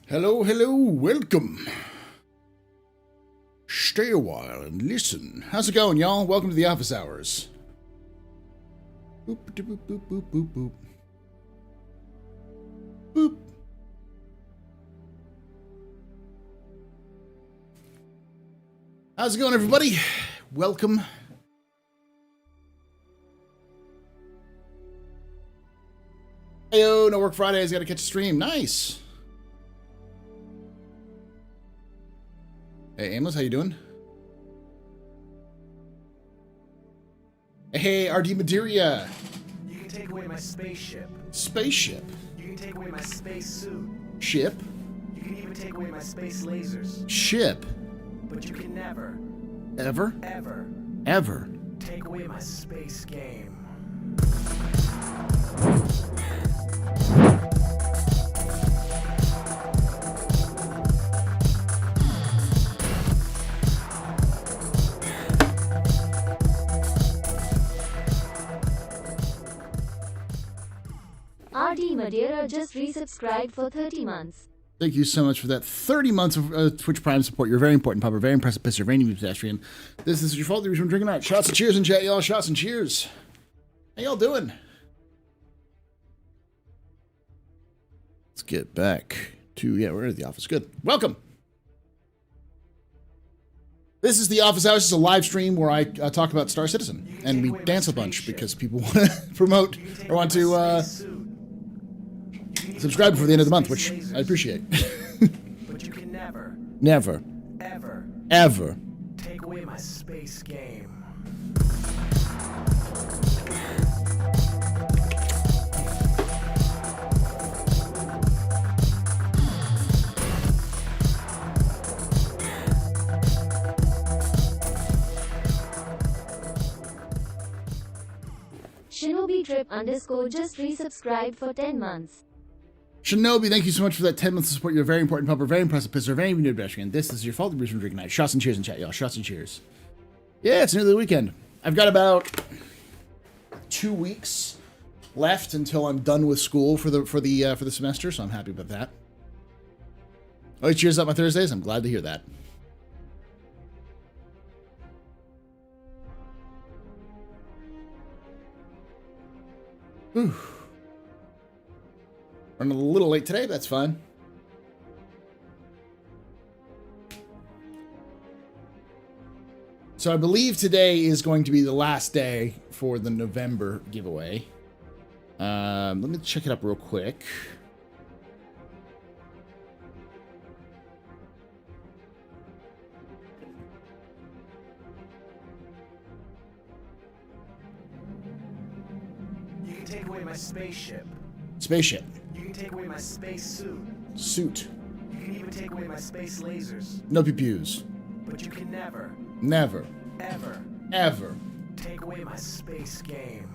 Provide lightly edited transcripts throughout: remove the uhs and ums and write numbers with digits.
Hello, hello, welcome. Stay a while and listen. How's it going, y'all? Welcome to the office hours. Boop, boop, boop, boop, boop, boop. Boop. How's it going, everybody? Welcome. Heyo, no work Fridays, gotta catch a stream. Nice. Hey, Aimless, how you doing? Hey, RD Madeira. You can take away my spaceship. Spaceship? You can take away my space suit. Ship? You can even take away my space lasers. Ship? But you can never, Ever? ever take away my space game. RD Madeira just resubscribed for 30 months. Thank you so much for that 30 months of Twitch Prime support. You're very important, Papa. Very impressive, pisser, very new pedestrian. This is your fault. The reason I'm drinking out. Shots and cheers in chat, y'all. Shots and cheers. How y'all doing? Let's get back to, yeah, we're at the office. Good. Welcome. This is the office hours. This is a live stream where I talk about Star Citizen. And we dance a bunch because people want to promote or want to subscribe before the end of the month, which I appreciate. But you can never, ever take away my space game. Shinobi Trip _ just resubscribed for 10 months. Shinobi, thank you so much for that 10 months of support. You're a very important pupper, very impressive pisser, very new pedestrian. This is your fault. The reason drinking night. Shots and cheers in chat, y'all. Shots and cheers. Yeah, it's nearly the weekend. I've got about 2 weeks left until I'm done with school for the semester, so I'm happy about that. Oh, cheers up my Thursdays. I'm glad to hear that. Whew. Running a little late today, but that's fine. So I believe today is going to be the last day for the November giveaway. Let me check it up real quick. You can take away my spaceship. Spaceship. You can take away my space suit. Suit. You can even take away my space lasers. No pew-pews. But you can never, Never. ever take away my space game.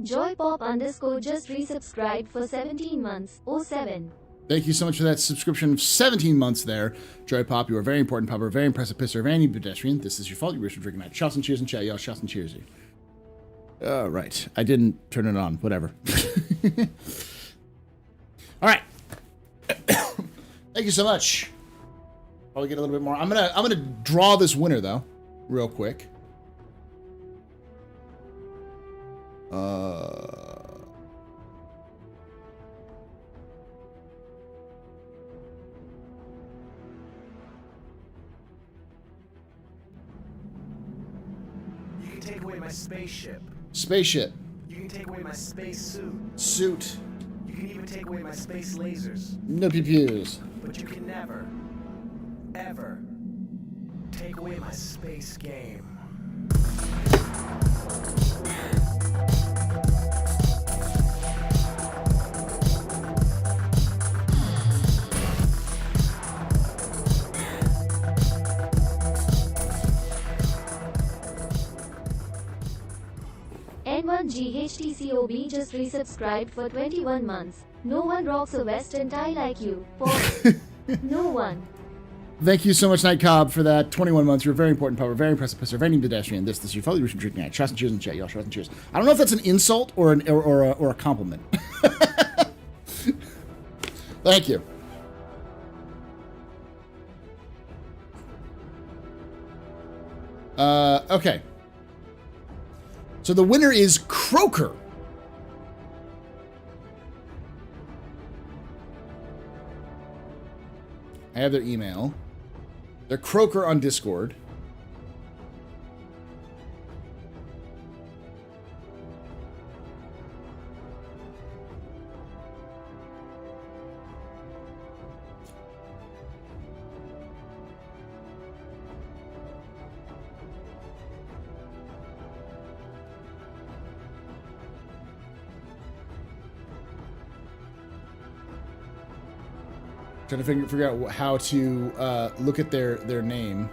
Joypop _ just resubscribed for 17 months. 07. Thank you so much for that subscription of 17 months there. Joy Pop, you are very important, Papa. Very impressive pisser, very new pedestrian. This is your fault. You wish to drink night. Shots and cheers in chat, y'all. Shots and cheers. All right. I didn't turn it on. Whatever. All right. Thank you so much. Probably get a little bit more. I'm gonna draw this winner though, real quick. You can take away my spaceship. Spaceship. You can take away my space suit. Suit. You can even take away my space lasers. No pew-pews. But you can never, ever take away my space game. N1 GHTCOB just resubscribed for 21 months. No one rocks a vest and tie like you. No one. Thank you so much, Night Cobb, for that 21 months. You're a very important power, very impressive pisser, very pedestrian. This is your fellow Russian drinking night. Shots and cheers in chat, y'all. Shots and cheers. I don't know if that's an insult or a compliment. Thank you. Okay. So the winner is Croaker. I have their email. They're Croaker on Discord. Trying to figure out how to look at their name.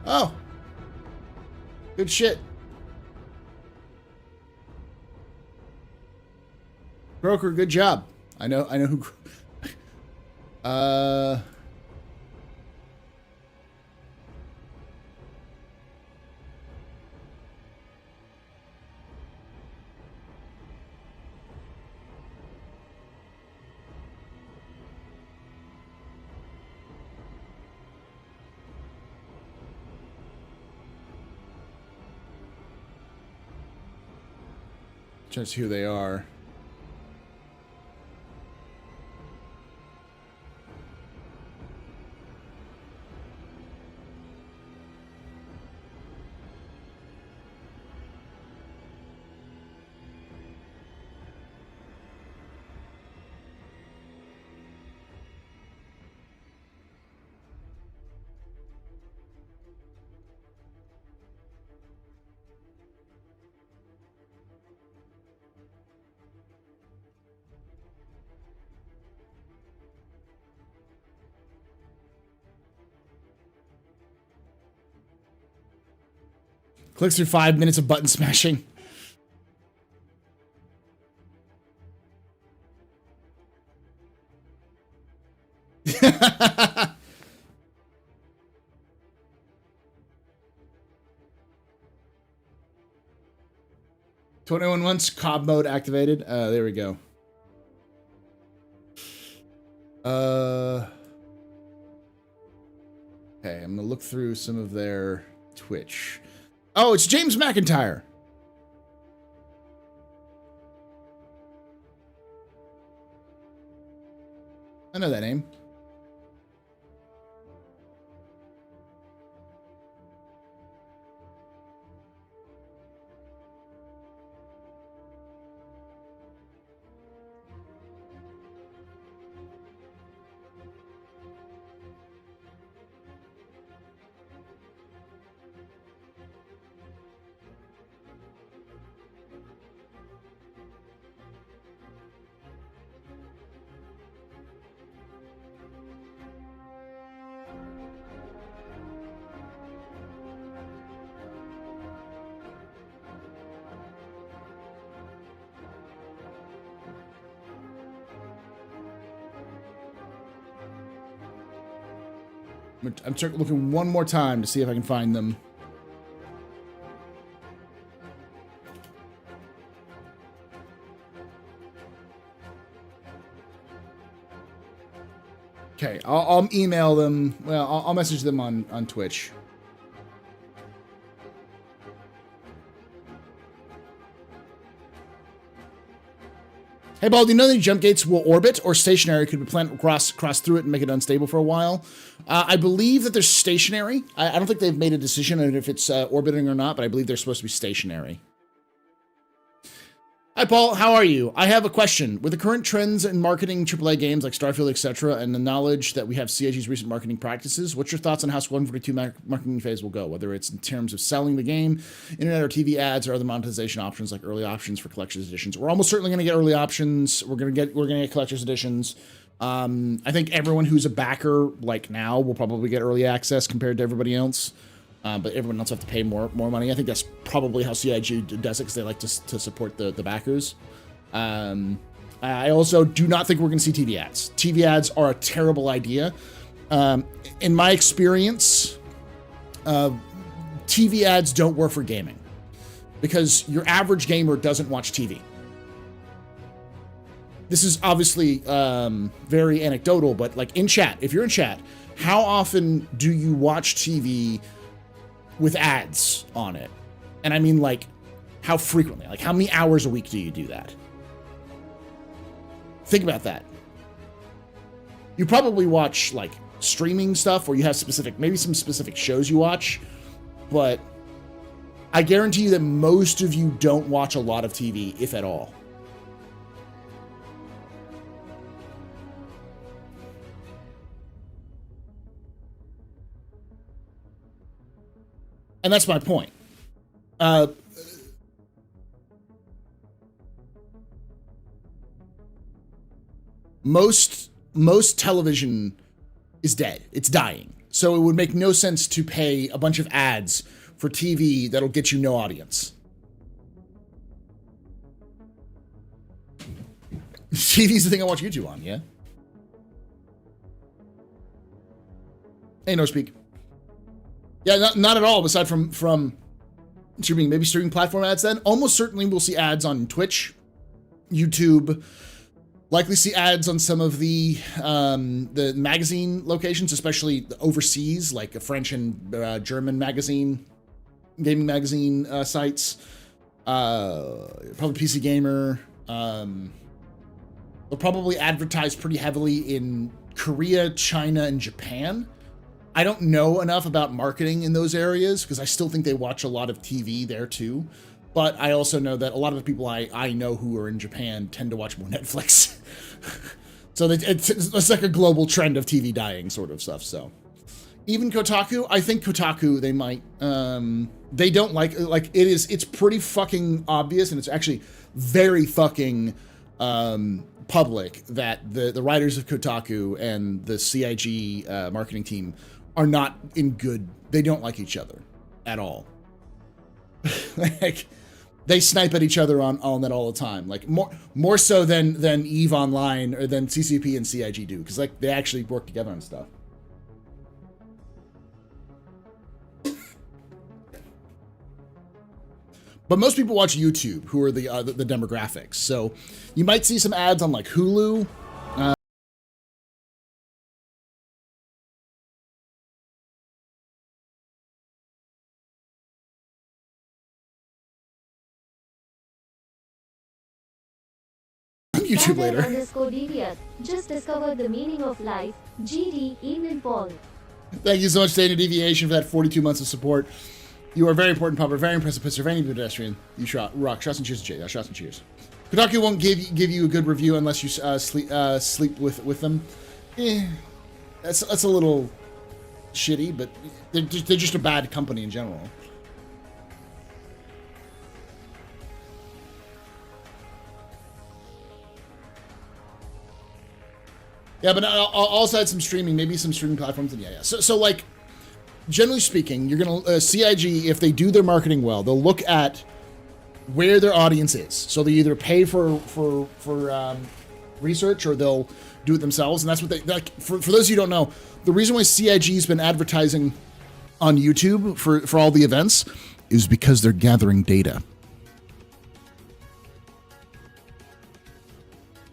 Oh, good shit. Broker, good job. I know who. Trying to see who they are. Clicks through 5 minutes of button smashing. "21 months, Cobb mode activated." There we go. Okay, I'm gonna look through some of their Twitch. Oh, it's James McIntyre. I know that name. I'm looking one more time to see if I can find them. Okay, I'll email them. Well, I'll message them on Twitch. Hey, Ball, do you know that jump gates will orbit or stationary? Could be planned cross through it and make it unstable for a while? I believe that they're stationary. I don't think they've made a decision on if it's orbiting or not, but I believe they're supposed to be stationary. Hi, Paul. How are you? I have a question. With the current trends in marketing AAA games like Starfield, etc., and the knowledge that we have CIG's recent marketing practices, what's your thoughts on how Squadron 42 marketing phase will go? Whether it's in terms of selling the game, internet or TV ads, or other monetization options like early options for collector's editions. We're almost certainly going to get early options. We're going to get collector's editions. I think everyone who's a backer like now will probably get early access compared to everybody else. But everyone else have to pay more money. I think that's probably how CIG does it, because they like to support the backers. I also do not think we're going to see TV ads. TV ads are a terrible idea. In my experience, TV ads don't work for gaming, because your average gamer doesn't watch TV. This is obviously very anecdotal, but like in chat, if you're in chat, how often do you watch TV with ads on it? And I mean, like, how frequently? Like, how many hours a week do you do that? Think about that. You probably watch, like, streaming stuff, or you have maybe some specific shows you watch, but I guarantee you that most of you don't watch a lot of TV, if at all. And that's my point. Most television is dead. It's dying. So it would make no sense to pay a bunch of ads for TV that'll get you no audience. TV's the thing I watch YouTube on, yeah? Hey, no speak. Yeah, not at all, aside from streaming, maybe streaming platform ads then. Almost certainly we'll see ads on Twitch, YouTube, likely see ads on some of the magazine locations, especially overseas, like a French and German magazine, gaming magazine sites. Probably PC Gamer. They'll probably advertise pretty heavily in Korea, China, and Japan. I don't know enough about marketing in those areas, because I still think they watch a lot of TV there too. But I also know that a lot of the people I know who are in Japan tend to watch more Netflix. So it's like a global trend of TV dying sort of stuff. So even Kotaku, I think Kotaku, they might, they don't like it's pretty fucking obvious, and it's actually very fucking public that the writers of Kotaku and the CIG marketing team are not in good, they don't like each other at all. Like, they snipe at each other on that all the time, like more so than EVE Online or than CCP and CIG do, because like they actually work together on stuff. But most people watch YouTube, who are the demographics. So you might see some ads on like Hulu. YouTube later. _DDF. Just discovered the meaning of life. GD, Eamon Paul. Thank you so much, Dana Deviation, for that 42 months of support. You are a very important pupper, very impressive pisser, very pedestrian. You rock. Shots and cheers, Jay. Shots and cheers. Kotaku won't give you a good review unless you sleep with them. That's a little shitty, but they're just a bad company in general. Yeah, but I'll also add some streaming, maybe some streaming platforms. And yeah. So like, generally speaking, you're gonna CIG, if they do their marketing well, they'll look at where their audience is. So they either pay for research, or they'll do it themselves. And that's what they like. For those of you who don't know, the reason why CIG's been advertising on YouTube for all the events is because they're gathering data.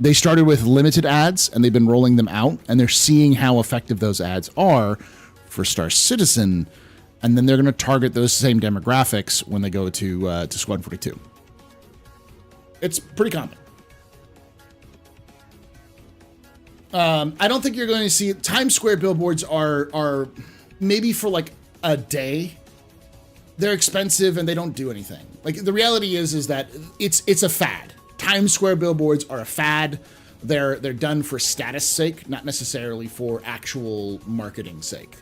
They started with limited ads, and they've been rolling them out, and they're seeing how effective those ads are for Star Citizen, and then they're going to target those same demographics when they go to Squad 42. It's pretty common. I don't think you're going to see Times Square billboards are maybe for like a day. They're expensive and they don't do anything. Like, the reality is that it's a fad. Times Square billboards are a fad. They're done for status sake, not necessarily for actual marketing sake.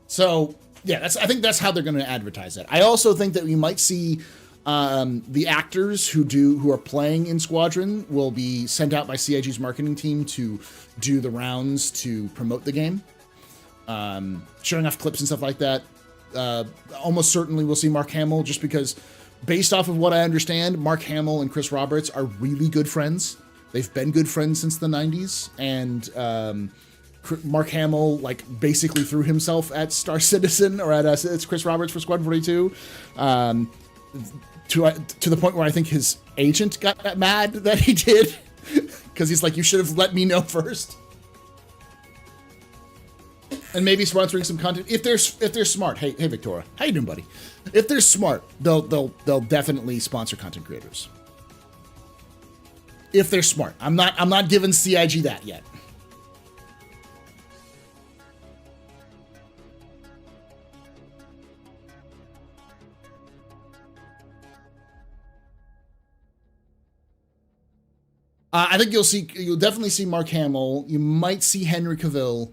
So yeah, I think that's how they're going to advertise it. I also think that we might see the actors who are playing in Squadron will be sent out by CIG's marketing team to do the rounds to promote the game, showing off clips and stuff like that. Almost certainly we'll see Mark Hamill, just because, based off of what I understand, Mark Hamill and Chris Roberts are really good friends. They've been good friends since the 90s, and Mark Hamill basically threw himself at Star Citizen, or it's Chris Roberts for Squad 42, to the point where I think his agent got mad that he did, because he's like, you should have let me know first. And maybe sponsoring some content if they're smart. Hey Victoria, how you doing, buddy? If they're smart, they'll definitely sponsor content creators. If they're smart, I'm not giving CIG that yet. I think you'll definitely see Mark Hamill. You might see Henry Cavill.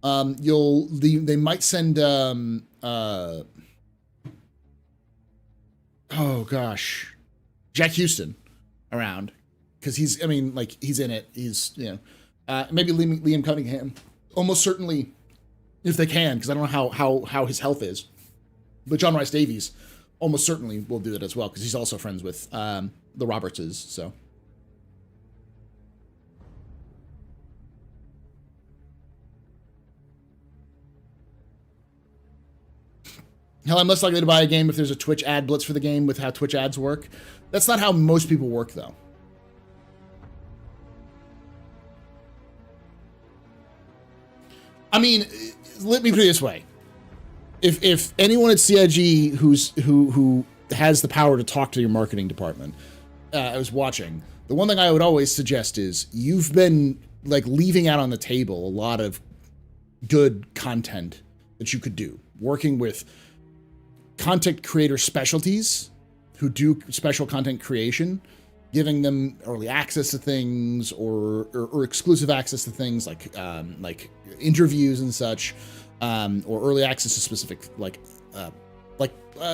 They might send oh gosh, Jack Houston around, because he's in it. He's maybe Liam Cunningham, almost certainly, if they can, because I don't know how his health is. But John Rhys Davies almost certainly will do that as well, because he's also friends with the Robertses. So. Hell, I'm less likely to buy a game if there's a Twitch ad blitz for the game with how Twitch ads work. That's not how most people work, though. I mean, let me put it this way. If anyone at CIG who has the power to talk to your marketing department, I was watching, the one thing I would always suggest is, you've been leaving out on the table a lot of good content that you could do, working with content creator specialties who do special content creation, giving them early access to things or exclusive access to things like interviews and such, or early access to specific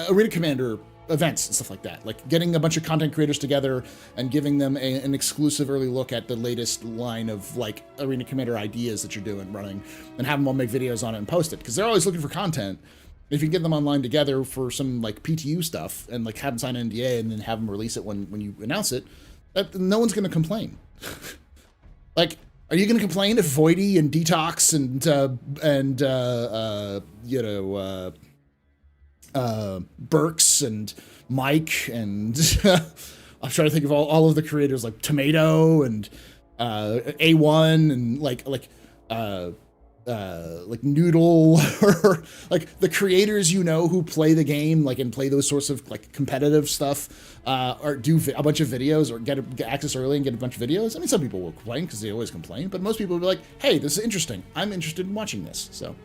arena commander events and stuff like that. Like getting a bunch of content creators together and giving them an exclusive early look at the latest line of arena commander ideas that you're running, and have them all make videos on it and post it, because they're always looking for content. If you get them online together for some PTU stuff and have them sign an NDA and then have them release it when you announce it, no one's going to complain. Are you going to complain if Voidy and Detox and Burks and Mike and I'm trying to think of all of the creators like Tomato and A1 and Noodle, or the creators who play the game and play those sorts of competitive stuff, or do a bunch of videos or get access early and get a bunch of videos. I mean, some people will complain because they always complain, but most people will be like, hey, this is interesting, I'm interested in watching this. So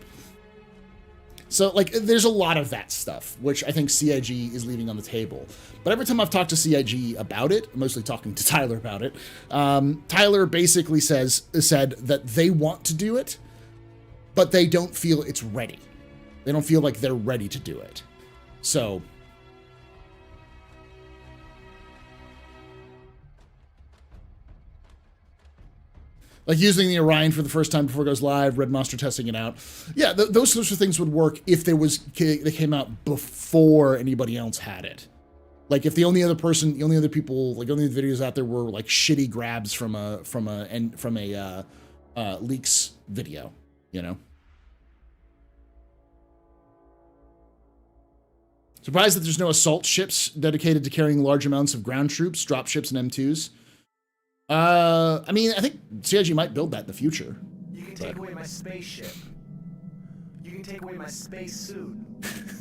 there's a lot of that stuff, which I think CIG is leaving on the table. But every time I've talked to CIG about it, mostly talking to Tyler about it, Tyler basically said that they want to do it, but they don't feel it's ready. They don't feel like they're ready to do it. So, using the Orion for the first time before it goes live, Red Monster testing it out. Yeah, those sorts of things would work if they came out before anybody else had it. If the only other people, the only videos out there were shitty grabs from a leaks video, Surprised that there's no assault ships dedicated to carrying large amounts of ground troops, drop ships, and M2s. I mean, I think CIG might build that in the future. You can take away my spaceship. You can take away my space suit.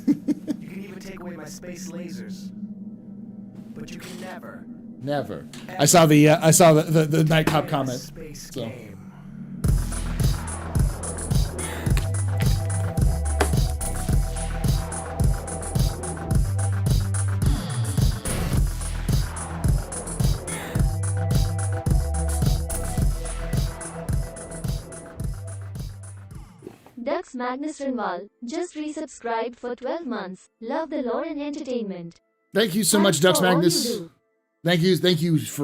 You can even take away my space lasers. but you can never. Never. I saw the Night Cop Play a comment. space So. game. Dux Magnus Rinwal just resubscribed for 12 months. Love the lore and entertainment. Thank you so much, Thanks Dux for all you Magnus. do.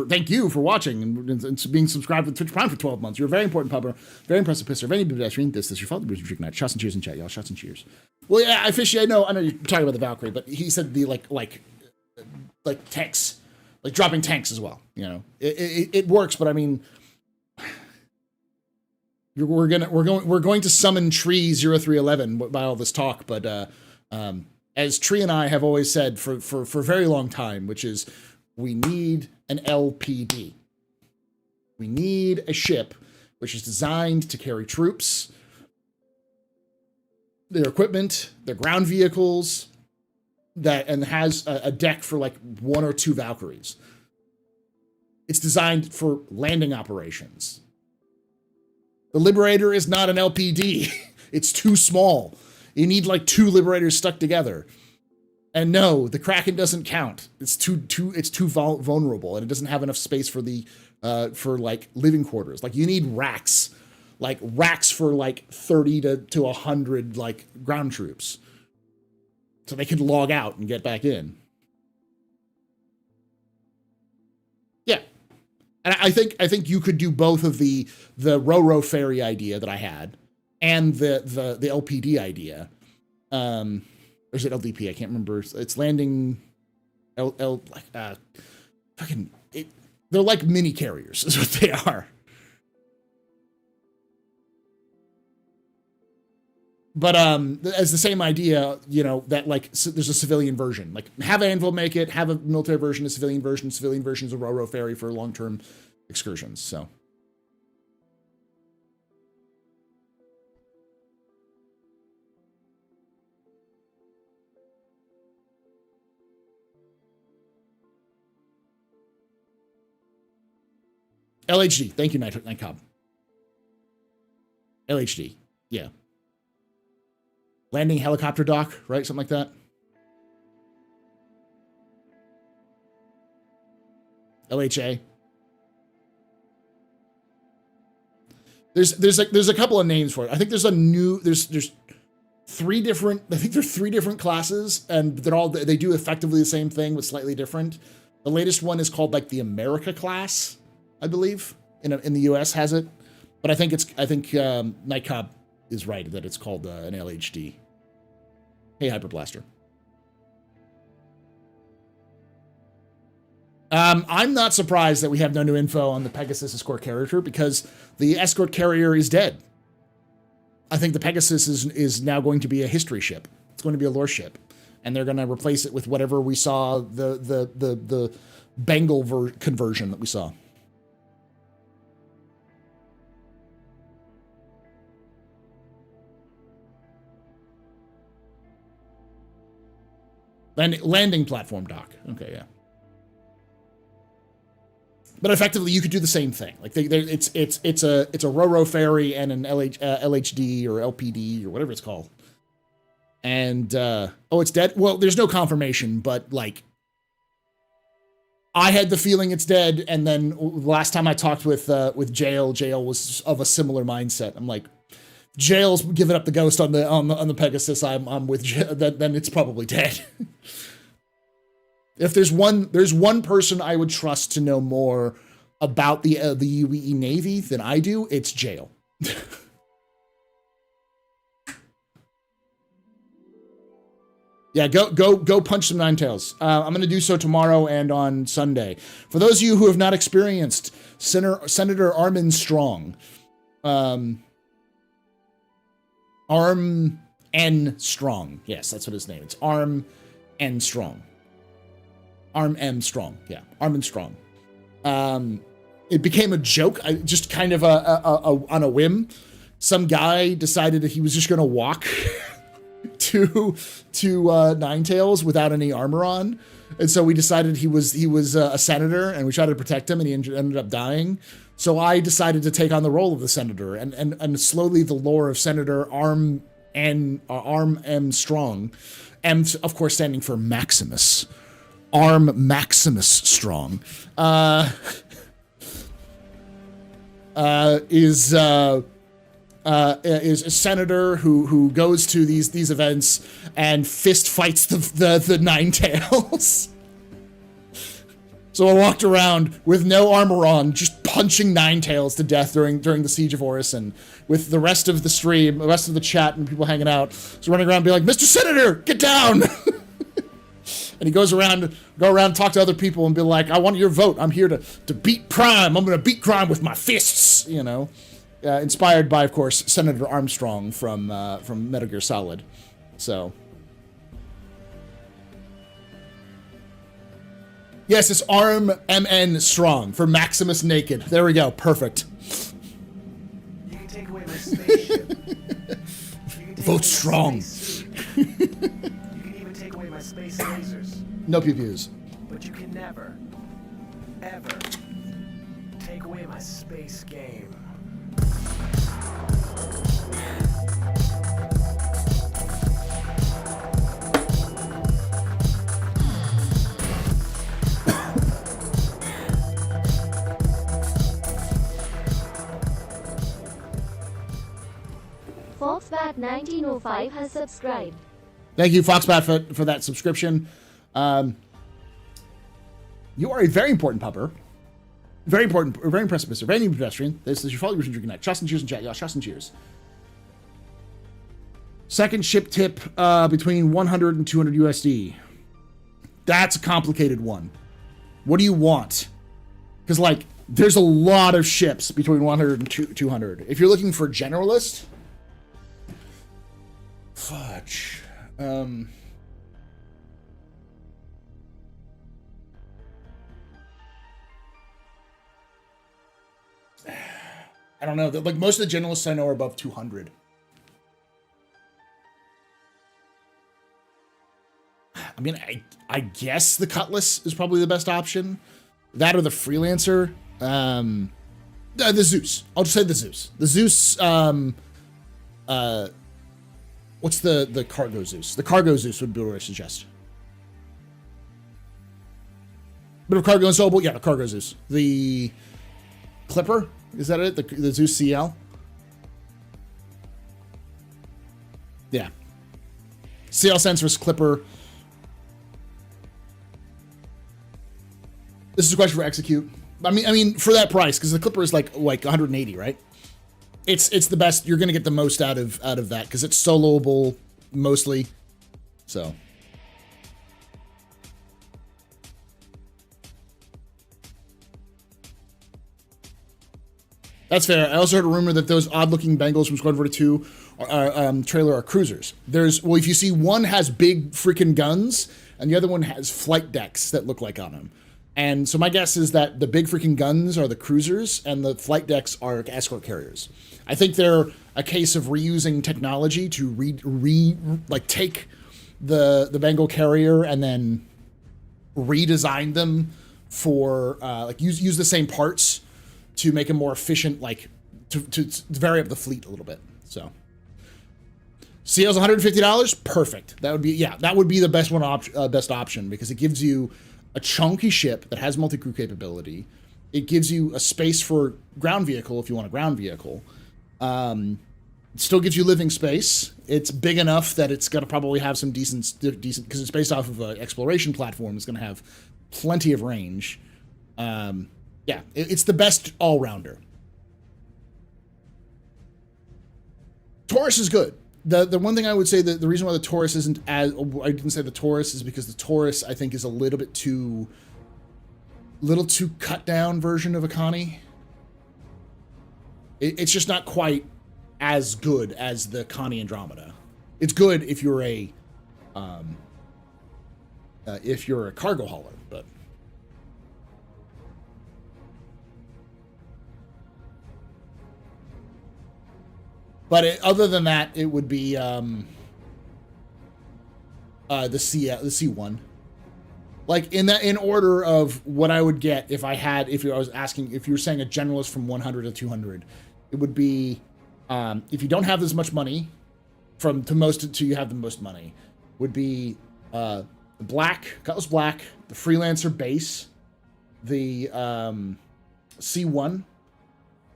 Thank you for watching and being subscribed to Twitch Prime for 12 months. You're a very important pubber, very impressive pisser, very pedestrian. This is your fault. The Drinking Night. Shots and cheers in chat, y'all. Shots and cheers. Well, yeah, I know you're talking about the Valkyrie, but he said the like tanks, like dropping tanks as well. You know, it works, but I mean, we're going to summon Tree 0311 by all this talk, but as Tree and I have always said for a very long time, which is we need an LPD. We need a ship which is designed to carry troops, their equipment, their ground vehicles, and has a deck for like 1 or 2 Valkyries. It's designed for landing operations. The Liberator is not an LPD. It's too small. You need like 2 Liberators stuck together. And no, the Kraken doesn't count. It's too vulnerable, and it doesn't have enough space for the for like living quarters. Like you need racks, for like 30 to 100 like ground troops, so they can log out and get back in. Yeah, and I think you could do both of the Ro-Ro ferry idea that I had, and the LPD idea. Or is it LDP? I can't remember. It's landing they're like mini carriers is what they are. But as the same idea, you know, that like there's a civilian version. Like have Anvil make it, have a military version, a civilian version. Civilian version is a Ro-Ro ferry for long-term excursions. So LHD. Thank you, Night Cobb. LHD. Yeah. Landing helicopter dock, right? Something like that. LHA. There's a couple of names for it. I think there's 3 different, I think there's 3 different classes, and they do effectively the same thing but slightly different. The latest one is called like the America class, I believe, in the US has it, but I think Night Cobb is right that it's called an LHD. Hey, Hyperblaster. I'm not surprised that we have no new info on the Pegasus escort carrier because the escort carrier is dead. I think the Pegasus is now going to be a history ship. It's going to be a lore ship, and they're going to replace it with whatever we saw the Bengal conversion that we saw. Landing platform dock. Okay, yeah. But effectively, you could do the same thing. Like it's a Ro-Ro ferry and an LHD or LPD or whatever it's called. And it's dead. Well, there's no confirmation, but like I had the feeling it's dead. And then last time I talked with Jail was of a similar mindset. I'm like, Jail's giving up the ghost on the Pegasus. I'm with then it's probably dead. If there's one person I would trust to know more about the UEE Navy than I do, it's Jail. Yeah, go punch some Ninetails. I'm going to do so tomorrow and on Sunday. For those of you who have not experienced Senator Armstrong, Arm N Strong. Yes, that's what his name is. It's Arm N Strong. Arm M Strong. Yeah, Arm and Strong. It became a joke. Just kind of on a whim. Some guy decided that he was just going to walk to Ninetails without any armor on, And so we decided he was a senator, and we tried to protect him, and he ended up dying. So I decided to take on the role of the senator, and slowly the lore of Senator Arm M. Strong, M of course standing for Maximus, Arm Maximus Strong, is a senator who goes to these events and fist fights the Nine Tails. So I walked around with no armor on, just punching Nine Tails to death during the Siege of Horus, and with the rest of the stream, the rest of the chat and people hanging out, so running around being like, Mr. Senator, get down! And he go around, talk to other people and be like, I want your vote. I'm here to beat crime. I'm going to beat crime with my fists, you know. Inspired by, of course, Senator Armstrong from Metal Gear Solid. So. Yes, it's Arm MN Strong for Maximus Naked. There we go. Perfect. You can take away my spaceship. Vote strong. You can even take away my space lasers. No pew-pews. But you can never, ever take away my space game. Foxbat1905 has subscribed. Thank you, Foxbat, for that subscription. You are a very important pupper. Very important, very impressive, Mr. Very new pedestrian. This is your follow drinking night. Trust and cheers and chat, y'all. Trust and cheers. Second ship tip between 100 and 200 USD. That's a complicated one. What do you want? Because, like, there's a lot of ships between 100 and 200. If you're looking for generalist, fudge. I don't know. Like, most of the generalists I know are above 200. I mean, I guess the Cutlass is probably the best option. That or the Freelancer. The Zeus. I'll just say the Zeus. The Zeus, what's the Cargo Zeus? The Cargo Zeus would be what I suggest. Bit of cargo and soul, yeah, the Cargo Zeus. The Clipper, is that it? The Zeus CL? Yeah. CL stands for Clipper. This is a question for Execute. I mean, for that price, because the Clipper is like 180, right? It's the best. You're gonna get the most out of that because it's soloable mostly. So. That's fair. I also heard a rumor that those odd-looking Bengals from Squadron 42 trailer are cruisers. Well, if you see, one has big freaking guns, and the other one has flight decks that look like on them. And so my guess is that the big freaking guns are the cruisers, and the flight decks are escort carriers. I think they're a case of reusing technology to take the Bengal carrier and then redesign them for use the same parts to make them more efficient, to vary up the fleet a little bit. So CL's $150, perfect. That would be the best option because it gives you a chunky ship that has multi-crew capability. It gives you a space for ground vehicle if you want a ground vehicle. It still gives you living space. It's big enough that it's going to probably have some decent because it's based off of an exploration platform. It's going to have plenty of range. It's the best all-rounder. Taurus is good. The one thing I would say that the reason why the Taurus isn't I didn't say the Taurus is because the Taurus I think is a little too cut down version of a Connie. It's just not quite as good as the Connie Andromeda. It's good if you're a cargo hauler, but other than that, it would be the C1. Like in order of what I would get if I had, if I was asking, if you were saying a generalist from 100 to 200, it would be, if you don't have this much money, from to most to you have the most money, would be the black, Cutlass Black, the Freelancer base, the C1,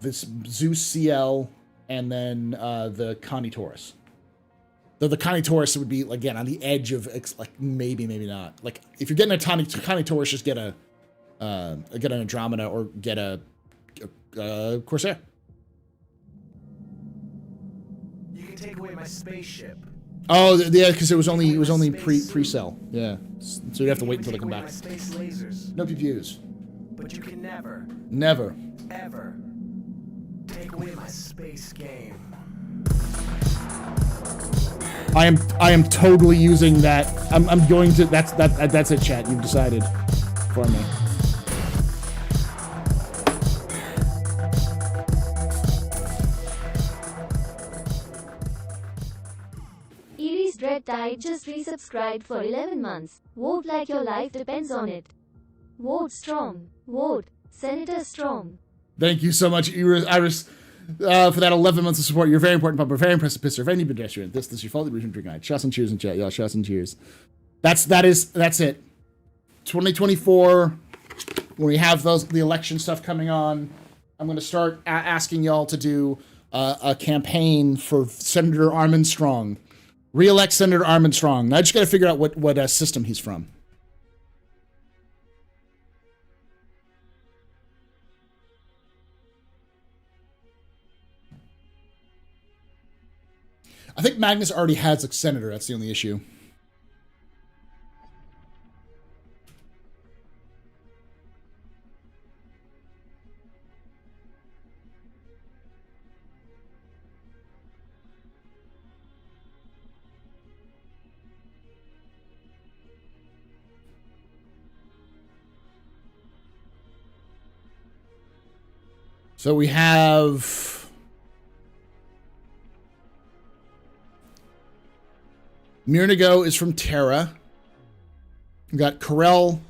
this Zeus CL, and then the Connie Taurus. Though the Connie Taurus would be, again, on the edge of, like, maybe not. Like, if you're getting a Connie Taurus, just get an Andromeda or get a Corsair. You can take away my spaceship. Oh, yeah, because it was only pre-sell. Yeah, so you'd have to wait until they come back. My space lasers, No PPUs. but you can never, Never. take away my space game. I am totally using that. I'm going to. That's it, chat. You've decided for me. Iris Dread Tide just resubscribed for 11 months. Vote like your life depends on it. Vote strong. Vote Senator Strong. Thank you so much, Iris, for that 11 months of support. You're very important, Pumper. Very impressive, pisser. Very pedestrian. This is your fault. Drink night. Shots and cheers in chat, y'all. Shots and cheers. That's it. 2024. When we have the election stuff coming on, I'm going to start asking y'all to do a campaign for Senator Armstrong. Re-elect Senator Armstrong. Now I just got to figure out what system he's from. I think Magnus already has a senator. That's the only issue. So we have Mirnigo is from Terra. We got Corel,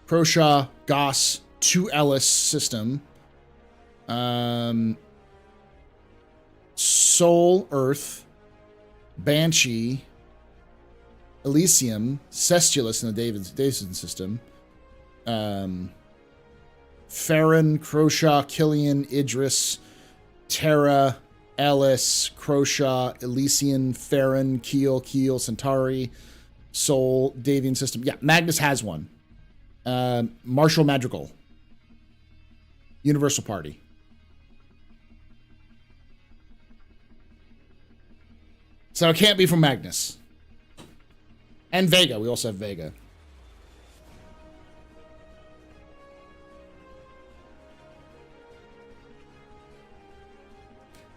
Croshaw, Goss, 2 Ellis system. Soul, Earth, Banshee, Elysium, Cestulus in the Davidson system. Farron, Croshaw, Killian, Idris, Terra, Ellis, Croshaw, Elysian, Farron, Keel, Centauri, Soul, Davian system. Yeah, Magnus has one. Marshall Madrigal. Universal Party. So it can't be from Magnus. And Vega. We also have Vega.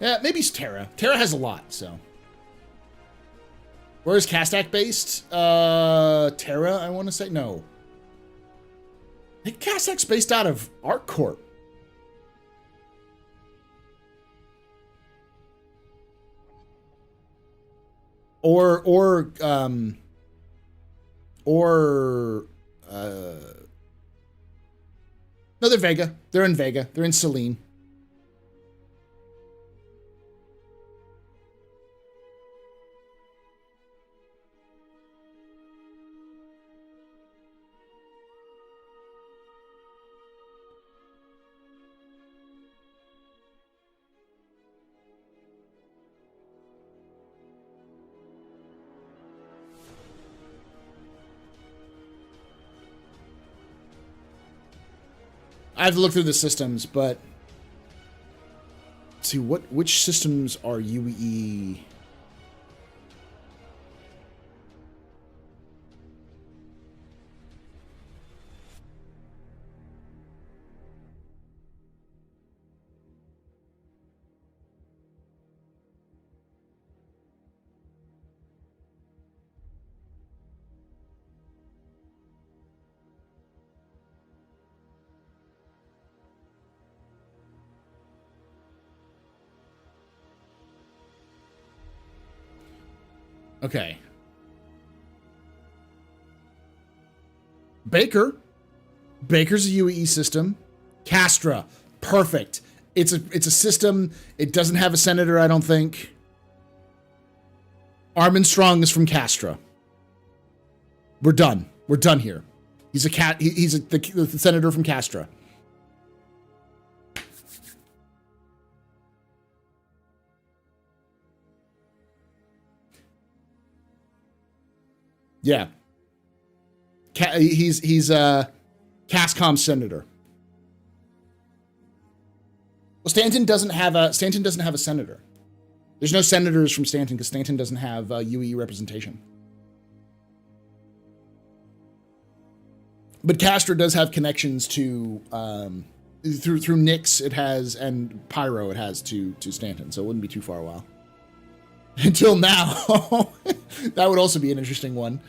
Yeah, maybe it's Terra. Terra has a lot, so. Where is Kastak based? Terra, I want to say? No. I think Kastak's based out of ArcCorp. No, they're Vega. They're in Vega. They're in Selene. I have to look through the systems, but let's see which systems are UE. Okay. Baker. Baker's a UEE system. Castra, perfect. It's a system. It doesn't have a senator, I don't think. Armstrong is from Castra. We're done. We're done here. He's the senator from Castra. Yeah. He's a Cascom senator. Well, Stanton doesn't have a senator. There's no senators from Stanton because Stanton doesn't have UEE representation. But Castra does have connections to through Nix it has, and Pyro it has to Stanton, so it wouldn't be too far a while. Until now. That would also be an interesting one.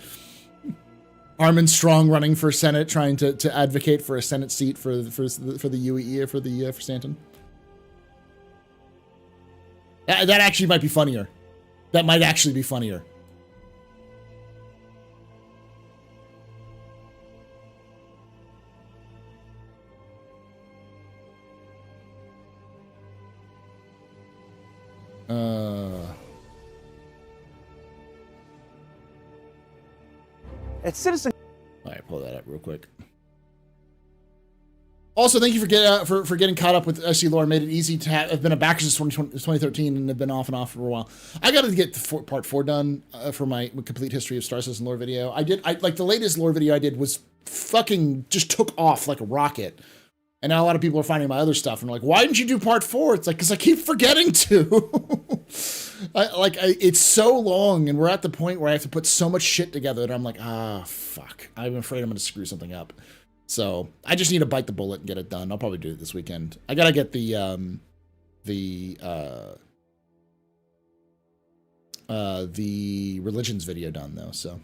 Armstrong running for Senate, trying to advocate for a Senate seat for the UEE or for Stanton. That actually might be funnier. That might actually be funnier. It's citizen. All right, pull that up real quick. Also, thank you for getting caught up with SC lore. Made it easy to have been a backer since 2013 and have been off and off for a while. I got to get part 4 done for my complete history of Star Citizen lore video. I like the latest lore video I did was fucking just took off like a rocket. And now a lot of people are finding my other stuff and are like, why didn't you do part 4? It's like, because I keep forgetting to. It's so long, and we're at the point where I have to put so much shit together that I'm like, fuck. I'm afraid I'm going to screw something up. So I just need to bite the bullet and get it done. I'll probably do it this weekend. I got to get the religions video done, though, so.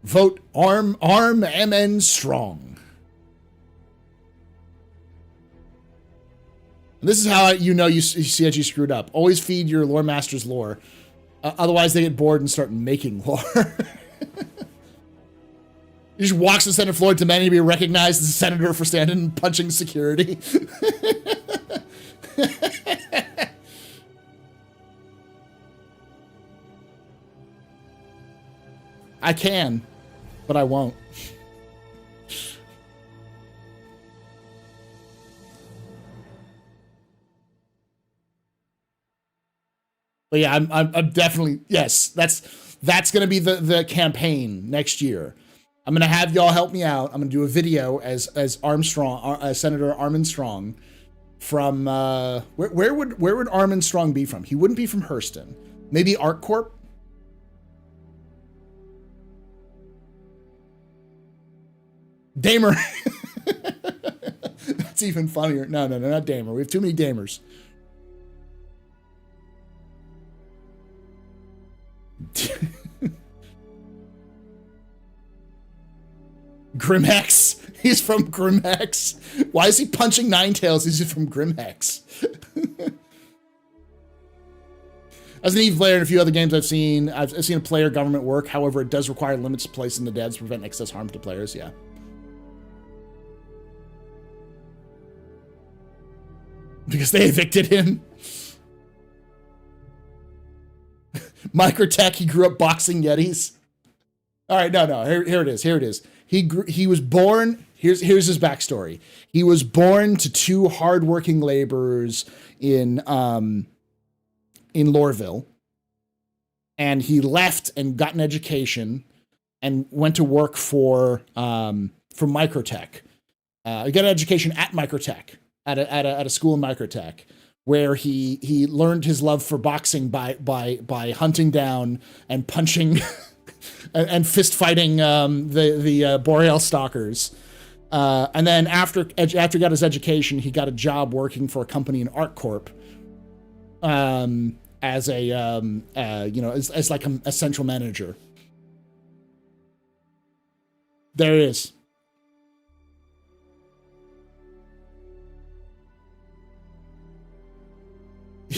Vote MN strong. And this is how you know you CIG screwed up. Always feed your lore masters lore. Otherwise, they get bored and start making lore. He just walks the Senate floor demanding to be recognized as a senator for standing and punching security. I can, but I won't. But yeah, I'm definitely, yes, that's going to be the campaign next year. I'm going to have y'all help me out. I'm going to do a video as Armstrong, Senator Armstrong from, where would Armstrong be from? He wouldn't be from Hurston. Maybe ArcCorp? Damer. That's even funnier. No, not Damer. We have too many Damers. Grimhex. He's from Grimhex. Why is he punching Ninetales? He's from Grimhex. As an EVE player in a few other games I've seen a player government work. However, it does require limits placed in the devs to prevent excess harm to players. Yeah. Because they evicted him. Microtech, he grew up boxing Yetis. All right, no. Here it is. He was born. Here's his backstory. He was born to two hardworking laborers in Lorville, and he left and got an education and went to work for Microtech. He got an education at Microtech at a school in Microtech, where he learned his love for boxing by hunting down and punching and fist fighting the Boreal stalkers. And then after he got his education, he got a job working for a company in ArcCorp as as like a central manager. There it is.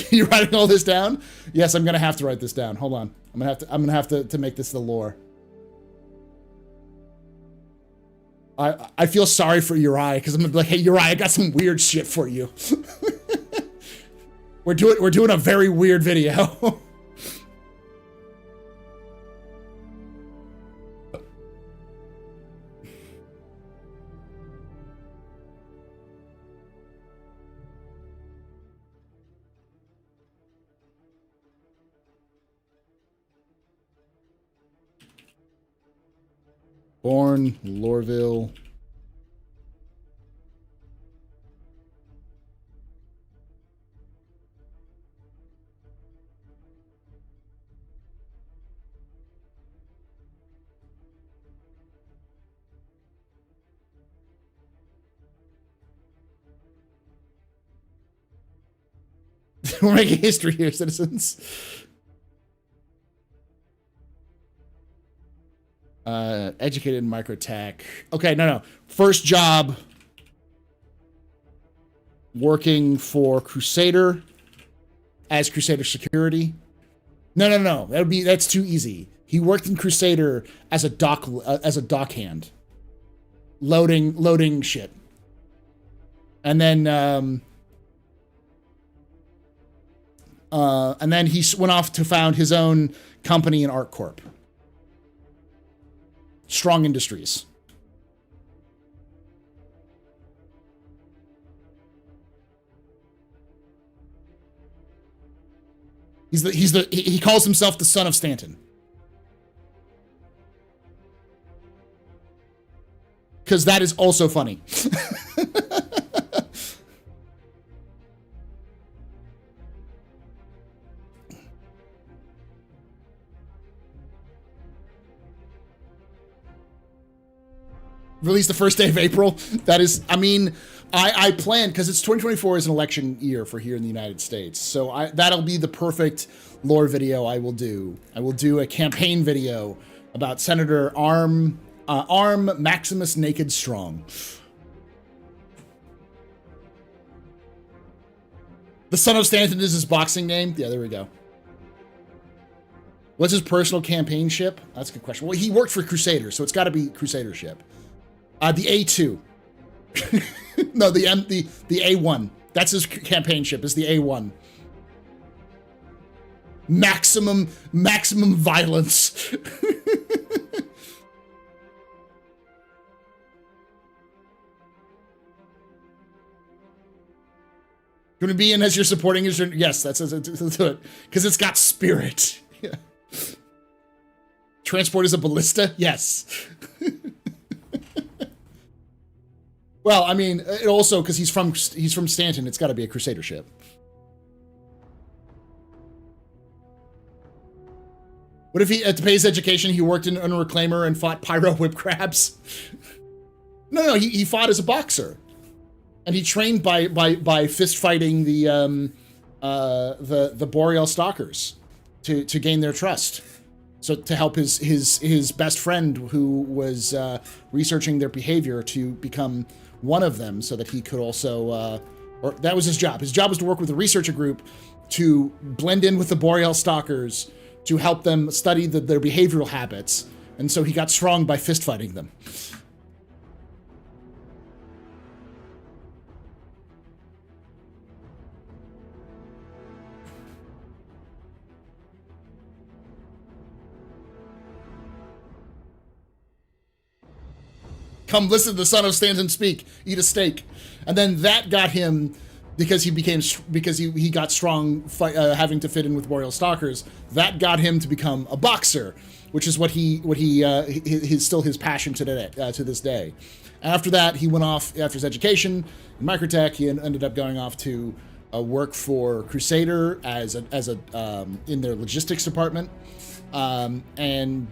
You writing all this down? Yes, I'm gonna have to write this down. Hold on. I'm gonna have to make this the lore. I feel sorry for Uriah because I'm gonna be like, hey Uriah, I got some weird shit for you. we're doing a very weird video. Born, Lorville. We're making history here, citizens. Educated in microtech. Okay, no. First job working for Crusader as Crusader security. No. That's too easy. He worked in Crusader as a dockhand, loading shit, and then he went off to found his own company in ArtCorp. Strong Industries. He calls himself the son of Stanton. Because that is also funny. Released the first day of April. That is, I mean, I planned, because it's 2024 is an election year for here in the United States. So that'll be the perfect lore video I will do. I will do a campaign video about Senator Arm Maximus Naked Strong. The son of Stanton is his boxing name. Yeah, there we go. What's his personal campaign ship? That's a good question. Well, he worked for Crusader, so it's got to be Crusader ship. The A2. No, the A1. That's his campaign ship, is the A1. Maximum violence. Going to be in as you're supporting his... Yes, that's it. Because it's got spirit. Yeah. Transport is a ballista? Yes. Well, I mean, it also, because he's from Stanton, it's got to be a Crusader ship. What if he, to pay his education, he worked in a reclaimer and fought Pyro whip crabs? No, he fought as a boxer, and he trained by fist fighting the Boreal Stalkers to gain their trust. So to help his best friend who was researching their behavior to become one of them, so that he could also, or that was his job. His job was to work with a researcher group to blend in with the Boreal Stalkers to help them study their behavioral habits. And so he got strong by fist fighting them. Come listen to the son of Stanton speak, eat a steak. And then that got him, because he got strong having to fit in with Boreal Stalkers, that got him to become a boxer, which is what his still his passion to this day. After that, he went off after his education in microtech. He ended up going off to work for Crusader as a in their logistics department, and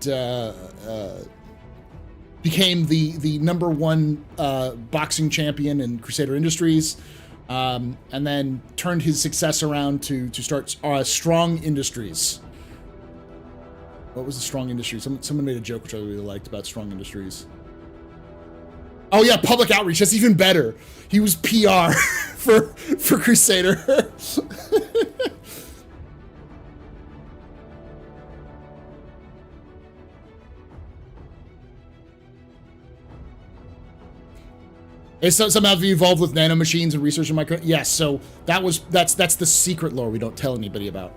became the #1 boxing champion in Crusader Industries, and then turned his success around to start Strong Industries. What was the Strong Industries? Someone made a joke which I really liked about Strong Industries. Oh yeah, public outreach. That's even better. He was PR for Crusader. It's somehow evolved with nanomachines and research in micro. Yes, so that's the secret lore we don't tell anybody about.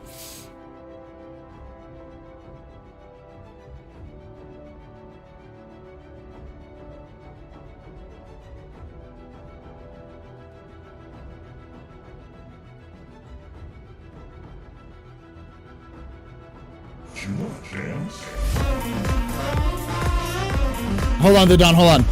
Hold on, Don, hold on.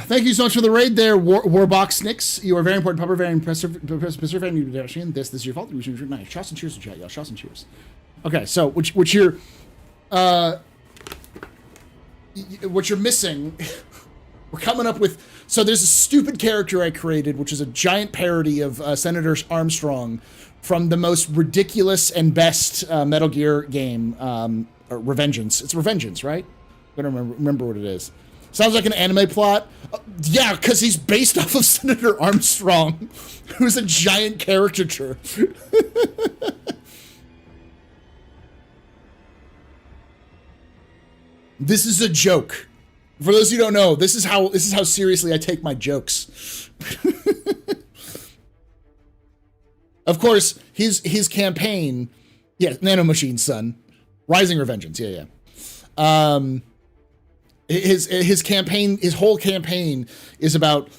Thank you so much for the raid there, Warbox Snicks. You are very important, pupper, very impressive, very new pedestrian. This is your fault. You should nice. Shots and cheers in chat, y'all. Shots and cheers. Okay, so what you're missing, we're coming up with. So there's a stupid character I created, which is a giant parody of Senator Armstrong from the most ridiculous and best Metal Gear game, Revengeance. It's Revengeance, right? I'm gonna remember what it is. Sounds like an anime plot. Yeah, because he's based off of Senator Armstrong, who's a giant caricature. This is a joke. For those who don't know, this is how seriously I take my jokes. Of course, his campaign, yeah, Nanomachine's son, Rising Revengeance, yeah. His campaign, his whole campaign is about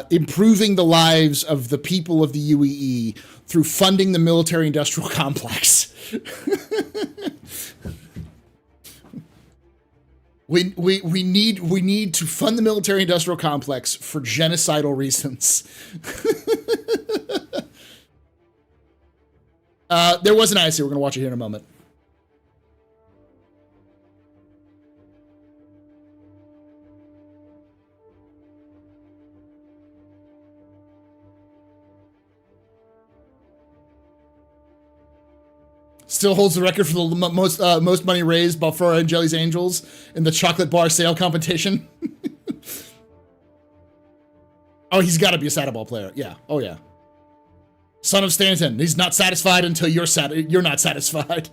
improving the lives of the people of the UEE through funding the military-industrial complex. We need to fund the military-industrial complex for genocidal reasons. There was an IC. We're gonna watch it here in a moment. Still holds the record for the most money raised by Flora and Jelly's Angels in the chocolate bar sale competition. Oh, he's got to be a Saddle Ball player. Yeah. Oh, yeah. Son of Stanton. He's not satisfied until you're not satisfied.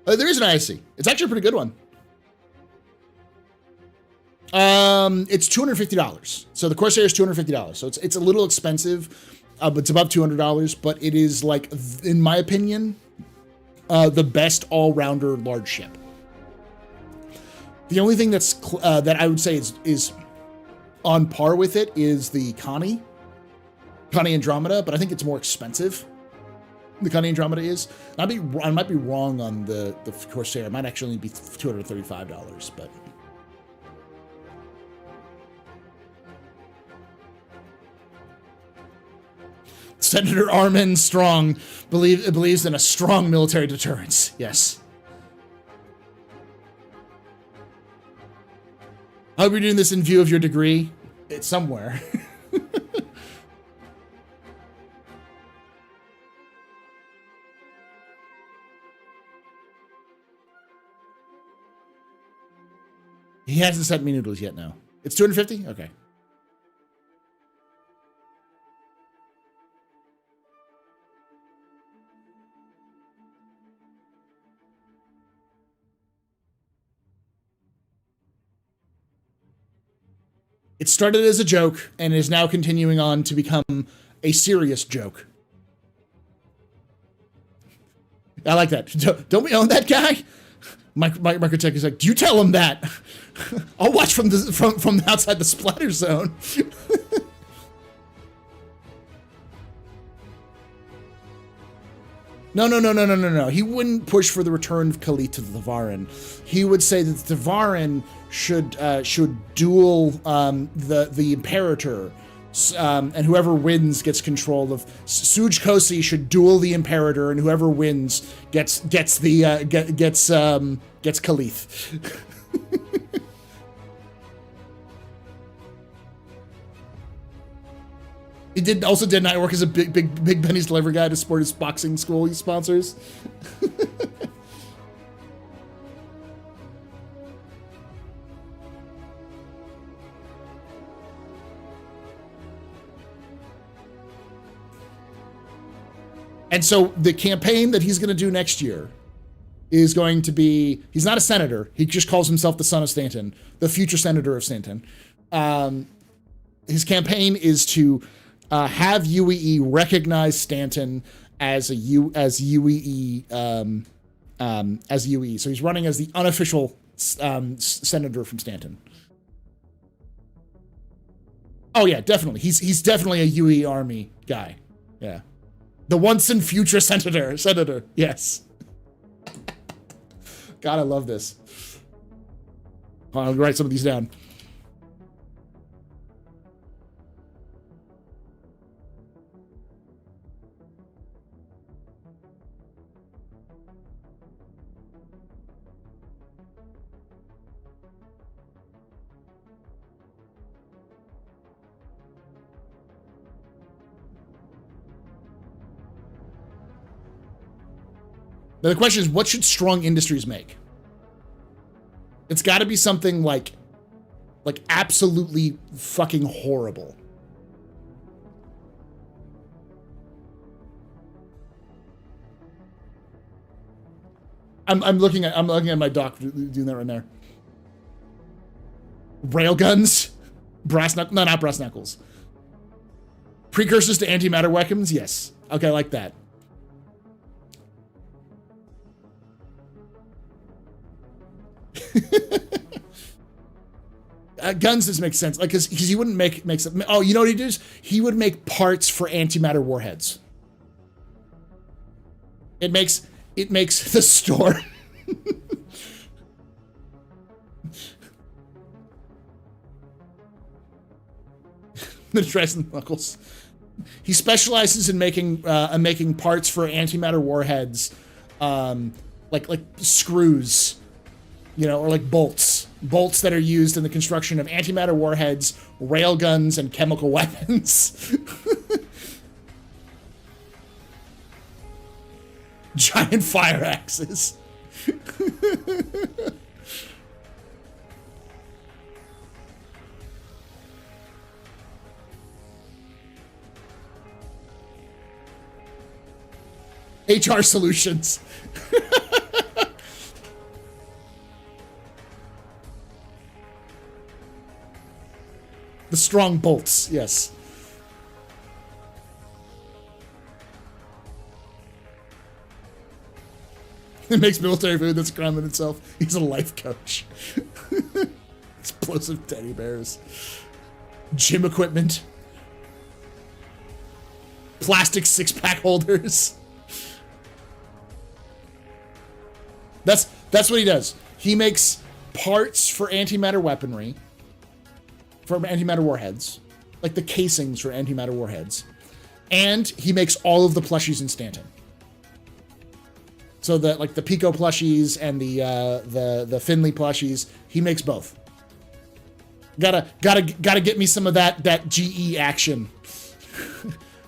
There is an IC. It's actually a pretty good one. It's $250. So the Corsair is $250. So it's a little expensive, but it's above $200. But it is, like, in my opinion, the best all-rounder large ship. The only thing that's that I would say is on par with it is the Connie Andromeda, but I think it's more expensive. The Connie Andromeda is. I might be wrong on the Corsair. It might actually be $235, but. Senator Armstrong believes in a strong military deterrence. Yes. I hope you're doing this in view of your degree. It's somewhere. He hasn't sent me noodles yet, no. It's 250? Okay. It started as a joke and is now continuing on to become a serious joke. I like that. Don't we own that guy? Microtech is like, do you tell him that? I'll watch from outside the splatter zone. No. He wouldn't push for the return of Khalid to the Tevarin. He would say that the Tevarin should duel the Imperator, and whoever wins gets control of. Suj Kosi should duel the Imperator, and whoever wins gets gets Khalith. He also did not work as a big Benny's delivery guy to support his boxing school he sponsors. And so the campaign that he's going to do next year is going to be, he's not a senator. He just calls himself the son of Stanton, the future senator of Stanton. His campaign is to have UEE recognize Stanton as UEE. So he's running as the unofficial senator from Stanton. Oh yeah, definitely. He's definitely a UE Army guy. Yeah. The once and future senator. Yes. God, I love this. I'll write some of these down. Now the question is, what should strong industries make? It's got to be something like absolutely fucking horrible. I'm looking at my doc doing that right now. Railguns, not brass knuckles. Precursors to antimatter weapons, yes. Okay, I like that. Guns does make sense, like because he wouldn't make some. Oh, you know what he does? He would make parts for antimatter warheads. It makes the store. The Dresden Knuckles. He specializes in making parts for antimatter warheads, like screws. You know, or like bolts that are used in the construction of antimatter warheads, railguns, and chemical weapons. Giant fire axes. HR solutions. The strong bolts, yes. It makes military food, that's a crime in itself. He's a life coach. Explosive teddy bears. Gym equipment. Plastic six-pack holders. That's what he does. He makes parts for antimatter weaponry. For antimatter warheads, like the casings for antimatter warheads, and he makes all of the plushies in Stanton. So that like the Pico plushies and the Finley plushies, he makes both. Gotta get me some of that GE action,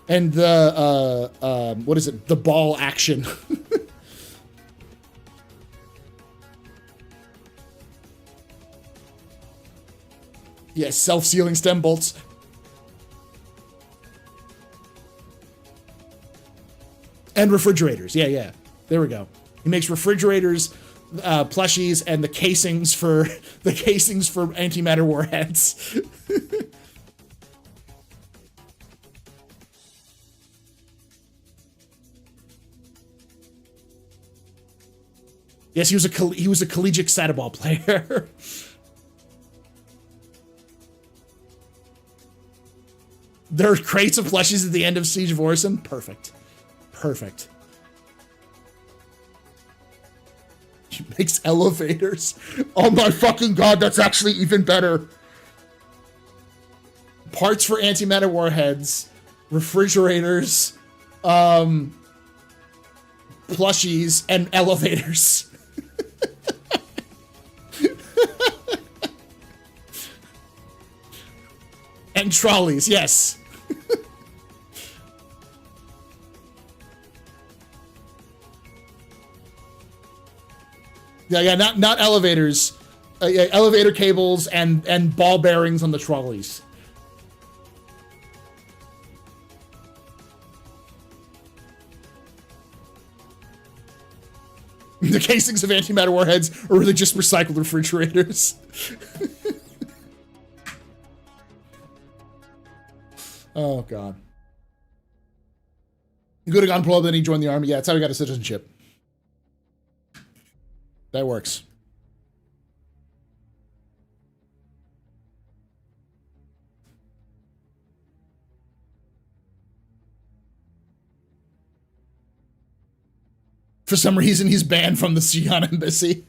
and the what is it? The ball action. Yes, self-sealing stem bolts. And refrigerators. Yeah. There we go. He makes refrigerators, plushies, and the casings for antimatter warheads. Yes, he was a collegiate Sadaball player. There are crates of plushies at the end of Siege of Orison. Perfect. He makes elevators. Oh my fucking god, that's actually even better. Parts for antimatter warheads, refrigerators, plushies, and elevators. And trolleys, yes. Yeah, not elevators. Yeah, elevator cables and ball bearings on the trolleys. The casings of antimatter warheads are really just recycled refrigerators. Oh, God. You could have gone pro, then he joined the army. Yeah, that's how he got a citizenship. That works. For some reason, he's banned from the Xi'an embassy.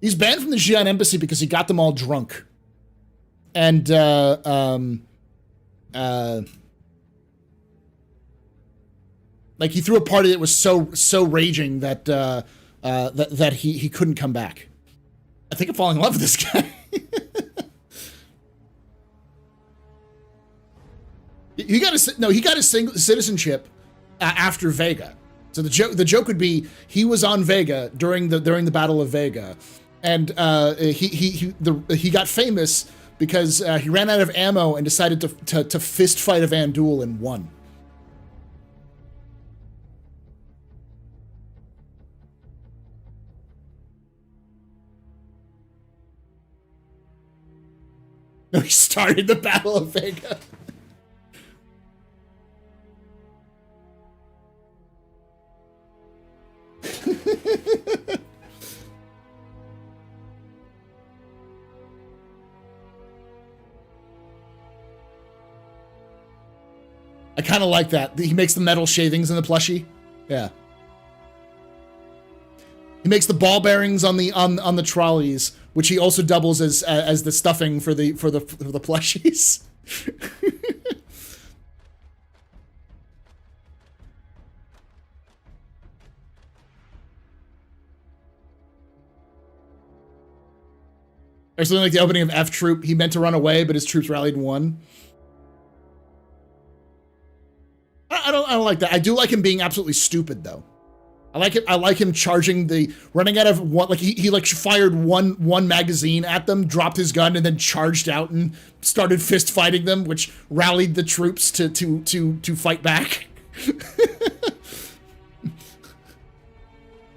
He's banned from the Xi'an embassy because he got them all drunk. And, like, he threw a party that was so raging that, that he couldn't come back. I think I'm falling in love with this guy. he got his citizenship after Vega. So the joke would be he was on Vega during the Battle of Vega, and he got famous because he ran out of ammo and decided to fist fight a Vanduul and won. No, he started the Battle of Vega. I kind of like that. He makes the metal shavings in the plushie. Yeah. He makes the ball bearings on the trolleys, which he also doubles as the stuffing for the plushies. Or something like the opening of F Troop. He meant to run away, but his troops rallied and won. I don't like that. I do like him being absolutely stupid though. I like him charging running out of one, like he like fired one magazine at them, dropped his gun, and then charged out and started fist fighting them, which rallied the troops to fight back.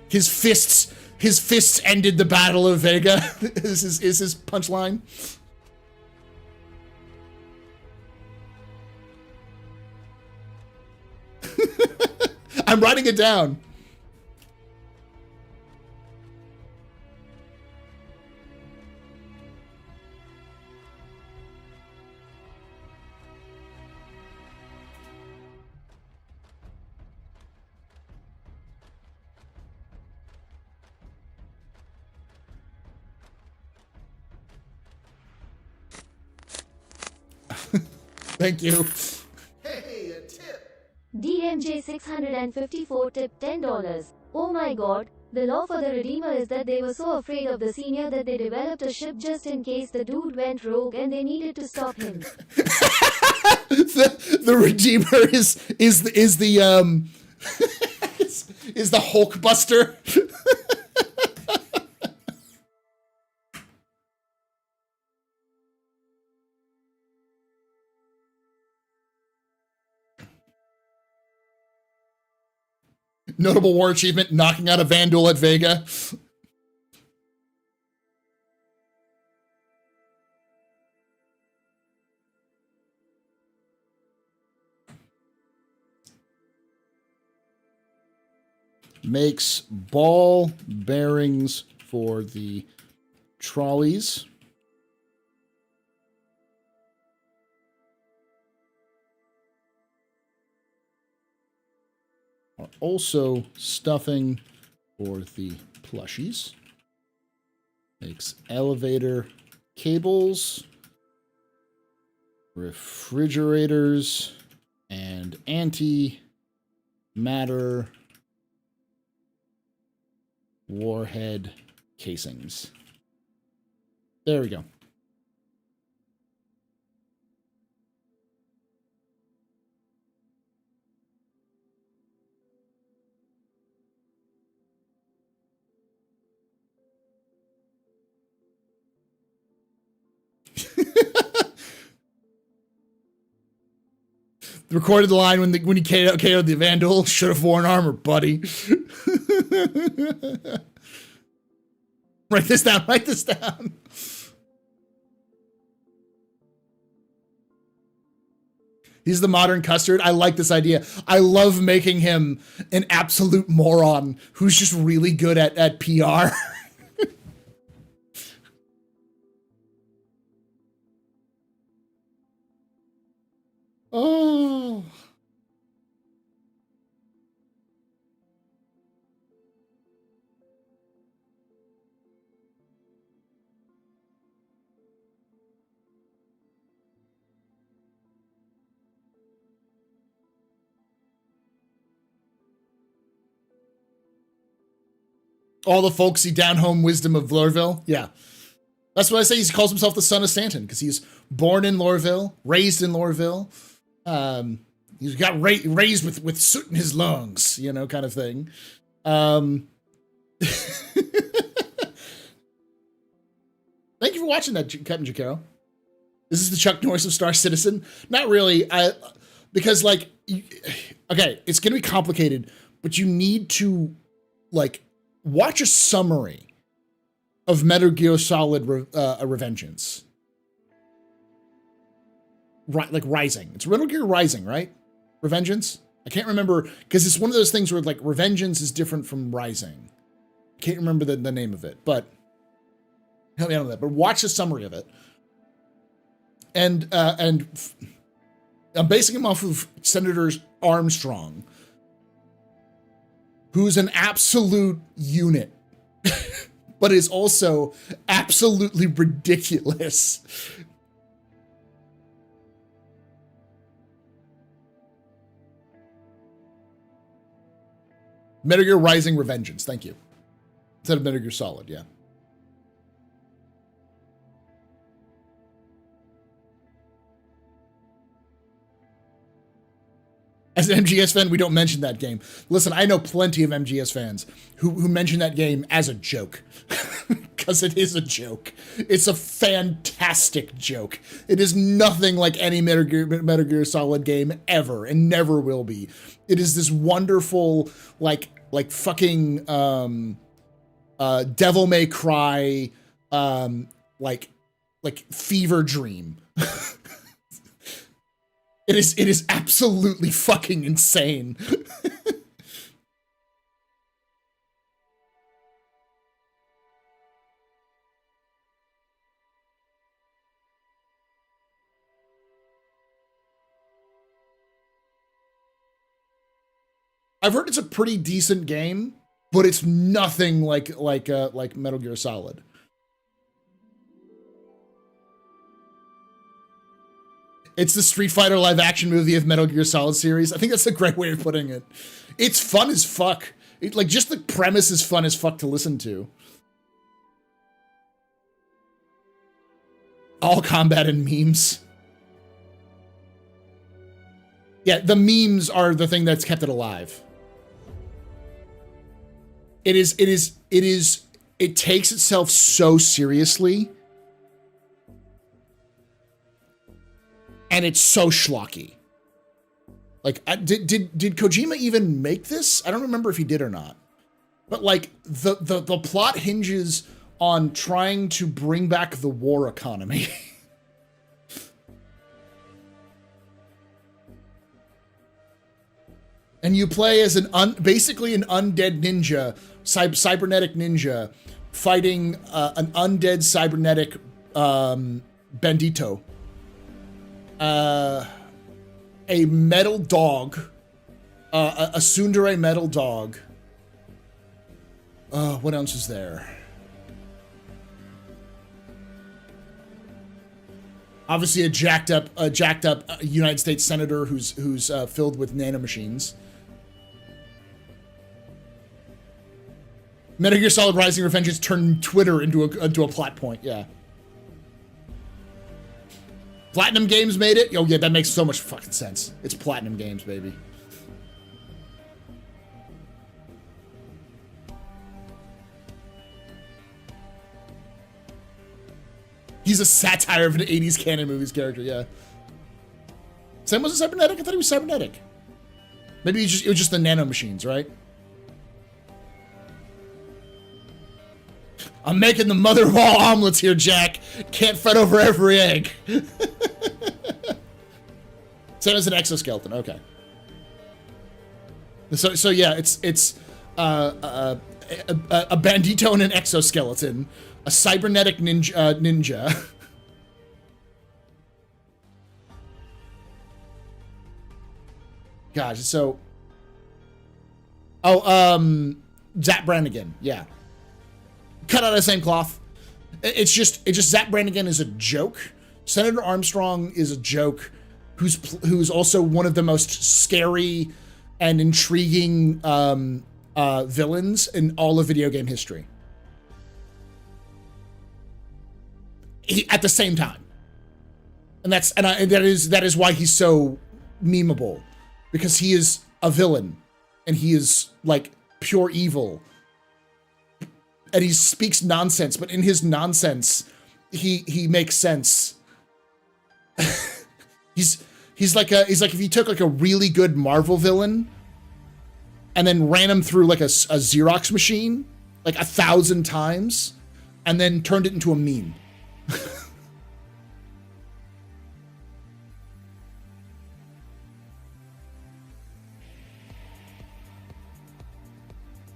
His fists ended the Battle of Vega. is his punchline. I'm writing it down. Thank you. Hey, a tip. DMJ654 tip $10. Oh my god, the law for the Redeemer is that they were so afraid of the senior that they developed a ship just in case the dude went rogue and they needed to stop him. the Redeemer is the is the Hulkbuster. Notable war achievement, knocking out a Vanduul at Vega. Makes ball bearings for the trolleys. Are also stuffing for the plushies. Makes elevator cables, refrigerators, and anti-matter warhead casings. There we go. Recorded the line when he KO'd the Vandal. Should have worn armor, buddy. Write this down. Write this down. He's the modern Custard. I like this idea. I love making him an absolute moron who's just really good at PR. Oh. All the folksy down-home wisdom of Lorville. Yeah. That's what I say. He calls himself the son of Stanton because he's born in Lorville, raised in Lorville. He's got raised with soot in his lungs, you know, kind of thing. Thank you for watching that, Captain Jacaro. This is the Chuck Norris of Star Citizen. Not really. Because like, okay, it's going to be complicated, but you need to like watch a summary of Metal Gear Solid Revengeance. Right, like Rising. It's Metal Gear Rising, right? Revengeance? I can't remember, because it's one of those things where like Revengeance is different from Rising. I can't remember the name of it, but help me out on that. But watch a summary of it. And I'm basing him off of Senator Armstrong, who's an absolute unit, but is also absolutely ridiculous. Metal Gear Rising Revengeance, thank you. Instead of Metal Gear Solid, yeah. As an MGS fan, we don't mention that game. Listen, I know plenty of MGS fans who mention that game as a joke. Because it is a joke. It's a fantastic joke. It is nothing like any Metal Gear Solid game ever, and never will be. It is this wonderful, like fucking Devil May Cry, like fever dream. It is absolutely fucking insane. I've heard it's a pretty decent game, but it's nothing like Metal Gear Solid. It's the Street Fighter live action movie of Metal Gear Solid series. I think that's a great way of putting it. It's fun as fuck. Like, just the premise is fun as fuck to listen to. All combat and memes. Yeah, the memes are the thing that's kept it alive. It takes itself so seriously. And it's so schlocky. Like, did Kojima even make this? I don't remember if he did or not. But like, the plot hinges on trying to bring back the war economy. And you play as basically an undead ninja, cybernetic ninja, fighting an undead cybernetic bandito. A metal dog, a tsundere metal dog. What else is there? Obviously, a jacked up United States senator who's filled with nanomachines. Metal Gear Solid Rising Revengeance turned Twitter into a plot point. Yeah. Platinum Games made it? Oh yeah, that makes so much fucking sense. It's Platinum Games, baby. He's a satire of an 80s canon movies character, yeah. Sam wasn't cybernetic? I thought he was cybernetic. Maybe it was just the nanomachines, right? I'm making the mother of all omelets here, Jack. Can't fight over every egg. Sam is an exoskeleton, okay. So yeah, it's a bandito and an exoskeleton, a cybernetic ninja. Gosh, so Zach Brannigan, yeah. Cut out of the same cloth. It's just Zach Brannigan is a joke. Senator Armstrong is a joke who's also one of the most scary and intriguing villains in all of video game history. At the same time. And that is why he's so memeable, because he is a villain and he is like pure evil. And he speaks nonsense, but in his nonsense, he makes sense. He's like if you took like a really good Marvel villain and then ran him through like a Xerox machine like 1,000 times and then turned it into a meme.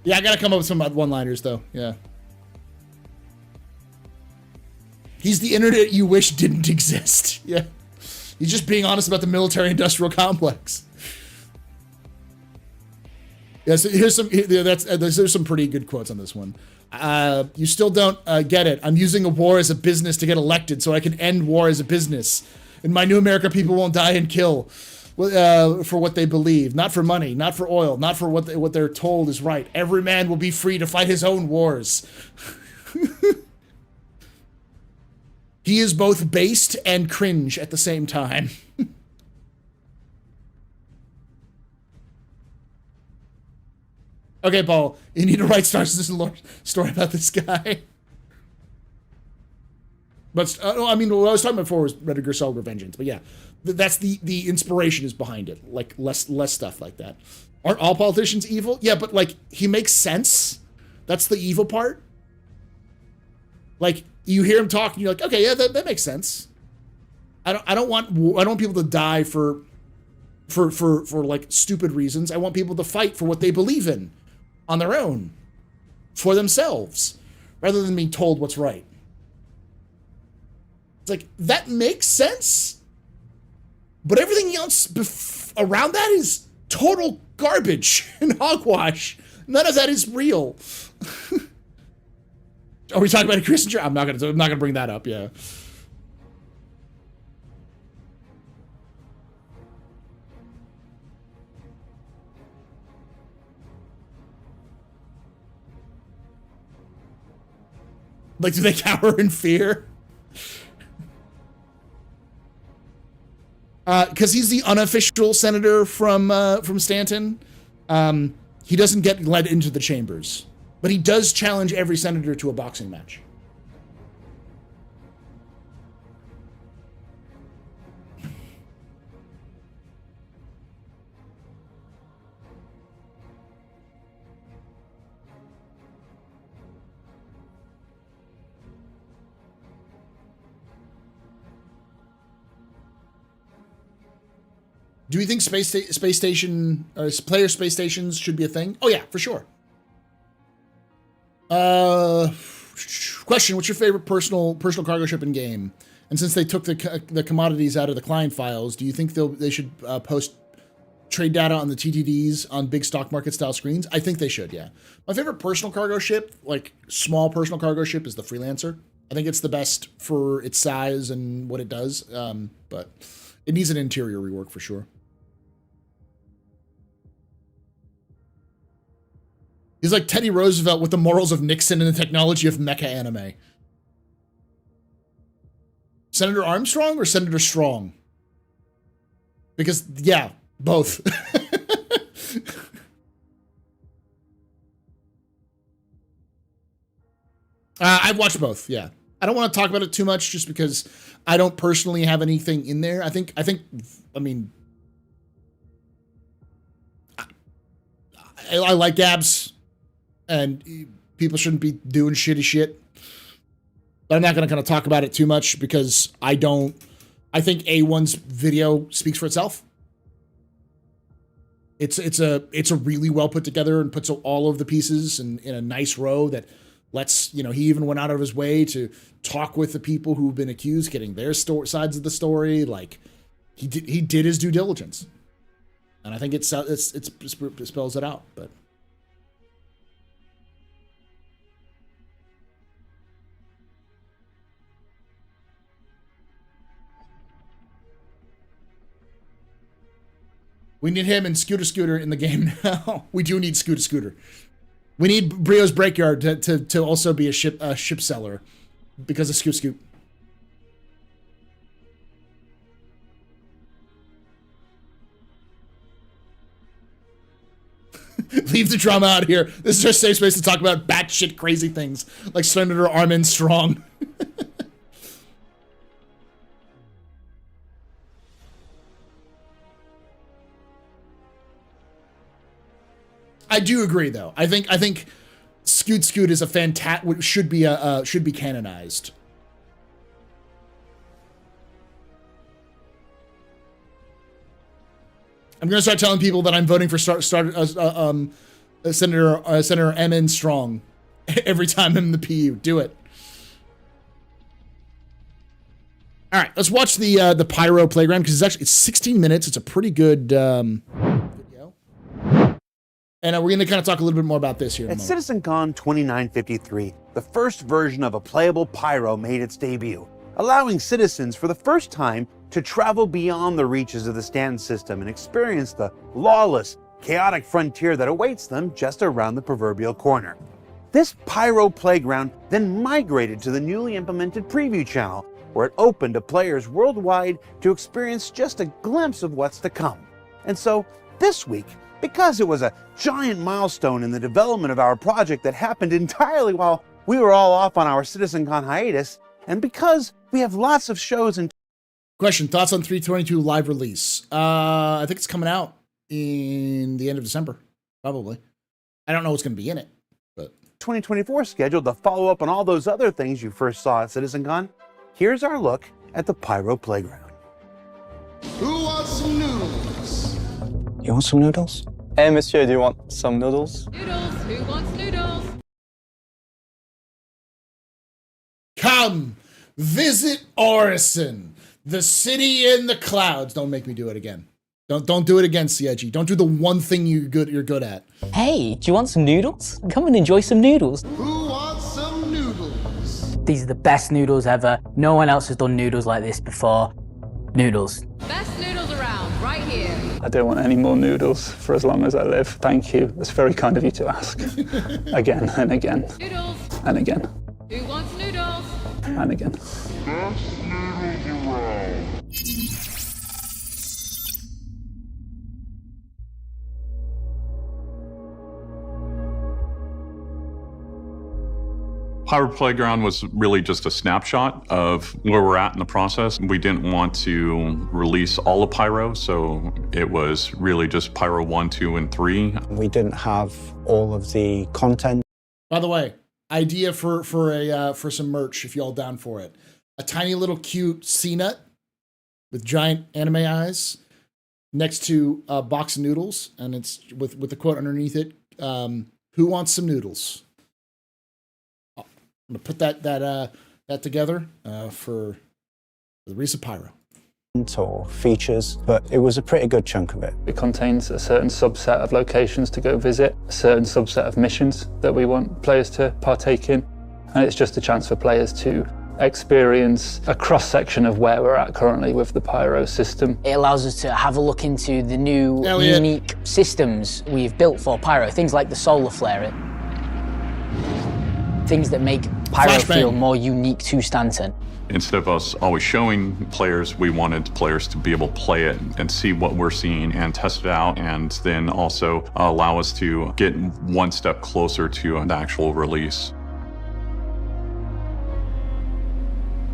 Yeah, I gotta come up with some one-liners though. Yeah. He's the internet you wish didn't exist. Yeah. He's just being honest about the military-industrial complex. Yeah, so there's some pretty good quotes on this one. You still don't get it. I'm using a war as a business to get elected so I can end war as a business. In my new America, people won't die and kill for what they believe. Not for money, not for oil, not for what they're told is right. Every man will be free to fight his own wars. He is both based and cringe at the same time. Okay, Paul, you need to write Star Citizen story about this guy. But, I mean, what I was talking about before was Rediger Cell Revengeance. But yeah, that's the inspiration is behind it. Like, less stuff like that. Aren't all politicians evil? Yeah, but, like, he makes sense. That's the evil part. Like, you hear him talk and you're like, okay, yeah, that makes sense. I don't want people to die for like stupid reasons. I want people to fight for what they believe in on their own, for themselves, rather than being told what's right. It's like, that makes sense, but everything else around that is total garbage and hogwash. None of that is real. Are we talking about a Kissinger? I'm not gonna bring that up. Yeah. Like, do they cower in fear? Because he's the unofficial senator from Stanton. He doesn't get led into the chambers, but he does challenge every senator to a boxing match. Do you think space station or player space stations should be a thing? Oh yeah, for sure. Question: what's your favorite personal cargo ship in game? And since they took the commodities out of the client files, do you think they should post trade data on the TTDs on big stock market style screens? I think they should. Yeah. My favorite personal cargo ship, like small personal cargo ship, is the Freelancer. I think it's the best for its size and what it does. But it needs an interior rework for sure. He's like Teddy Roosevelt with the morals of Nixon and the technology of mecha anime. Senator Armstrong or Senator Strong? Because, yeah, both. I've watched both, yeah. I don't want to talk about it too much just because I don't personally have anything in there. I mean, I like abs, and people shouldn't be doing shitty shit. But I'm not going to kind of talk about it too much because I think A1's video speaks for itself. It's a really well put together and puts all of the pieces in a nice row that lets, he even went out of his way to talk with the people who've been accused, getting their sides of the story. Like he did his due diligence. And I think it spells it out, but we need him and Scooter in the game now. We do need Scooter. We need Brio's Breakyard to also be a ship seller because of Scoot. Leave the drama out here. This is our safe space to talk about batshit crazy things like Senator Armstrong. I do agree, though. I think Scoot is a fantastic. Should be canonized. I'm gonna start telling people that I'm voting for Senator M.N. Strong every time I'm in the PU. Do it. All right, let's watch the Pyro playground because it's 16 minutes. It's a pretty good video, and we're gonna kind of talk a little bit more about this here. At CitizenCon 2953, the first version of a playable Pyro made its debut, allowing citizens for the first time to travel beyond the reaches of the stand system and experience the lawless, chaotic frontier that awaits them just around the proverbial corner. This Pyro playground then migrated to the newly implemented preview channel, where it opened to players worldwide to experience just a glimpse of what's to come. And so, this week, because it was a giant milestone in the development of our project that happened entirely while we were all off on our CitizenCon hiatus, and because we have lots of shows and question, thoughts on 322 live release? I think it's coming out in the end of December, probably. I don't know what's going to be in it, but 2024 scheduled to follow up on all those other things you first saw at CitizenCon. Here's our look at the Pyro playground. Who wants some noodles? You want some noodles? Hey, monsieur, do you want some noodles? Noodles! Who wants noodles? come visit Orison, the city in the clouds. Don't make me do it again. Don't do it again, CIG. Don't do the one thing you're good at. Hey, do you want some noodles? Come and enjoy some noodles. Who wants some noodles? These are the best noodles ever. No one else has done noodles like this before. Noodles. Best noodles around, right here. I don't want any more noodles for as long as I live. Thank you. It's very kind of you to ask. Again and again. Noodles. And again. Who wants noodles? And again. Best noodles around. Pyro Playground was really just a snapshot of where we're at in the process. We didn't want to release all of Pyro, so it was really just Pyro 1, 2, and 3. We didn't have all of the content. By the way, idea for some merch if y'all down for it. A tiny little cute C-nut with giant anime eyes next to a box of noodles, and it's with the quote underneath it, who wants some noodles? I'm gonna put that together for the release of Pyro. Or features, but it was a pretty good chunk of it. It contains a certain subset of locations to go visit, a certain subset of missions that we want players to partake in, and it's just a chance for players to experience a cross-section of where we're at currently with the Pyro system. It allows us to have a look into the new unique systems we've built for Pyro, things like the solar flare, things that make Pyro feel more unique to Stanton. Instead of us always showing players, we wanted players to be able to play it and see what we're seeing and test it out, and then also allow us to get one step closer to an actual release.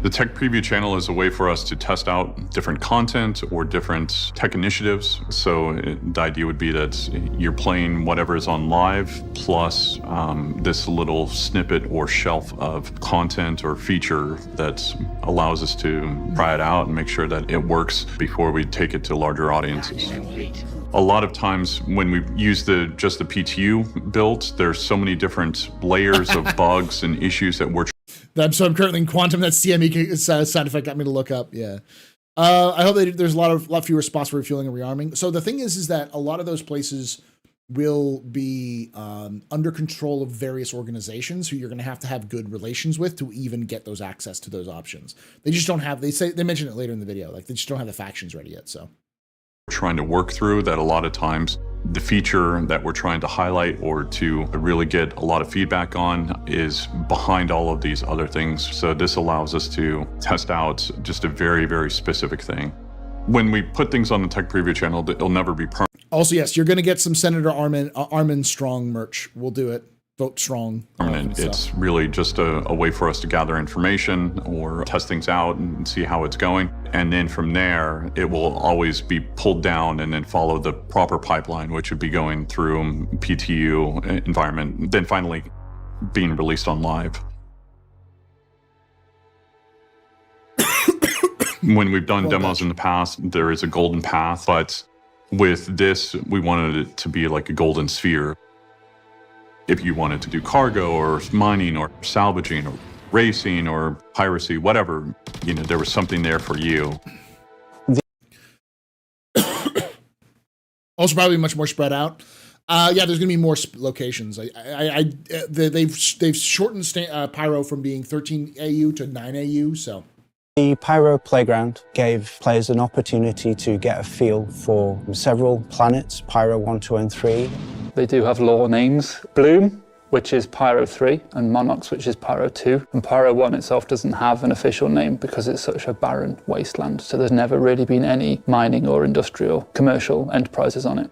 The tech preview channel is a way for us to test out different content or different tech initiatives. So the idea would be that you're playing whatever is on live plus this little snippet or shelf of content or feature that allows us to try it out and make sure that it works before we take it to larger audiences. A lot of times when we use just the PTU build, there's so many different layers of bugs and issues that we're So I'm currently in Quantum. That CME sound effect got me to look up. Yeah. I hope that there's a lot fewer spots for refueling and rearming. So the thing is that a lot of those places will be under control of various organizations who you're going to have good relations with to even get those access to those options. They just don't have, they mention it later in the video, like they just don't have the factions ready yet. So trying to work through that a lot of times the feature that we're trying to highlight or to really get a lot of feedback on is behind all of these other things. So this allows us to test out just a very, very specific thing. When we put things on the tech preview channel, it'll never be permanent. Also, yes, you're going to get some Senator Armin Strong merch. We'll do it. Vote strong. It's really just a way for us to gather information or test things out and see how it's going. And then from there, it will always be pulled down and then follow the proper pipeline, which would be going through PTU environment, then finally being released on live. When we've done demos in the past, there is a golden path, but with this, we wanted it to be like a golden sphere. If you wanted to do cargo or mining or salvaging or racing or piracy, whatever, there was something there for you. Also probably much more spread out. Yeah, there's going to be more locations. They've shortened Pyro from being 13 AU to 9 AU, so. The Pyro Playground gave players an opportunity to get a feel for several planets, Pyro 1, 2, and 3. They do have lore names. Bloom, which is Pyro 3, and Monox, which is Pyro 2. And Pyro 1 itself doesn't have an official name because it's such a barren wasteland, so there's never really been any mining or industrial commercial enterprises on it.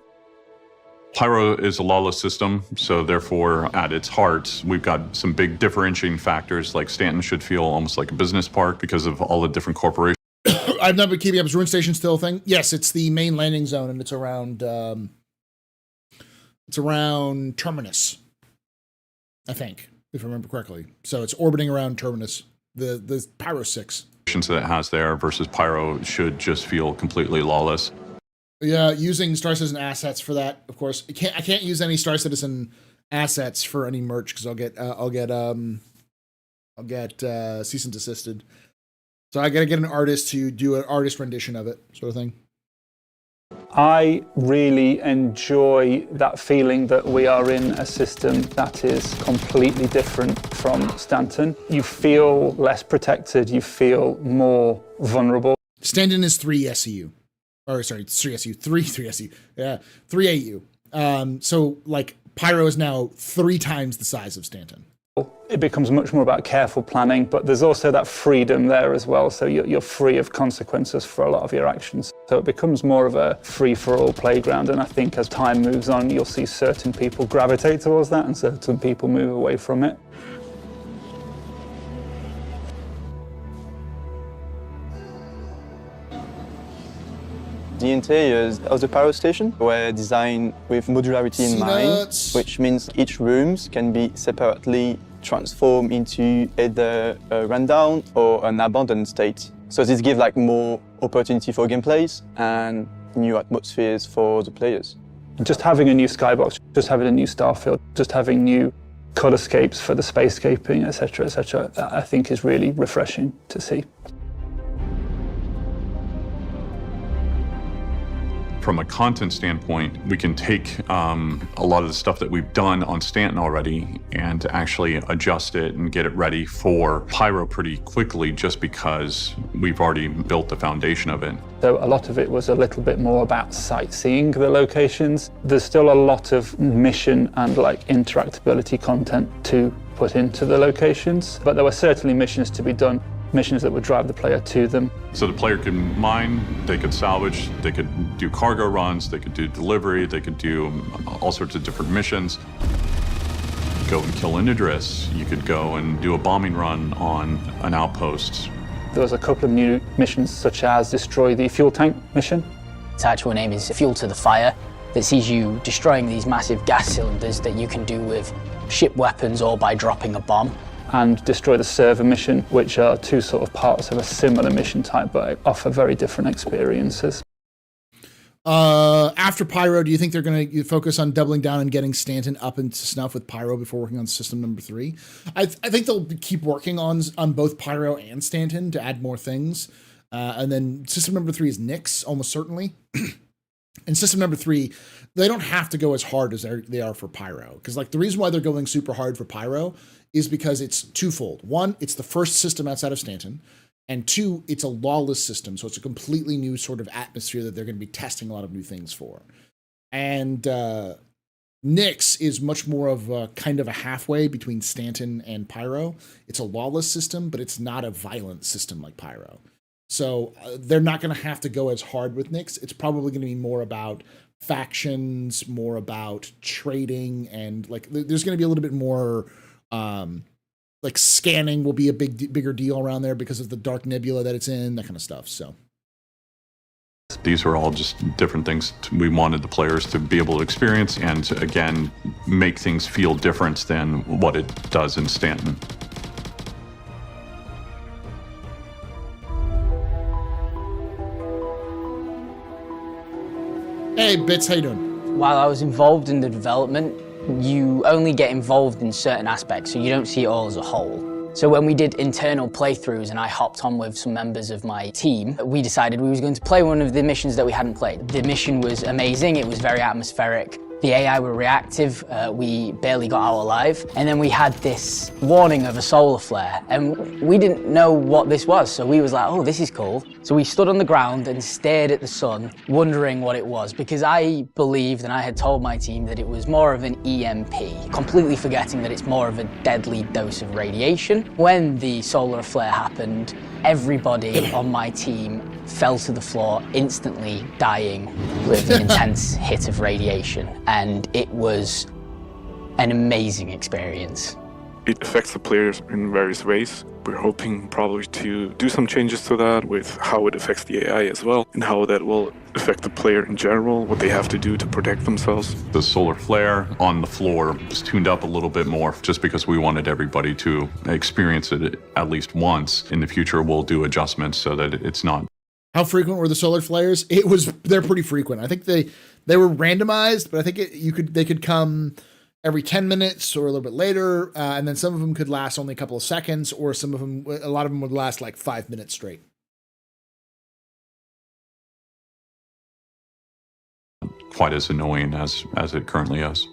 Pyro is a lawless system, so therefore, at its heart, we've got some big differentiating factors, like Stanton should feel almost like a business park because of all the different corporations. I've not been keeping up. Is Ruin Station still a thing? Yes, it's the main landing zone, and it's around Terminus, I think, if I remember correctly. So it's orbiting around Terminus, the Pyro 6. That it has there versus Pyro should just feel completely lawless. Yeah, using Star Citizen assets for that, of course. I can't use any Star Citizen assets for any merch because I'll get cease and desisted. So I gotta get an artist to do an artist rendition of it, sort of thing. I really enjoy that feeling that we are in a system that is completely different from Stanton. You feel less protected, you feel more vulnerable. Stanton is 3 SEU. Or sorry, 3 SU, 3 SU. Yeah, 3 AU. So like Pyro is now 3 times the size of Stanton. It becomes much more about careful planning, but there's also that freedom there as well. So you're free of consequences for a lot of your actions. So it becomes more of a free-for-all playground. And I think as time moves on, you'll see certain people gravitate towards that and certain people move away from it. The interiors of the Pyro station were designed with modularity in mind, which means each rooms can be separately transformed into either a rundown or an abandoned state. So this gives more opportunity for gameplays and new atmospheres for the players. Just having a new skybox, just having a new starfield, just having new colorscapes for the spacescaping, etc., I think is really refreshing to see. From a content standpoint, we can take a lot of the stuff that we've done on Stanton already and actually adjust it and get it ready for Pyro pretty quickly just because we've already built the foundation of it. So a lot of it was a little bit more about sightseeing the locations. There's still a lot of mission and interactability content to put into the locations, but there were certainly missions to be done. Missions that would drive the player to them. So the player could mine, they could salvage, they could do cargo runs, they could do delivery, they could do all sorts of different missions. Go and kill an Idris. You could go and do a bombing run on an outpost. There was a couple of new missions, such as destroy the fuel tank mission. Its actual name is Fuel to the Fire, that sees you destroying these massive gas cylinders that you can do with ship weapons or by dropping a bomb. And destroy the server mission, which are two sort of parts of a similar mission type, but offer very different experiences. After Pyro, do you think they're going to focus on doubling down and getting Stanton up into snuff with Pyro before working on system number 3? I think they'll keep working on both Pyro and Stanton to add more things. And then system number 3 is Nyx, almost certainly. And system number 3, they don't have to go as hard as they are for Pyro. Because like the reason why they're going super hard for Pyro is because it's twofold. One, it's the first system outside of Stanton. And 2, it's a lawless system. So it's a completely new sort of atmosphere that they're going to be testing a lot of new things for. And Nyx is much more of a kind of a halfway between Stanton and Pyro. It's a lawless system, but it's not a violent system like Pyro. So they're not going to have to go as hard with Nyx. It's probably going to be more about factions, more about trading, and like there's going to be a little bit more like scanning will be a bigger deal around there because of the dark nebula that it's in, that kind of stuff. So these are all just different things we wanted the players to be able to experience and again make things feel different than what it does in Stanton. Hey, Bits, how you doing? While I was involved in the development, you only get involved in certain aspects, so you don't see it all as a whole. So when we did internal playthroughs and I hopped on with some members of my team, we decided we was going to play one of the missions that we hadn't played. The mission was amazing, it was very atmospheric. The AI were reactive, we barely got out alive. And then we had this warning of a solar flare, and we didn't know what this was, so we was like, oh, this is cool. So we stood on the ground and stared at the sun, wondering what it was, because I believed, and I had told my team, that it was more of an EMP, completely forgetting that it's more of a deadly dose of radiation. When the solar flare happened, everybody on my team fell to the floor, instantly dying with an intense hit of radiation. And it was an amazing experience. It affects the players in various ways. We're hoping probably to do some changes to that with how it affects the AI as well, and how that will affect the player in general, what they have to do to protect themselves. The solar flare on the floor was tuned up a little bit more just because we wanted everybody to experience it at least once. In the future, we'll do adjustments so that it's not. How frequent were the solar flares? They're pretty frequent. I think they were randomized, but I think they could come every 10 minutes or a little bit later, and then some of them could last only a couple of seconds, or a lot of them would last like 5 minutes straight. Quite as annoying as it currently is.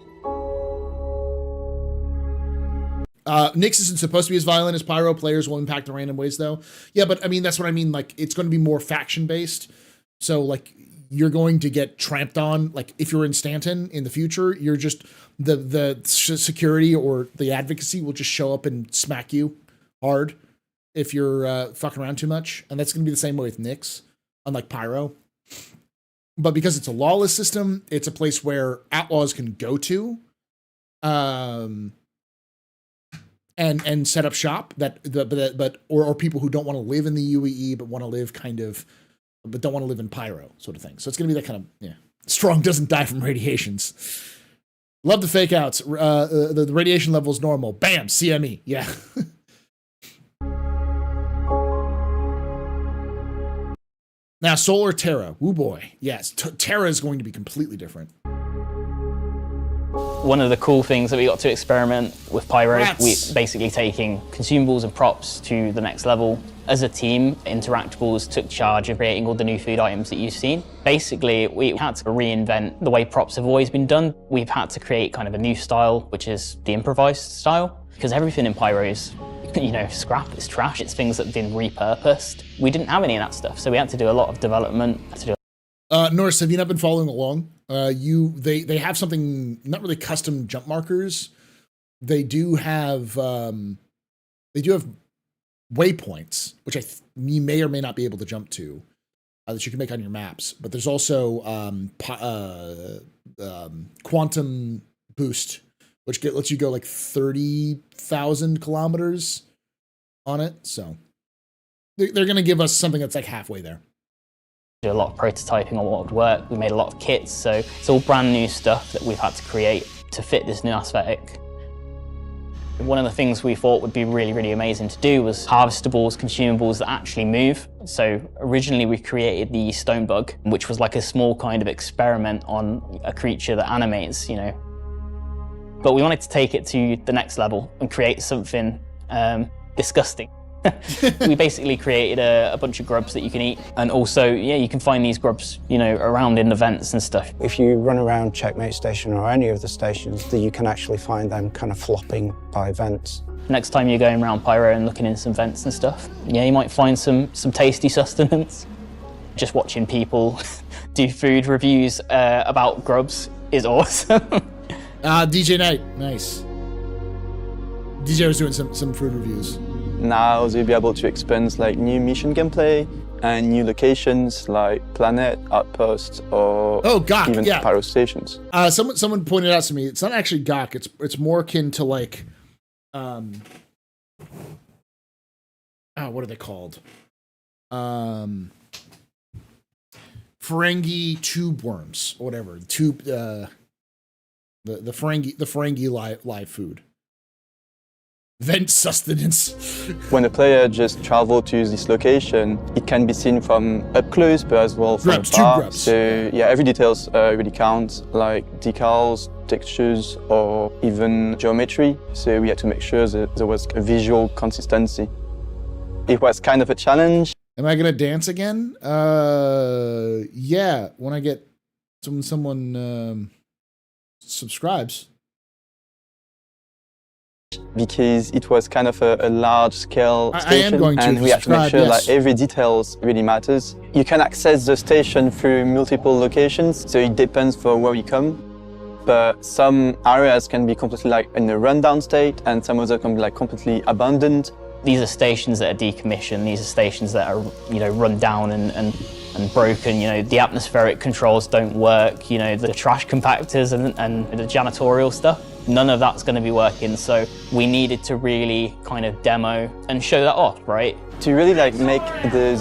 Nyx isn't supposed to be as violent as Pyro. Players will impact in random ways, though. Yeah, but I mean, that's what I mean. Like, it's going to be more faction-based. So, like, you're going to get tramped on. Like, if you're in Stanton in the future, you're just, the security or the advocacy will just show up and smack you hard if you're fucking around too much. And that's going to be the same way with Nyx, unlike Pyro. But because it's a lawless system, it's a place where outlaws can go to. And set up shop or people who don't want to live in the UEE but want to live but don't want to live in Pyro sort of thing. So it's gonna be that kind of, yeah. Strong doesn't die from radiations. Love the fake outs. The radiation level is normal. Bam, CME. Yeah. Now Solar Terra. Woo boy. Yes, Terra is going to be completely different. One of the cool things that we got to experiment with Pyro, we basically taking consumables and props to the next level. As a team, Interactables took charge of creating all the new food items that you've seen. Basically, we had to reinvent the way props have always been done. We've had to create kind of a new style, which is the improvised style, because everything in Pyro is, scrap, it's trash, it's things that have been repurposed. We didn't have any of that stuff, so we had to do a lot of development. Norris, have you not been following along? They have something, not really custom jump markers. They do have waypoints, which you may or may not be able to jump to, that you can make on your maps. But there's also quantum boost, which lets you go like 30,000 kilometers on it. So they're going to give us something that's like halfway there. Do a lot of prototyping on what would work. We made a lot of kits, so it's all brand new stuff that we've had to create to fit this new aesthetic. One of the things we thought would be really, really amazing to do was harvestables, consumables that actually move. So originally we created the stone bug, which was like a small kind of experiment on a creature that animates, you know. But we wanted to take it to the next level and create something disgusting. We basically created a bunch of grubs that you can eat, and also, yeah, you can find these grubs, you know, around in the vents and stuff. If you run around Checkmate Station or any of the stations, you can actually find them kind of flopping by vents. Next time you're going around Pyro and looking in some vents and stuff, yeah, you might find some tasty sustenance. Just watching people do food reviews about grubs is awesome. DJ Knight, nice. DJ was doing some food reviews. Now they'll be able to experience like new mission gameplay and new locations like planet, outposts, or even Pyro stations. Someone pointed out to me, it's not actually Gok, it's more akin to like what are they called? Ferengi tube worms, or whatever. Tube the Ferengi live food. Vent sustenance. When a player just travels to this location, it can be seen from up close, but as well from far. So yeah, every details really counts, like decals, textures, or even geometry. So we had to make sure that there was a visual consistency. It was kind of a challenge. Am I gonna dance again? Yeah, when I get someone subscribes. Because it was kind of a large-scale station, and we have to make sure that every details really matters. You can access the station through multiple locations, so it depends for where you come. But some areas can be completely like in a rundown state, and some others can be like completely abandoned. These are stations that are decommissioned. These are stations that are, you know, run down and broken. You know, the atmospheric controls don't work. You know, the trash compactors and the janitorial stuff. None of that's going to be working, so we needed to really kind of demo and show that off, right? To really like make the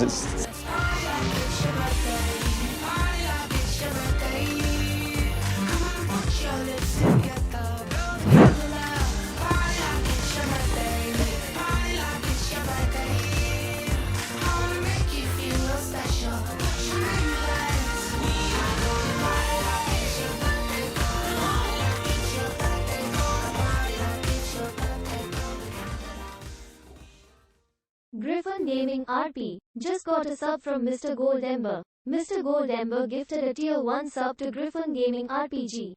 Griffin Gaming RP just got a sub from Mr. Goldember. Mr. Goldember gifted a tier 1 sub to Griffin Gaming RPG.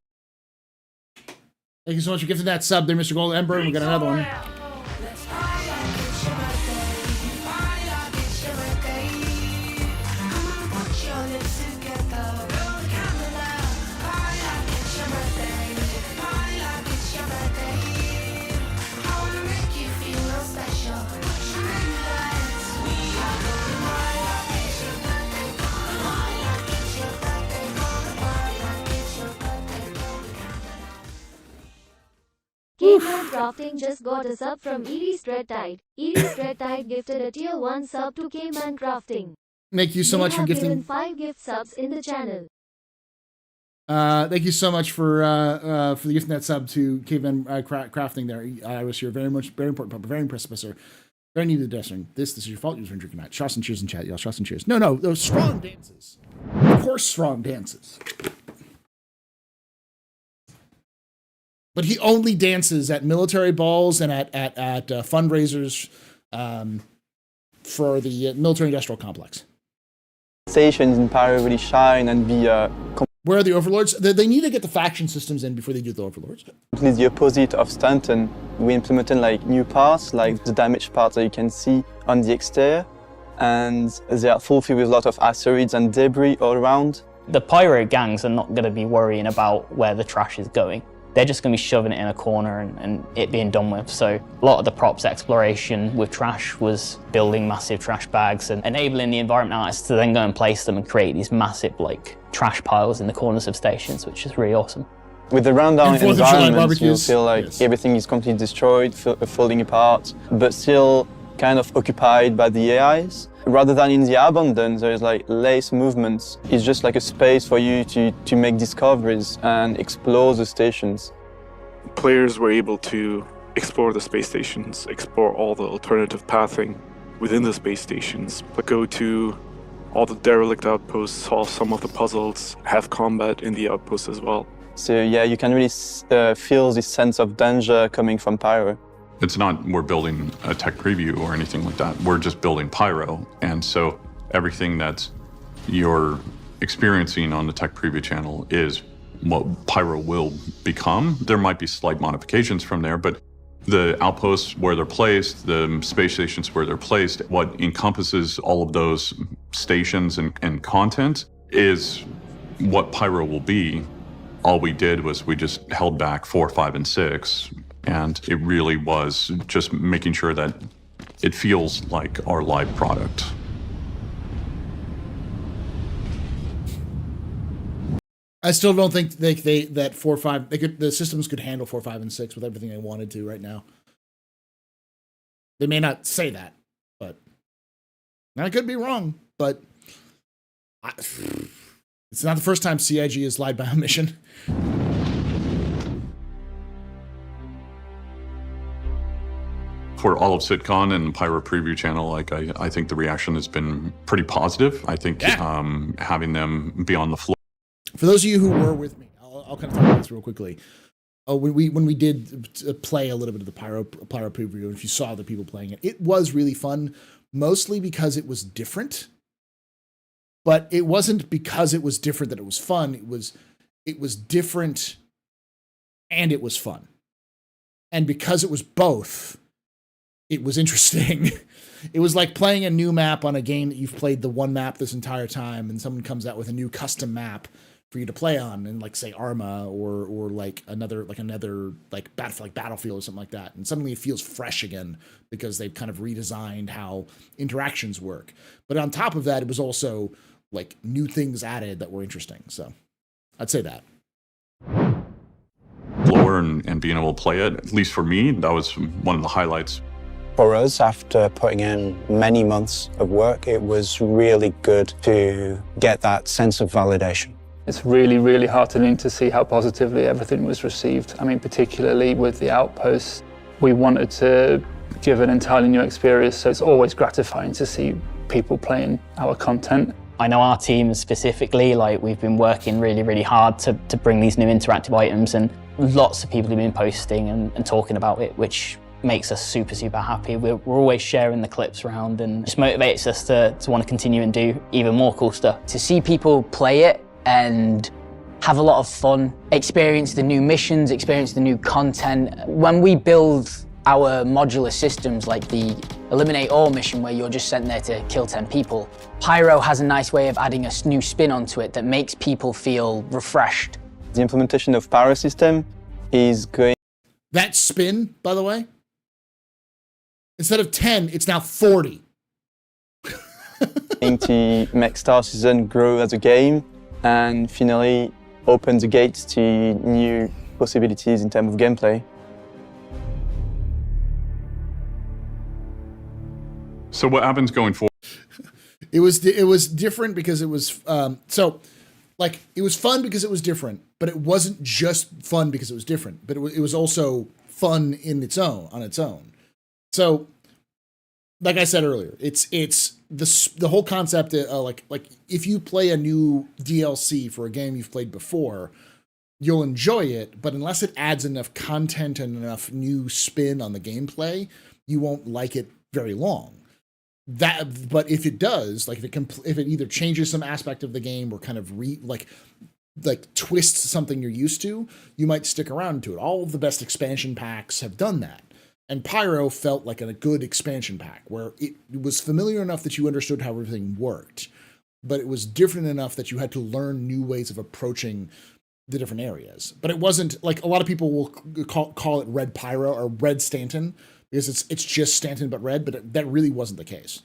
Thank you so much for gifting that sub there, Mr. Goldember, and we got another one. Caveman Crafting just got a sub from Eris Dreadtide. Eris Dreadtide gifted a tier 1 sub to Caveman Crafting. Thank you so much for gifting. Given 5 gift subs in the channel. Thank you so much for gifting that sub to Caveman Crafting there. I wish you a very important pub, very impressive, sir. Very needed dressing. This is your fault. You're drinking that. Shots and cheers in chat, y'all. Shots and cheers. No, those strong dances. Of course, strong dances. But he only dances at military balls and at fundraisers for the military industrial complex. Stations in Pyro really shine and be where are the overlords? They need to get the faction systems in before they do the overlords. Completely the opposite of Stanton. We implemented like new parts, like the damaged parts that you can see on the exterior, and they are fulfilled with a lot of asteroids and debris all around. The Pyro gangs are not going to be worrying about where the trash is going. They're just going to be shoving it in a corner and it being done with. So a lot of the props exploration with trash was building massive trash bags and enabling the environment artists to then go and place them and create these massive like trash piles in the corners of stations, which is really awesome. With the rundown environment, you feel like everything is completely destroyed, falling apart, but still kind of occupied by the AIs. Rather than in the abandoned, there's like less movements. It's just like a space for you to make discoveries and explore the stations. Players were able to explore the space stations, explore all the alternative pathing within the space stations, but go to all the derelict outposts, solve some of the puzzles, have combat in the outposts as well. So yeah, you can really feel this sense of danger coming from Pyro. It's not we're building a tech preview or anything like that. We're just building Pyro. And so everything that you're experiencing on the tech preview channel is what Pyro will become. There might be slight modifications from there, but the outposts where they're placed, the space stations where they're placed, what encompasses all of those stations and content is what Pyro will be. All we did was we just held back 4, 5, and 6. And it really was just making sure that it feels like our live product. I still don't think that 4, 5 the systems could handle 4, 5, and 6 with everything they wanted to right now. They may not say that, but I could be wrong. But it's not the first time CIG has lied by omission. For all of SitCon and Pyro Preview channel, like I think the reaction has been pretty positive. I think having them be on the floor. For those of you who were with me, I'll kind of talk about this real quickly. When we did play a little bit of the Pyro Preview, if you saw the people playing it, it was really fun, mostly because it was different. But it wasn't because it was different that it was fun. It was different and it was fun. And because it was both, it was interesting. It was like playing a new map on a game that you've played the one map this entire time, and someone comes out with a new custom map for you to play on, and like say Arma or like another Battlefield or something like that, and suddenly it feels fresh again because they've kind of redesigned how interactions work. But on top of that, it was also like new things added that were interesting. So I'd say that. Floor and being able to play it, at least for me, that was one of the highlights. For us, after putting in many months of work, it was really good to get that sense of validation. It's really, really heartening to see how positively everything was received. I mean, particularly with the outposts, we wanted to give an entirely new experience, so it's always gratifying to see people playing our content. I know our team specifically, like we've been working really, really hard to bring these new interactive items, and lots of people have been posting and talking about it, which makes us super, super happy. We're always sharing the clips around, and just motivates us to want to continue and do even more cool stuff. To see people play it and have a lot of fun, experience the new missions, experience the new content. When we build our modular systems like the Eliminate All mission where you're just sent there to kill 10 people, Pyro has a nice way of adding a new spin onto it that makes people feel refreshed. The implementation of Pyro system is going... That spin, by the way, instead of 10, it's now 40. to make starcitizen grow as a game and finally open the gates to new possibilities in terms of gameplay. So what happens going forward? It was different because it was it was fun because it was different, but it wasn't just fun because it was different, but it was also fun on its own. So, like I said earlier, it's the whole concept like if you play a new DLC for a game you've played before, you'll enjoy it, but unless it adds enough content and enough new spin on the gameplay, you won't like it very long. But if it does, like if it either changes some aspect of the game or kind of like twists something you're used to, you might stick around to it. All of the best expansion packs have done that. And Pyro felt like a good expansion pack where it was familiar enough that you understood how everything worked, but it was different enough that you had to learn new ways of approaching the different areas. But it wasn't like a lot of people will call it Red Pyro or Red Stanton because it's just Stanton but red, but that really wasn't the case.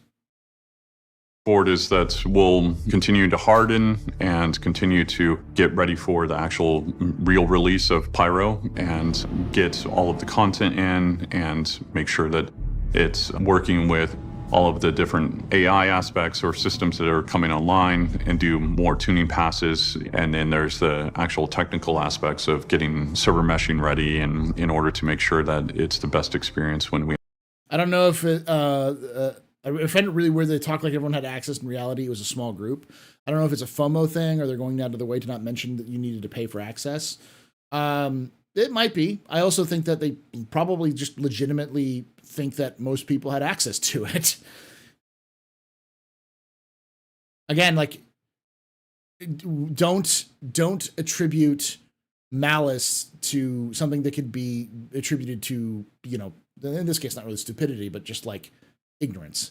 Forward is that we'll continue to harden and continue to get ready for the actual real release of Pyro and get all of the content in and make sure that It's working with all of the different AI aspects or systems that are coming online and do more tuning passes. And then there's the actual technical aspects of getting server meshing ready and in order to make sure that it's the best experience when we... I don't know if it, I found it really weird they talked like everyone had access. In reality, it was a small group. I don't know if it's a FOMO thing or they're going out of their way to not mention that you needed to pay for access. It might be. I also think that they probably just legitimately think that most people had access to it. Again, like, don't attribute malice to something that could be attributed to, you know, in this case, not really stupidity, but just like ignorance.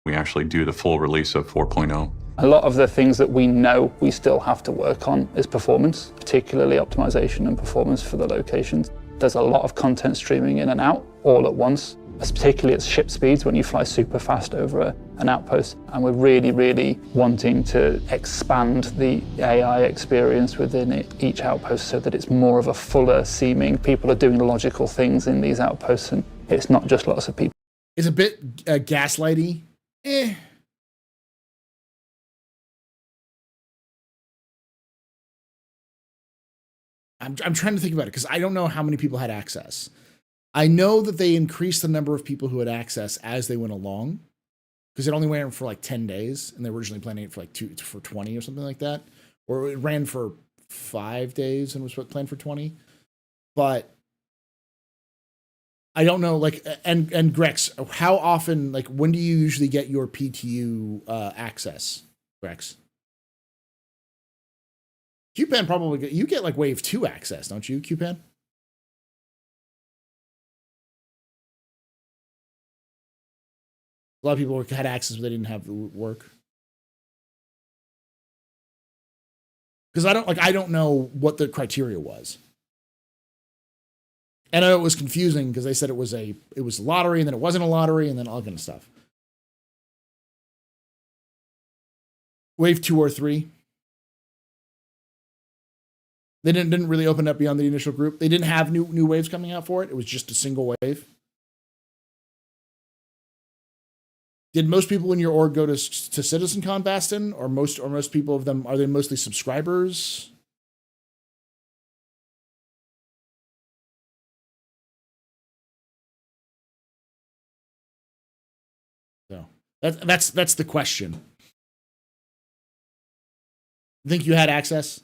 We actually do the full release of 4.0. A lot of the things that we know we still have to work on is performance, particularly optimization and performance for the locations. There's a lot of content streaming in and out all at once, particularly at ship speeds when you fly super fast over an outpost. And we're really, really wanting to expand the AI experience within each outpost so that it's more of a fuller seeming. People are doing logical things in these outposts and it's not just lots of people. It's a bit gaslighty. I'm trying to think about it because I don't know how many people had access. I know that they increased the number of people who had access as they went along because it only ran for like 10 days and they were originally planning it for like 20 or something like that. Or it ran for 5 days and was planned for 20. But I don't know, like, and Grex, how often, like, when do you usually get your PTU access, Grex? QPan probably, you get like wave 2 access, don't you, QPan? A lot of people had access, but they didn't have the work. Because I don't know what the criteria was. And I know it was confusing because they said it was a lottery and then it wasn't a lottery and then all kind of stuff. Wave 2 or 3. They didn't really open up beyond the initial group. They didn't have new waves coming out for it. It was just a single wave. Did most people in your org go to CitizenCon, Baston, or most people of them, are they mostly subscribers? So that's the question. Think you had access?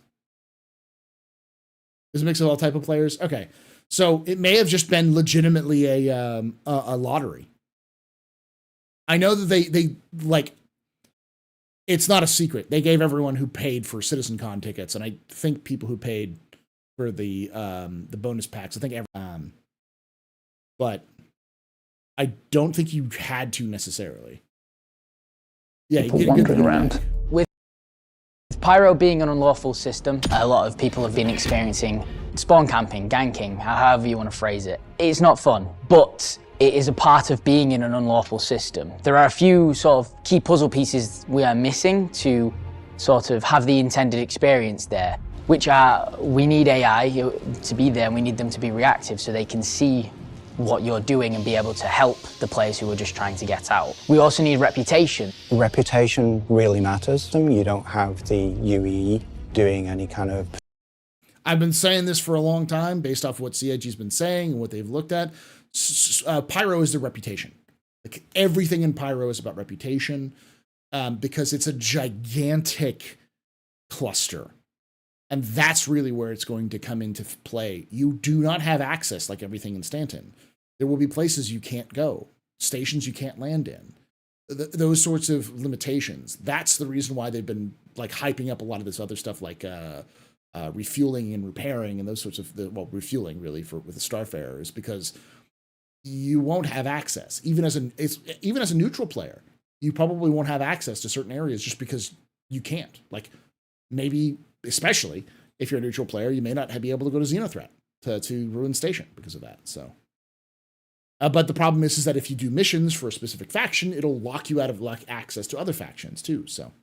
It's a mix of all type of players. Okay, so it may have just been legitimately a lottery. I know that they like. It's not a secret. They gave everyone who paid for CitizenCon tickets, and I think people who paid for the bonus packs. I think but I don't think you had to necessarily. Yeah, people wandering around. With Pyro being an unlawful system, a lot of people have been experiencing spawn camping, ganking, however you want to phrase it. It's not fun, but it is a part of being in an unlawful system. There are a few sort of key puzzle pieces we are missing to sort of have the intended experience there, which are, we need AI to be there and we need them to be reactive so they can see what you're doing and be able to help the players who are just trying to get out. We also need reputation. Reputation really matters. You don't have the UEE doing any kind of... I've been saying this for a long time based off what CIG's been saying and what they've looked at. Pyro is the reputation. Like everything in Pyro is about reputation because it's a gigantic cluster. And that's really where it's going to come into play. You do not have access like everything in Stanton. There will be places you can't go, stations you can't land in, those sorts of limitations. That's the reason why they've been like hyping up a lot of this other stuff like refueling and repairing and those sorts of, refueling really with the Starfarer is because you won't have access. Even as a neutral player, you probably won't have access to certain areas just because you can't. Like maybe, especially if you're a neutral player, you may not be able to go to Xenothreat to Ruin Station because of that. So, but the problem is that if you do missions for a specific faction, it'll lock you out of access to other factions too. So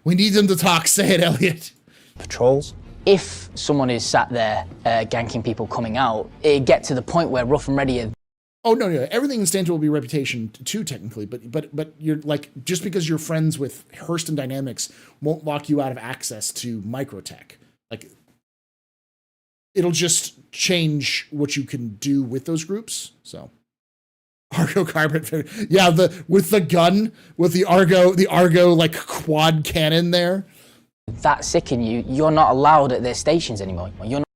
we need them to talk. Say it, Elliot. Patrols. If someone is sat there ganking people coming out, it get to the point where rough and ready are. Oh no, everything in Stanton will be reputation too, technically. But you're like, just because you're friends with Hearst and Dynamics won't lock you out of access to Microtech. Like, it'll just change what you can do with those groups. So, Argo Carbon, yeah, with the gun, with the Argo like quad cannon there. That sicken you. You're not allowed at their stations anymore. You're not.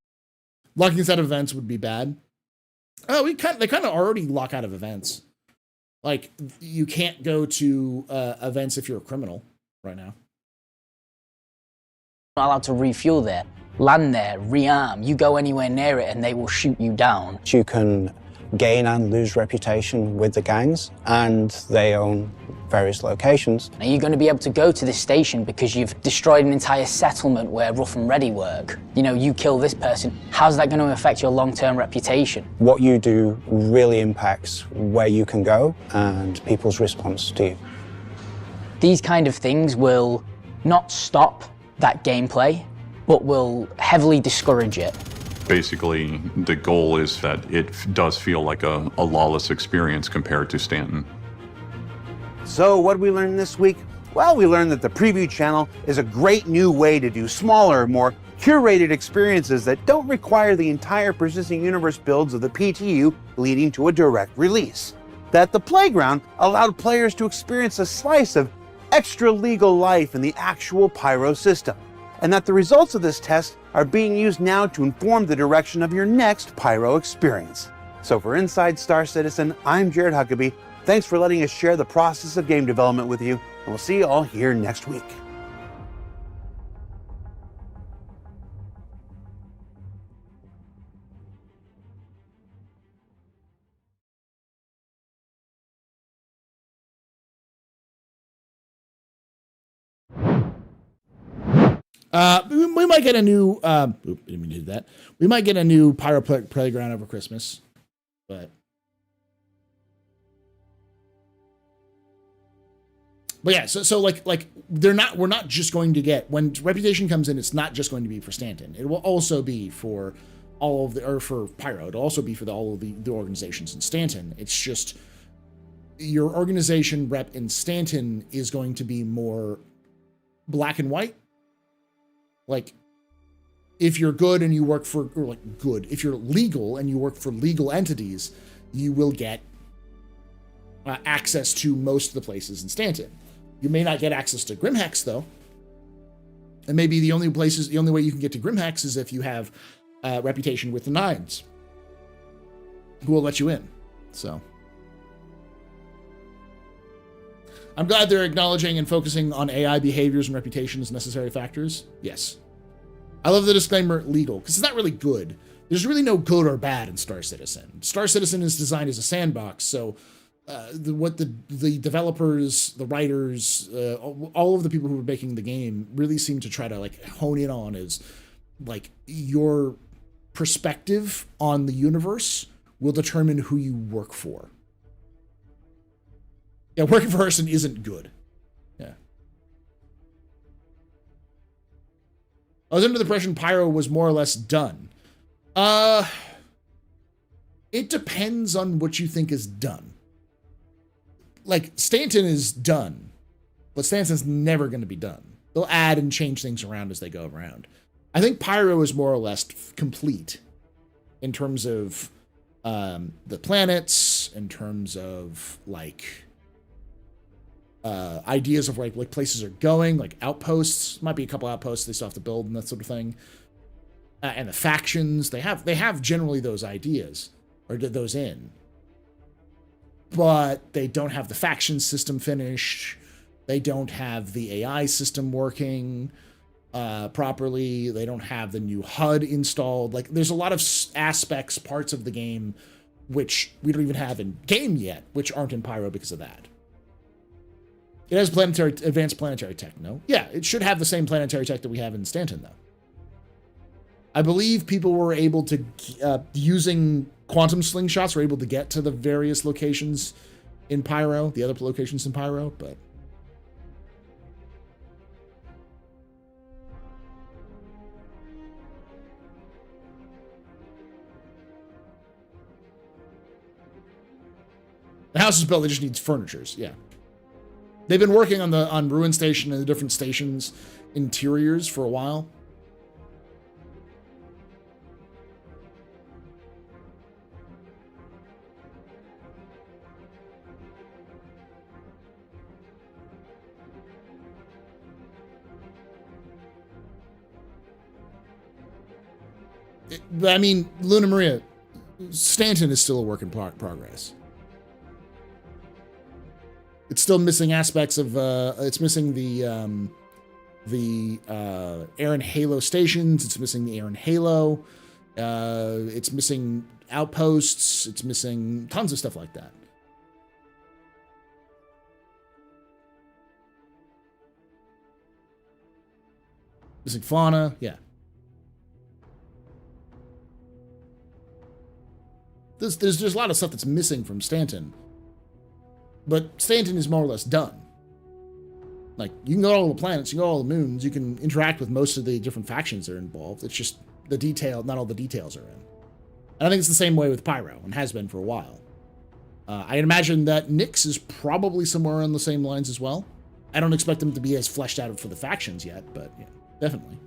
Locking us out of events would be bad. Oh, they kind of already lock out of events. Like, you can't go to events if you're a criminal right now. Not allowed to refuel there, land there, rearm. You go anywhere near it and they will shoot you down. You can gain and lose reputation with the gangs, and they own various locations. Are you going to be able to go to this station because you've destroyed an entire settlement where rough and ready work? You know, you kill this person. How's that going to affect your long-term reputation? What you do really impacts where you can go and people's response to you. These kind of things will not stop that gameplay, but will heavily discourage it. Basically, the goal is that it does feel like a lawless experience compared to Stanton. So what did we learn this week? Well, we learned that the preview channel is a great new way to do smaller, more curated experiences that don't require the entire persistent universe builds of the PTU leading to a direct release. That the playground allowed players to experience a slice of extra legal life in the actual Pyro system. And that the results of this test are being used now to inform the direction of your next Pyro experience. So for Inside Star Citizen, I'm Jared Huckabee. Thanks for letting us share the process of game development with you, and we'll see you all here next week. We might get a new, didn't mean to do that. We might get a new Pyro playground over Christmas, but yeah, so like we're not just going to get, when Reputation comes in, it's not just going to be for Stanton. It will also be for all of the, or for Pyro. It'll also be for all of the organizations in Stanton. It's just your organization rep in Stanton is going to be more black and white. Like, if you're good and you work for, or like good, if you're legal and you work for legal entities, you will get access to most of the places in Stanton. You may not get access to Grimhex though. And maybe the only way you can get to Grimhex is if you have reputation with the Nines, who will let you in. So I'm glad they're acknowledging and focusing on AI behaviors and reputation as necessary factors. Yes. I love the disclaimer legal, because it's not really good. There's really no good or bad in Star Citizen. Star Citizen is designed as a sandbox, so what the developers, the writers, all of the people who are making the game really seem to try to like hone in on is like your perspective on the universe will determine who you work for. Yeah, working for Hearst isn't good. Yeah. I was under the impression Pyro was more or less done. It depends on what you think is done. Like, Stanton is done, but Stanton's never going to be done. They'll add and change things around as they go around. I think Pyro is more or less complete in terms of the planets, in terms of like ideas of like places are going, like outposts. Might be a couple outposts they still have to build and that sort of thing. And the factions, they have generally those ideas, or those in. But they don't have the faction system finished. They don't have the AI system working properly. They don't have the new HUD installed. Like, there's a lot of aspects, parts of the game, which we don't even have in game yet, which aren't in Pyro because of that. It has advanced planetary tech, no? Yeah, it should have the same planetary tech that we have in Stanton, though. I believe people were able to, using quantum slingshots, were able to get to the various locations in Pyro, the other locations in Pyro, but The house is built, it just needs furnitures, yeah. They've been working on Ruin Station and the different stations interiors for a while. I mean, Luna Maria, Stanton is still a work in progress. It's still missing aspects of, it's missing the air and halo stations. It's missing the air and halo. It's missing outposts. It's missing tons of stuff like that. Missing fauna, yeah. There's a lot of stuff that's missing from Stanton. But Stanton is more or less done. Like, you can go to all the planets, you can go to all the moons, you can interact with most of the different factions that are involved. It's just the detail, not all the details are in. And I think it's the same way with Pyro, and has been for a while. I imagine that Nyx is probably somewhere on the same lines as well. I don't expect them to be as fleshed out for the factions yet, but yeah, definitely.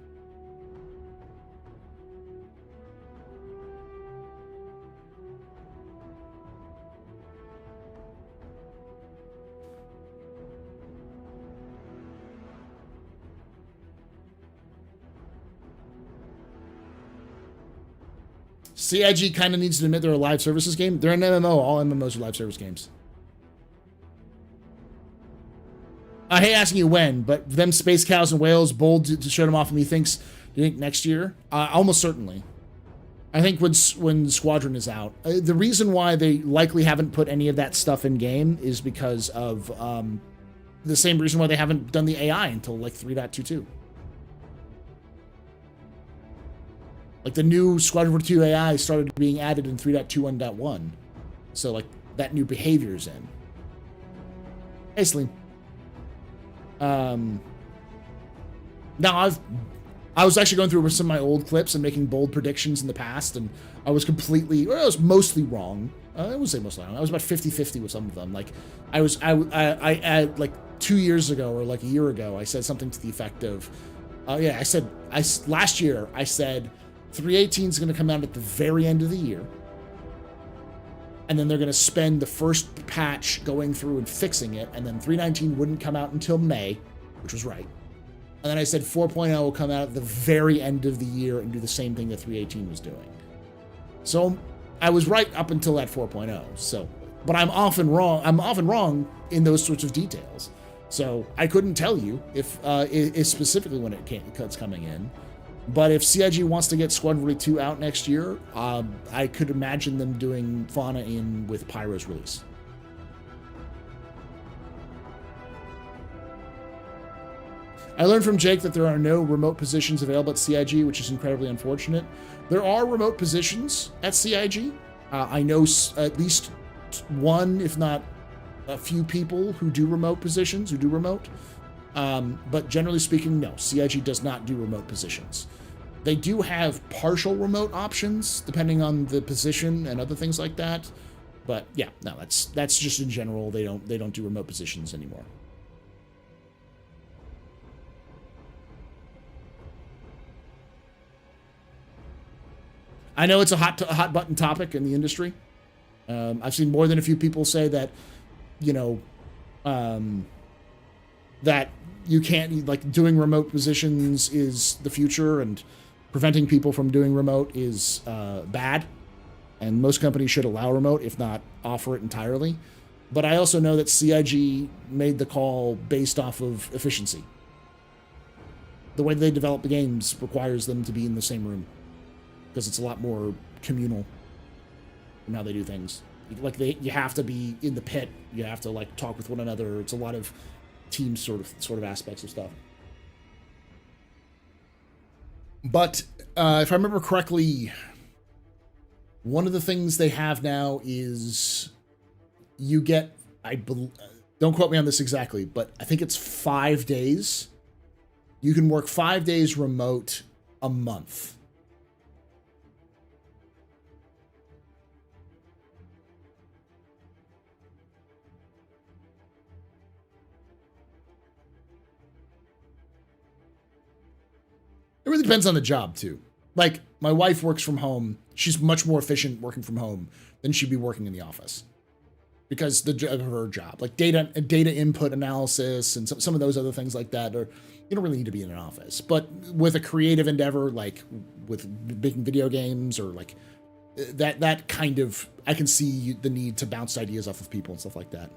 CIG kind of needs to admit they're a live services game. They're an MMO. All MMOs are live service games. I hate asking you when, but them space cows and whales, bold to show them off, and me thinks, do you think next year? Almost certainly. I think when Squadron is out. The reason why they likely haven't put any of that stuff in game is because of the same reason why they haven't done the AI until like 3.22. Like the new Squadron 42 AI started being added in 3.21.1. So like that new behavior's in. Hey, Slim. Now I was actually going through some of my old clips and making bold predictions in the past, and I was I was mostly wrong. I wouldn't say mostly wrong. I was about 50-50 with some of them. Like I like 2 years ago or like a year ago, I said something to the effect of, last year I said 3.18 is going to come out at the very end of the year. And then they're going to spend the first patch going through and fixing it. And then 3.19 wouldn't come out until May, which was right. And then I said 4.0 will come out at the very end of the year and do the same thing that 3.18 was doing. So I was right up until that 4.0. So, but I'm often wrong. I'm often wrong in those sorts of details. So I couldn't tell you if specifically when it's coming in. But if CIG wants to get Squadron 42 out next year, I could imagine them doing Fauna in with Pyro's release. I learned from Jake that there are no remote positions available at CIG, which is incredibly unfortunate. There are remote positions at CIG. I know at least one, if not a few people who do remote positions, who do remote. But generally speaking, no, CIG does not do remote positions. They do have partial remote options depending on the position and other things like that. But yeah, no, that's just in general. They don't do remote positions anymore. I know it's a hot button topic in the industry. I've seen more than a few people say that, that you can't, like, doing remote positions is the future, and preventing people from doing remote is bad. And most companies should allow remote, if not offer it entirely. But I also know that CIG made the call based off of efficiency. The way they develop the games requires them to be in the same room, because it's a lot more communal in how they do things. Like you have to be in the pit. You have to like talk with one another. It's a lot of team sort of aspects of stuff. But if I remember correctly, one of the things they have now is you get, don't quote me on this exactly, but I think it's 5 days. You can work 5 days remote a month. It really depends on the job too. Like my wife works from home. She's much more efficient working from home than she'd be working in the office because of her job, like data input analysis and some of those other things like that. Or you don't really need to be in an office, but with a creative endeavor, like with making video games or like that kind of, I can see the need to bounce ideas off of people and stuff like that.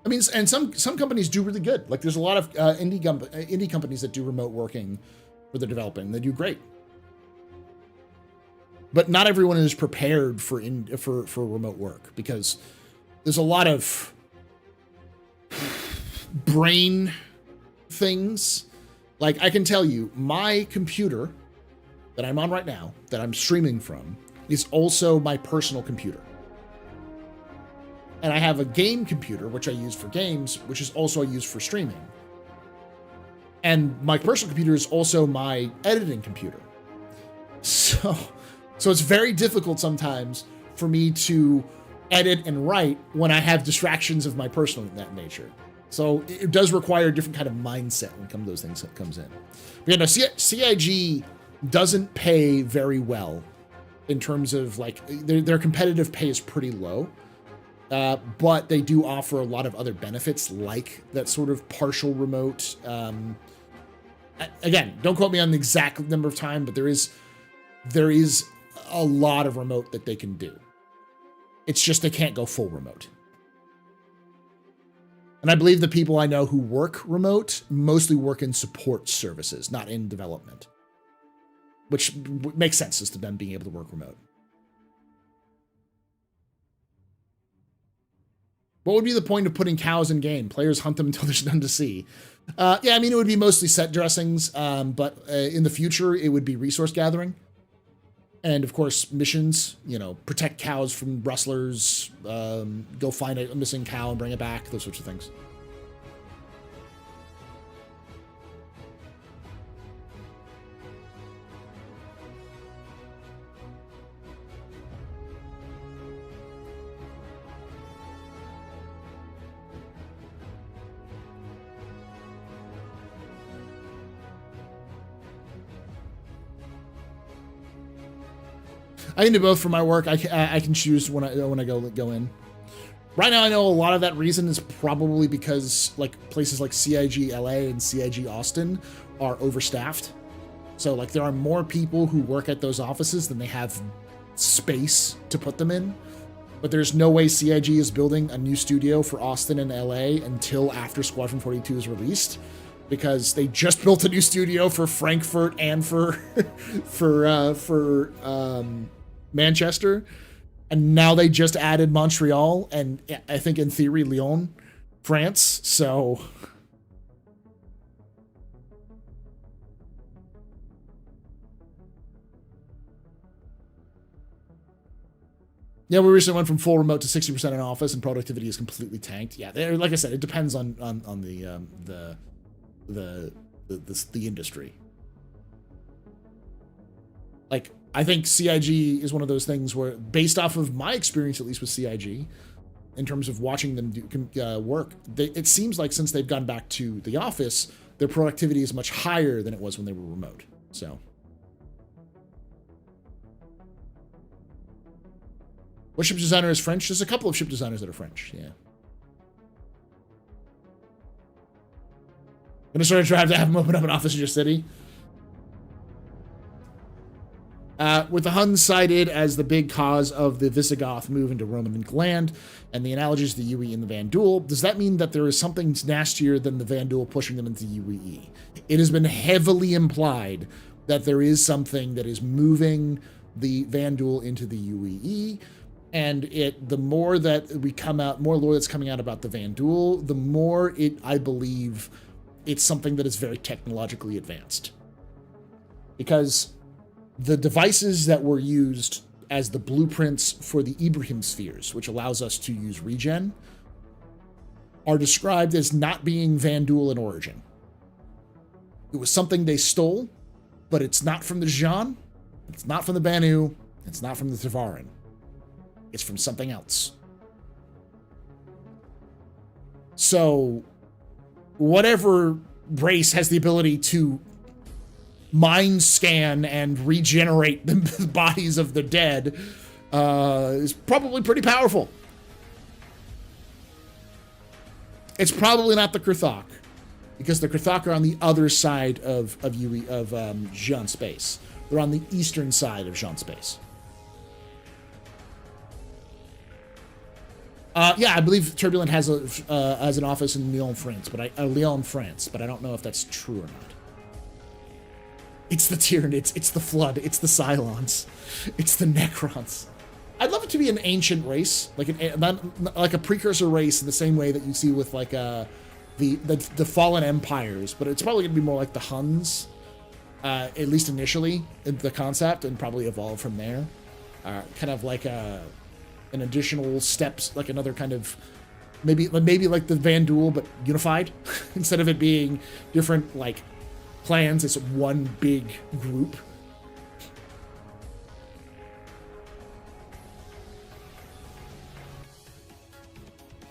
I mean, and some companies do really good. Like there's a lot of indie companies that do remote working for their developing. They do great. But not everyone is prepared for remote work because there's a lot of brain things. Like I can tell you, my computer that I'm on right now, that I'm streaming from, is also my personal computer. And I have a game computer, which I use for games, which is also I use for streaming. And my personal computer is also my editing computer. So it's very difficult sometimes for me to edit and write when I have distractions of my personal nature. So it does require a different kind of mindset when those things comes in. But yeah, no, CIG doesn't pay very well in terms of like their competitive pay is pretty low. But they do offer a lot of other benefits like that sort of partial remote. Again, don't quote me on the exact number of time, but there is a lot of remote that they can do. It's just they can't go full remote. And I believe the people I know who work remote mostly work in support services, not in development, which makes sense as to them being able to work remote. What would be the point of putting cows in game? Players hunt them until there's none to see. Yeah, I mean, it would be mostly set dressings, but in the future, it would be resource gathering. And of course, missions, protect cows from rustlers, go find a missing cow and bring it back, those sorts of things. I can do both for my work. I can choose when I go in. Right now, I know a lot of that reason is probably because like places like CIG LA and CIG Austin are overstaffed. So like there are more people who work at those offices than they have space to put them in. But there's no way CIG is building a new studio for Austin and LA until after Squadron 42 is released, because they just built a new studio for Frankfurt and for Manchester, and now they just added Montreal and I think in theory Lyon, France. So yeah, we recently went from full remote to 60% in office, and productivity is completely tanked. Yeah, like I said, it depends on the industry. Like, I think CIG is one of those things where, based off of my experience, at least with CIG, in terms of watching them do work, it seems like since they've gone back to the office, their productivity is much higher than it was when they were remote. So, what ship designer is French? There's a couple of ship designers that are French. Yeah. Gonna sort of try to have them open up an office in your city. With the Huns cited as the big cause of the Visigoth move into Roman land, and the analogies to the UE and the Vandul, does that mean that there is something nastier than the Vandul pushing them into UE? It has been heavily implied that there is something that is moving the Vandul into the UE, and the more that we come out, more lore that's coming out about the Vandul, the more I believe it's something that is very technologically advanced. Because the devices that were used as the blueprints for the Ibrahim spheres, which allows us to use regen, are described as not being Vandul in origin. It was something they stole, but it's not from the Zhan, it's not from the Banu, it's not from the Tavaran. It's from something else. So whatever race has the ability to mind scan and regenerate the bodies of the dead is probably pretty powerful. It's probably not the Kurthok, because the Kurthok are on the other side of Jean space. They're on the eastern side of Jean space. Yeah, I believe Turbulent has an office in Lyon, France, but I don't know if that's true or not. It's the Tyranids, it's the Flood, it's the Cylons, it's the Necrons. I'd love it to be an ancient race, like a precursor race in the same way that you see with like the fallen empires, but it's probably gonna be more like the Huns, at least initially, the concept, and probably evolve from there. Kind of like an additional steps, like another kind of maybe like the Vandul, but unified. Instead of it being different like clans, it's one big group.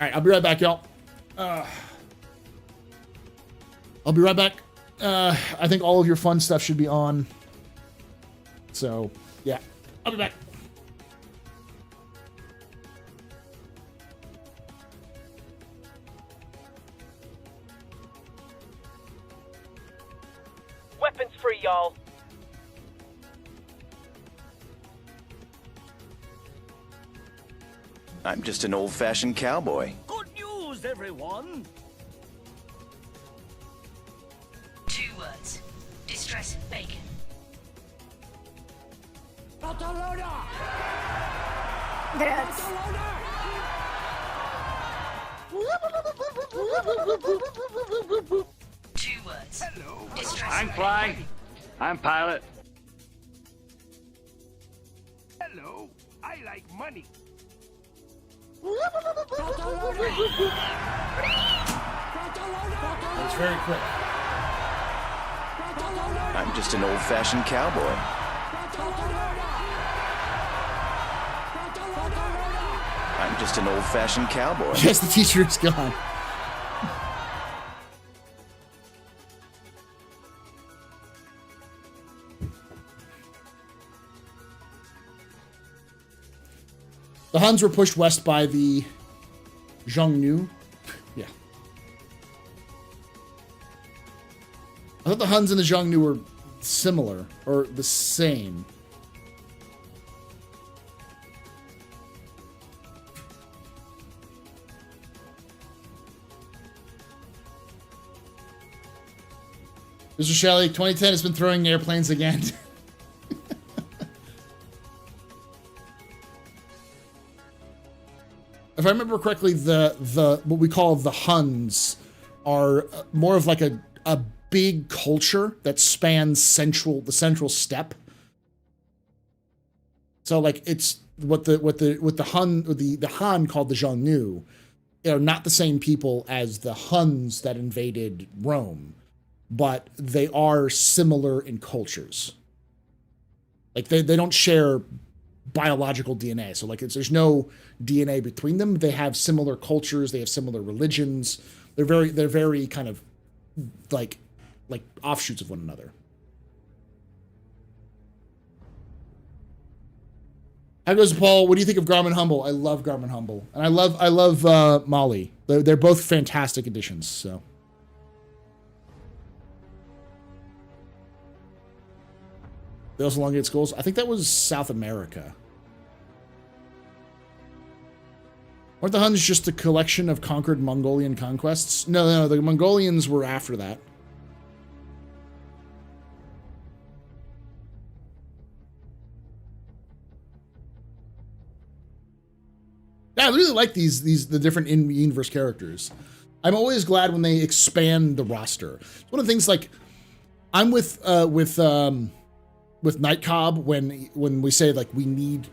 All right, I'll be right back, y'all. I'll be right back. I think all of your fun stuff should be on. So, yeah, I'll be back. Weapons free, y'all. I'm just an old-fashioned cowboy. Good news, everyone. 2 words. Distress bacon. Two words. Hello. Distress I'm flying. I'm pilot. Hello. I like money. That's very quick. I'm just an old-fashioned cowboy. I'm just an old-fashioned cowboy. Yes, the teacher is gone. The Huns were pushed west by the Xiongnu. Yeah. I thought the Huns and the Xiongnu were similar, or the same. Mr. Shelley, 2010 has been throwing airplanes again. If I remember correctly, the what we call the Huns are more of like a big culture that spans the central steppe. So like it's what the Han called the Xiongnu are not the same people as the Huns that invaded Rome, but they are similar in cultures. Like they don't share biological DNA. So like there's no DNA between them. They have similar cultures. They have similar religions. They're very kind of like offshoots of one another. How goes Paul? What do you think of Garmin Humble? I love Garmin Humble, and I love Molly. They're both fantastic additions. So. They also elongate skulls. I think that was South America. Weren't the Huns just a collection of conquered Mongolian conquests? No, the Mongolians were after that. Yeah, I really like the different in-universe characters. I'm always glad when they expand the roster. It's one of the things like I'm with Night Cobb when we say like we need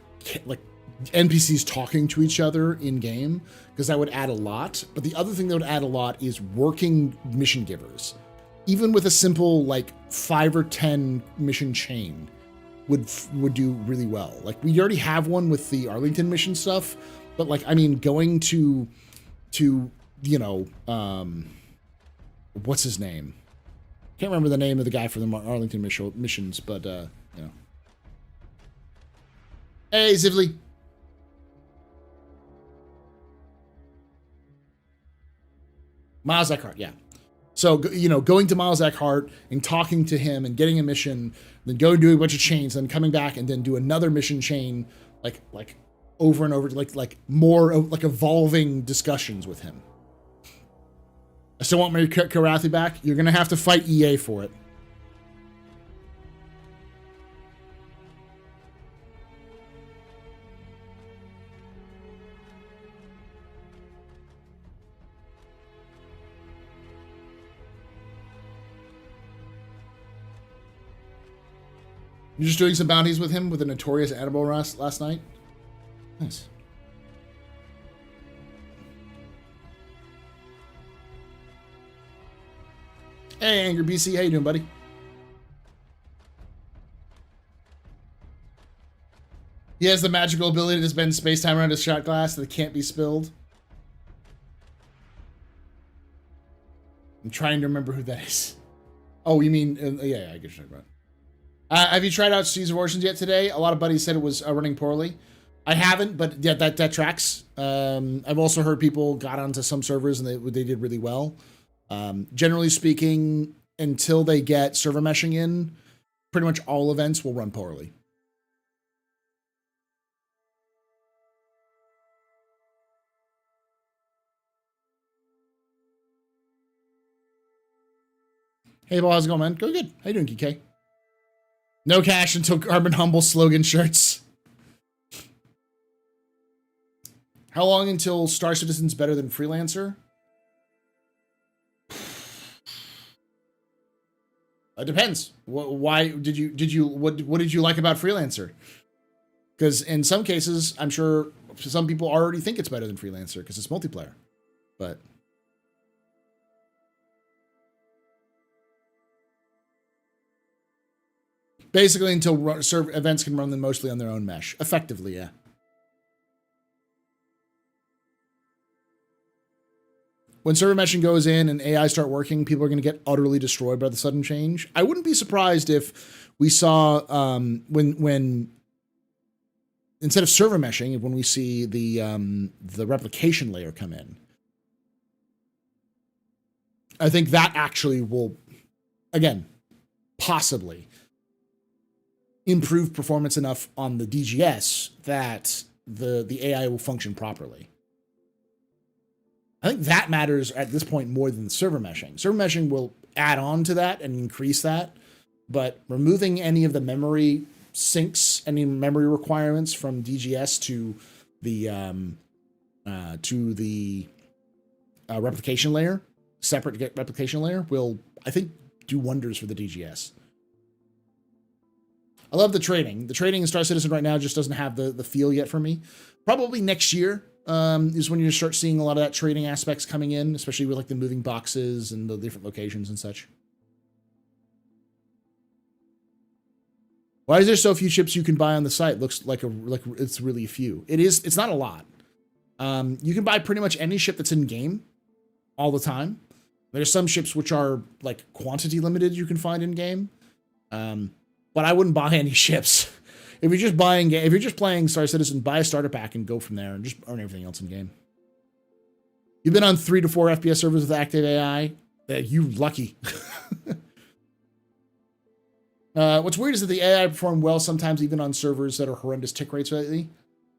like NPCs talking to each other in game, because that would add a lot. But the other thing that would add a lot is working mission givers. Even with a simple like 5 or 10 mission chain, would do really well. Like, we already have one with the Arlington mission stuff, but like, I mean, going to you know, what's his name? Can't remember the name of the guy for the Arlington missions, but you know. Hey, Zivli. Miles Eckhart, yeah. So, you know, going to Miles Eckhart and talking to him and getting a mission, then go do a bunch of chains, then coming back and then do another mission chain, like over and over, like more like evolving discussions with him. I still want my Karathi back. You're gonna have to fight EA for it. You're just doing some bounties with him with the notorious Annabelle last night? Nice. Hey, Anger BC, how you doing, buddy? He has the magical ability to spend space-time around his shot glass that can't be spilled. I'm trying to remember who that is. Oh, you mean... yeah, I get what you're talking about. Have you tried out Seas of Origins yet today? A lot of buddies said it was running poorly. I haven't, but yeah, that tracks. I've also heard people got onto some servers and they did really well. Generally speaking, until they get server meshing in, pretty much all events will run poorly. Hey, Paul, how's it going, man? Go good. How you doing, KK? No cash until Carbon Humble slogan shirts. How long until Star Citizen's better than Freelancer? It depends. Why did you what did you like about Freelancer? Because in some cases, I'm sure some people already think it's better than Freelancer because it's multiplayer. But basically, until events can run them mostly on their own mesh. Effectively, yeah. When server meshing goes in and AI start working, people are going to get utterly destroyed by the sudden change. I wouldn't be surprised if we saw when instead of server meshing, when we see the replication layer come in. I think that actually will, again, possibly improve performance enough on the DGS that the AI will function properly. I think that matters at this point more than the server meshing. Server meshing will add on to that and increase that, but removing any of the memory syncs, any memory requirements from DGS to the replication layer, separate replication layer, will, I think, do wonders for the DGS. I love the trading. The trading in Star Citizen right now just doesn't have the feel yet for me. Probably next year is when you start seeing a lot of that trading aspects coming in, especially with like the moving boxes and the different locations and such. Why is there so few ships you can buy on the site? Looks like it's really few. It's not a lot. You can buy pretty much any ship that's in game all the time. There's some ships which are like quantity limited you can find in game. But I wouldn't buy any ships. If you're just playing Star Citizen, buy a starter pack and go from there and just earn everything else in game. You've been on 3 to 4 FPS servers with active AI. You lucky. What's weird is that the AI perform well sometimes even on servers that are horrendous tick rates lately.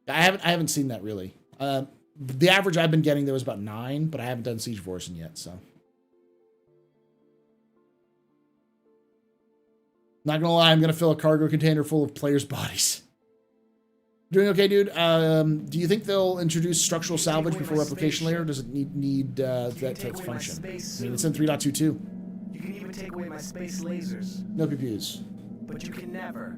I haven't seen that really. The average I've been getting there was about 9, but I haven't done Siege of Origin yet, so. Not gonna lie, I'm gonna fill a cargo container full of players' bodies. Doing okay, dude? Do you think they'll introduce structural salvage before replication layer? Or does it need that to function? I mean, it's in 3.22. You can even take away my space lasers. No PPUs. But you can never,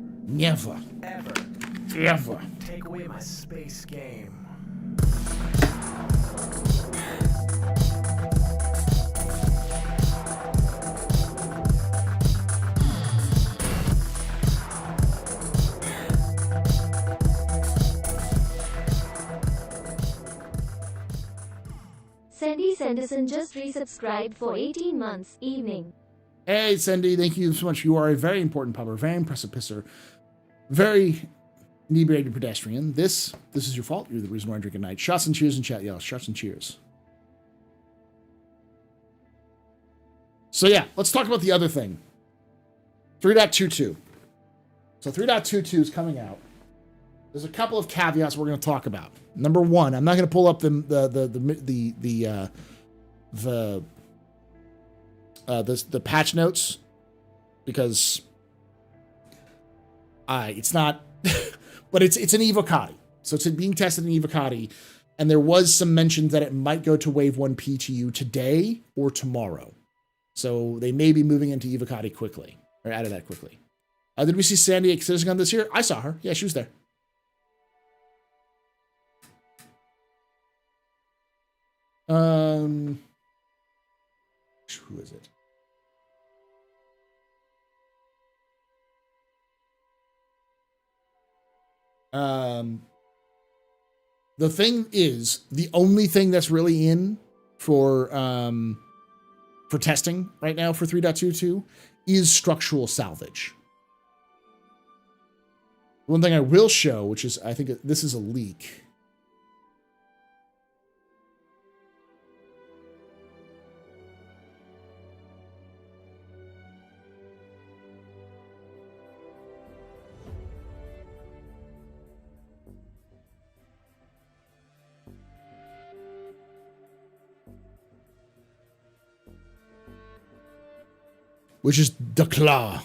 ever take away my space game. Cindy Sanderson just resubscribed for 18 months. Evening. Hey, Cindy, thank you so much. You are a very important pupper, very impressive pisser, very inebriated pedestrian. This is your fault. You're the reason why I drink at night. Shots and cheers in chat, y'all. Shots and cheers. So yeah, let's talk about the other thing. 3.22. So 3.22 is coming out. There's a couple of caveats we're going to talk about. Number one, I'm not going to pull up the patch notes because it's not, but it's an Evocati. So it's being tested in Evocati, and there was some mention that it might go to Wave 1 PTU today or tomorrow. So they may be moving into Evocati quickly, or out of that quickly. Did we see Sandy at Citizen this year? I saw her. Yeah, she was there. Who is it? The thing is, the only thing that's really in for testing right now for 3.22 is structural salvage. One thing I will show, which is, I think this is a leak. Which is the claw.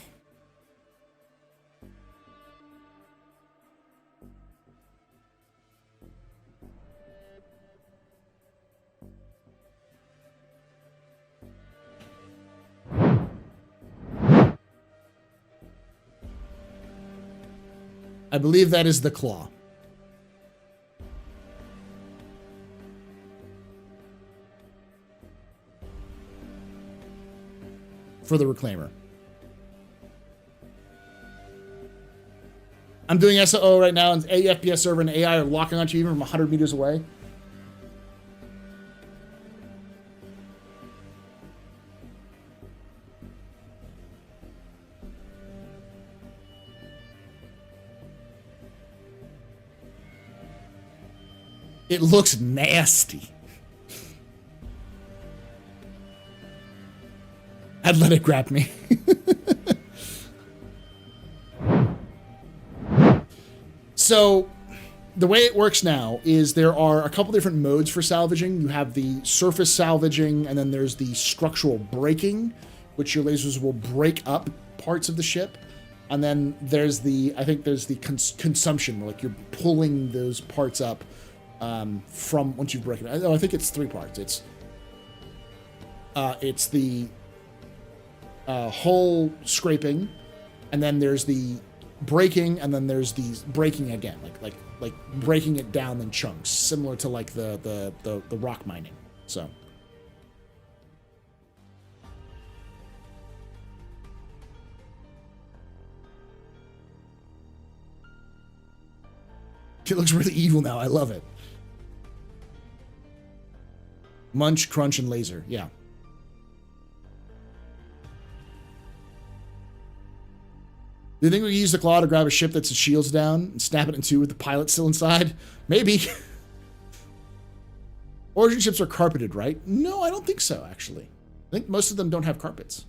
I believe that is the claw. For the Reclaimer. I'm doing SO right now, and a FPS server and AI are locking onto you even from 100 meters away. It looks nasty. I'd let it grab me. So the way it works now is there are a couple different modes for salvaging. You have the surface salvaging, and then there's the structural breaking, which your lasers will break up parts of the ship. And then there's the, I think there's the consumption, like you're pulling those parts up from once you break it. I think it's 3 parts. It's the hull scraping, and then there's the breaking, and then there's the breaking again, like breaking it down in chunks, similar to like the rock mining. So it looks really evil now. I love it. Munch, crunch, and laser. Yeah. Do you think we can use the claw to grab a ship that's shields down and snap it in two with the pilot still inside? Maybe. Origin ships are carpeted, right? No, I don't think so, actually. I think most of them don't have carpets.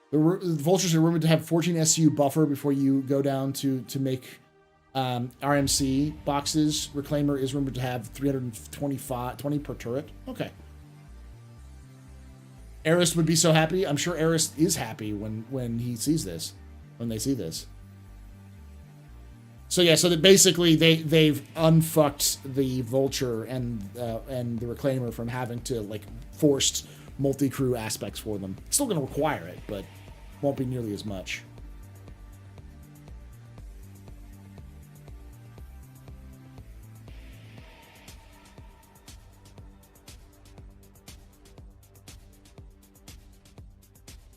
The Vultures are rumored to have 14 SU buffer before you go down to make RMC boxes. Reclaimer is rumored to have 320 per turret. Okay. Eris would be so happy. I'm sure Eris is happy when he sees this, when they see this. So yeah, so that basically they've unfucked the Vulture and the Reclaimer from having to like forced multi-crew aspects for them. It's still going to require it, but won't be nearly as much.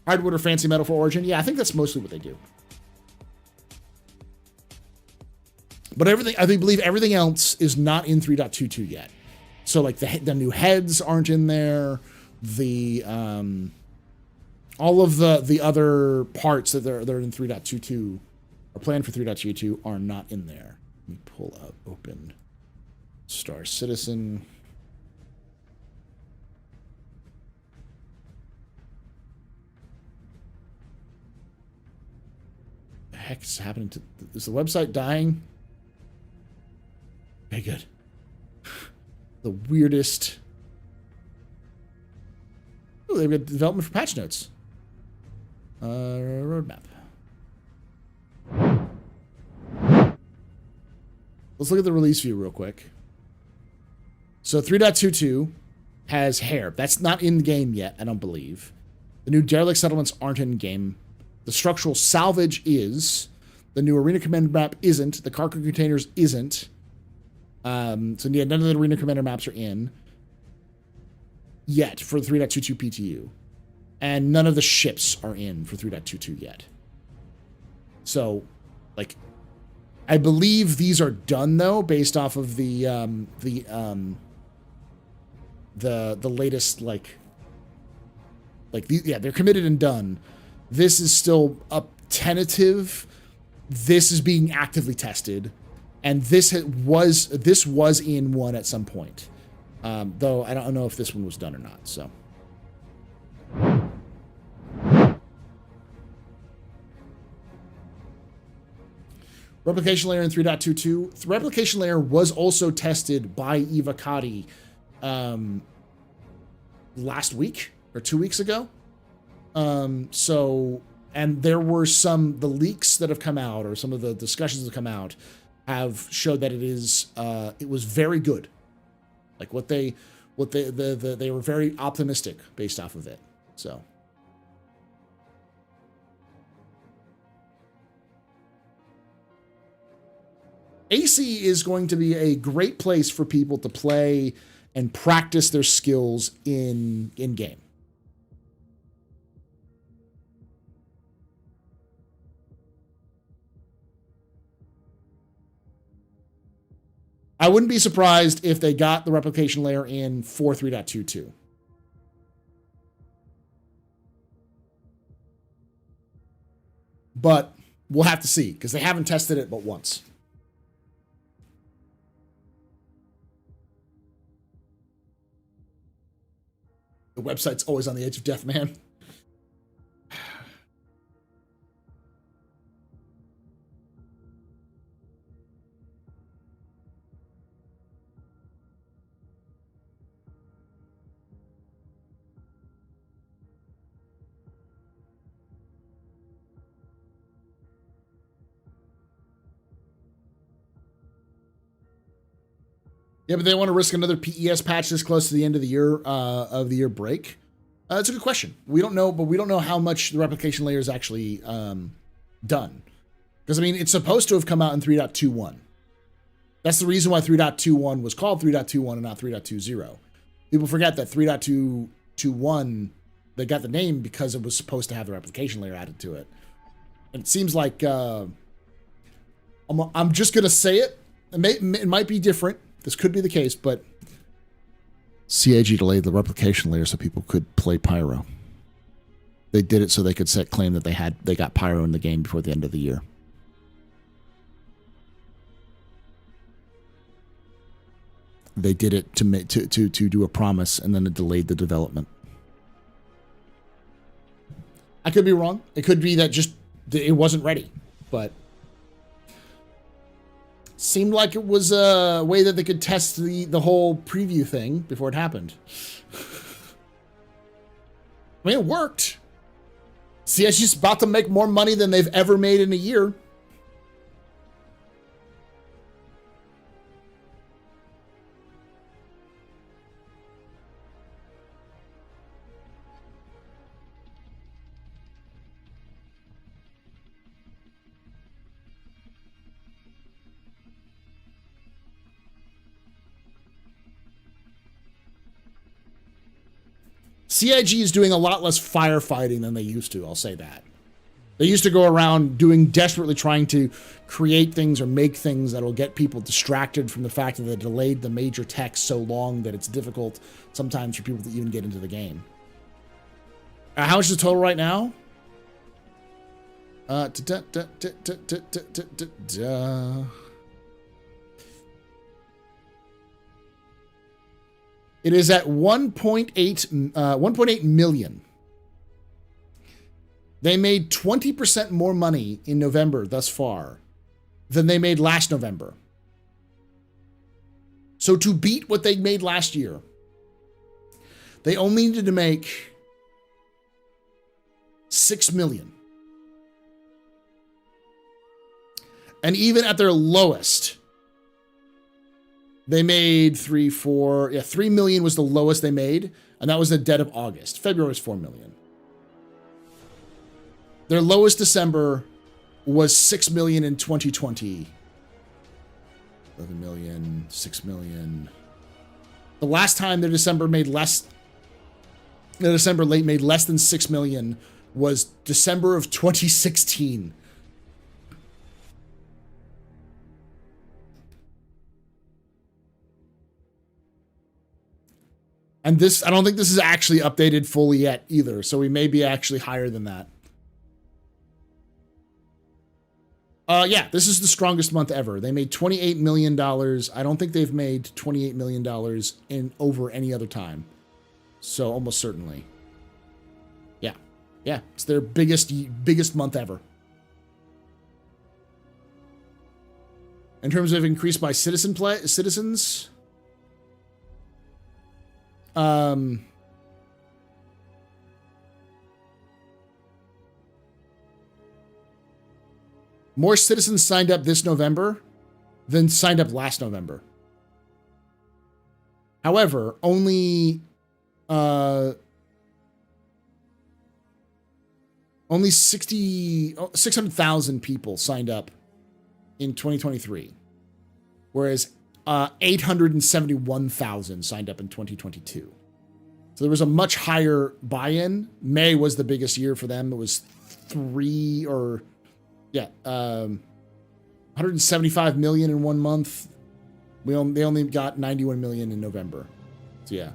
Hardwood or fancy metal for Origin? Yeah, I think that's mostly what they do. But I believe everything else is not in 3.22 yet. So like the new heads aren't in there. The all of the other parts that they're in 3.22 or planned for 3.22 are not in there. Let me pull up open Star Citizen. The heck is happening to is the website dying? Okay, good. The weirdest. Oh, they've got development for patch notes. Roadmap. Let's look at the release view real quick. So 3.22 has hair. That's not in game yet, I don't believe. The new derelict settlements aren't in game. The structural salvage is. The new arena commander map isn't. The cargo containers isn't. So yeah, none of the arena commander maps are in yet for 3.22 PTU. And none of the ships are in for 3.22 yet. So, like, I believe these are done though, based off of the latest yeah, they're committed and done. This is still up tentative. This is being actively tested, and this was in one at some point. Though I don't know if this one was done or not. So. Replication layer in 3.22. The replication layer was also tested by Eva Cotty last week or 2 weeks ago. And there were the leaks that have come out, or some of the discussions that have come out, have showed that it was very good. Like they were very optimistic based off of it. So. AC is going to be a great place for people to play and practice their skills in game. I wouldn't be surprised if they got the replication layer in for 3.22. But we'll have to see, because they haven't tested it but once. The website's always on the edge of death, man. Yeah, but they want to risk another PES patch this close to the end of the year break. That's a good question. We don't know, but we don't know how much the replication layer is actually done. Because, I mean, it's supposed to have come out in 3.21. That's the reason why 3.21 was called 3.21 and not 3.20. People forget that 3.21, they got the name because it was supposed to have the replication layer added to it. And it seems like, I'm just going to say it. It might be different. This could be the case, but CIG delayed the replication layer so people could play Pyro. They did it so they could claim that they got Pyro in the game before the end of the year. They did it to do a promise, and then it delayed the development. I could be wrong. It could be that just it wasn't ready, but seemed like it was a way that they could test the whole preview thing before it happened. I mean, it worked. CSG's about to make more money than they've ever made in a year. CIG is doing a lot less firefighting than they used to, I'll say that. They used to go around desperately trying to create things or make things that will get people distracted from the fact that they delayed the major tech so long that it's difficult sometimes for people to even get into the game. How much is the total right now? It is at 1.8 million. They made 20% more money in November thus far than they made last November. So to beat what they made last year, they only needed to make 6 million. And even at their lowest, they made 3 million was the lowest they made, and that was the dead of August. February was 4 million. Their lowest December was 6 million in 2020. 11 million, 6 million. The last time their December made less, their December late made less than 6 million was December of 2016. And this, I don't think this is actually updated fully yet either, so we may be actually higher than that. Yeah, this is the strongest month ever. They made $28 million. I don't think they've made $28 million in over any other time. So almost certainly. Yeah. Yeah, it's their biggest month ever. In terms of increase by citizens, more citizens signed up this November than signed up last November. However, only 600,000 people signed up in 2023, whereas 871,000 signed up in 2022. So there was a much higher buy-in. May was the biggest year for them. It was 175 million in 1 month. They only got 91 million in November. So yeah,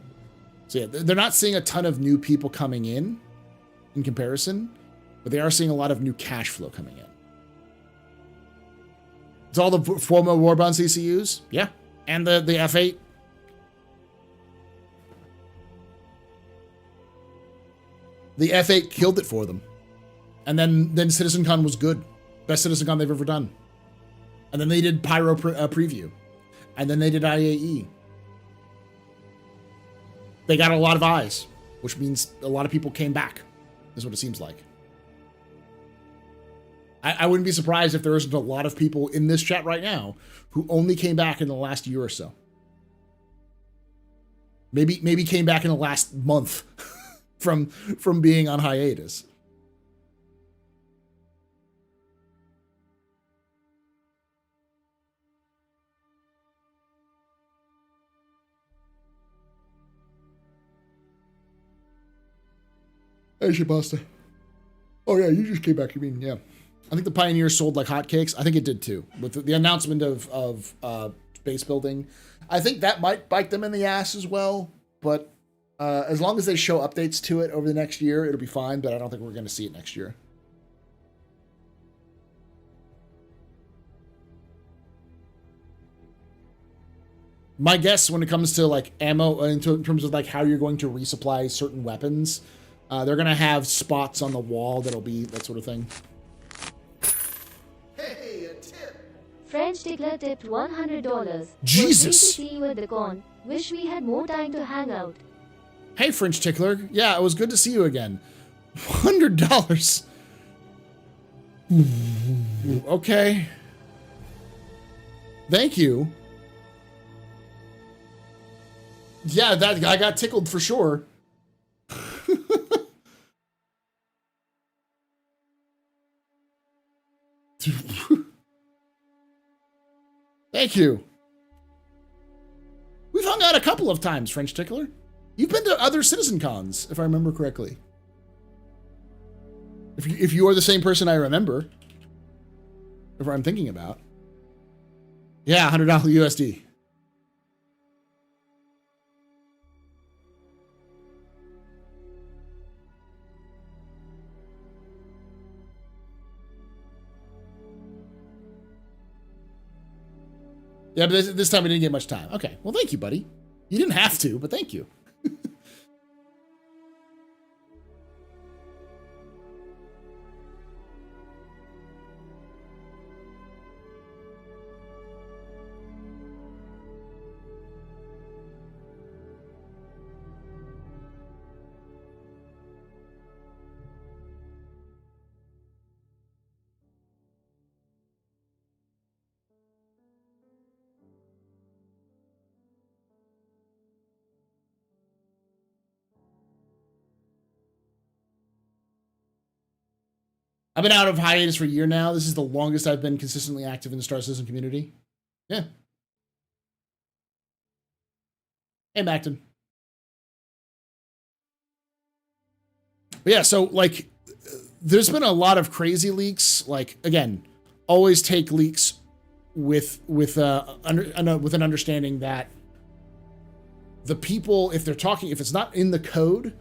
they're not seeing a ton of new people coming in comparison, but they are seeing a lot of new cash flow coming in. It's all the former Warbond CCUs, yeah, and the F8. The F8 killed it for them. And then CitizenCon was good. Best CitizenCon they've ever done. And then they did Pyro preview. And then they did IAE. They got a lot of eyes, which means a lot of people came back, is what it seems like. I wouldn't be surprised if there isn't a lot of people in this chat right now who only came back in the last year or so. Maybe came back in the last month from being on hiatus. Hey, Shibasta. Oh, yeah, you just came back. You mean, yeah. I think the Pioneer sold like hotcakes. I think it did too. With the announcement of base building. I think that might bite them in the ass as well. But as long as they show updates to it over the next year, it'll be fine. But I don't think we're going to see it next year. My guess when it comes to like ammo, in terms of like how you're going to resupply certain weapons, they're going to have spots on the wall that'll be that sort of thing. Hey, a tip. French Tickler tipped $100. Jesus. Was great to see you at the con. Wish we had more time to hang out. Hey, French Tickler. Yeah, it was good to see you again. $100. Okay. Thank you. Yeah, that guy got tickled for sure. Thank you. We've hung out a couple of times, French Tickler. You've been to other Citizen Cons, if I remember correctly. If you are the same person I remember, if I'm thinking about. Yeah, $100 USD. Yeah, but this time we didn't get much time. Okay, well, thank you, buddy. You didn't have to, but thank you. I've been out of hiatus for a year now. This is the longest I've been consistently active in the Star Citizen community. Yeah. Hey, Macton. But yeah, so like, there's been a lot of crazy leaks. Like, again, always take leaks with an understanding that the people, if it's not in the code,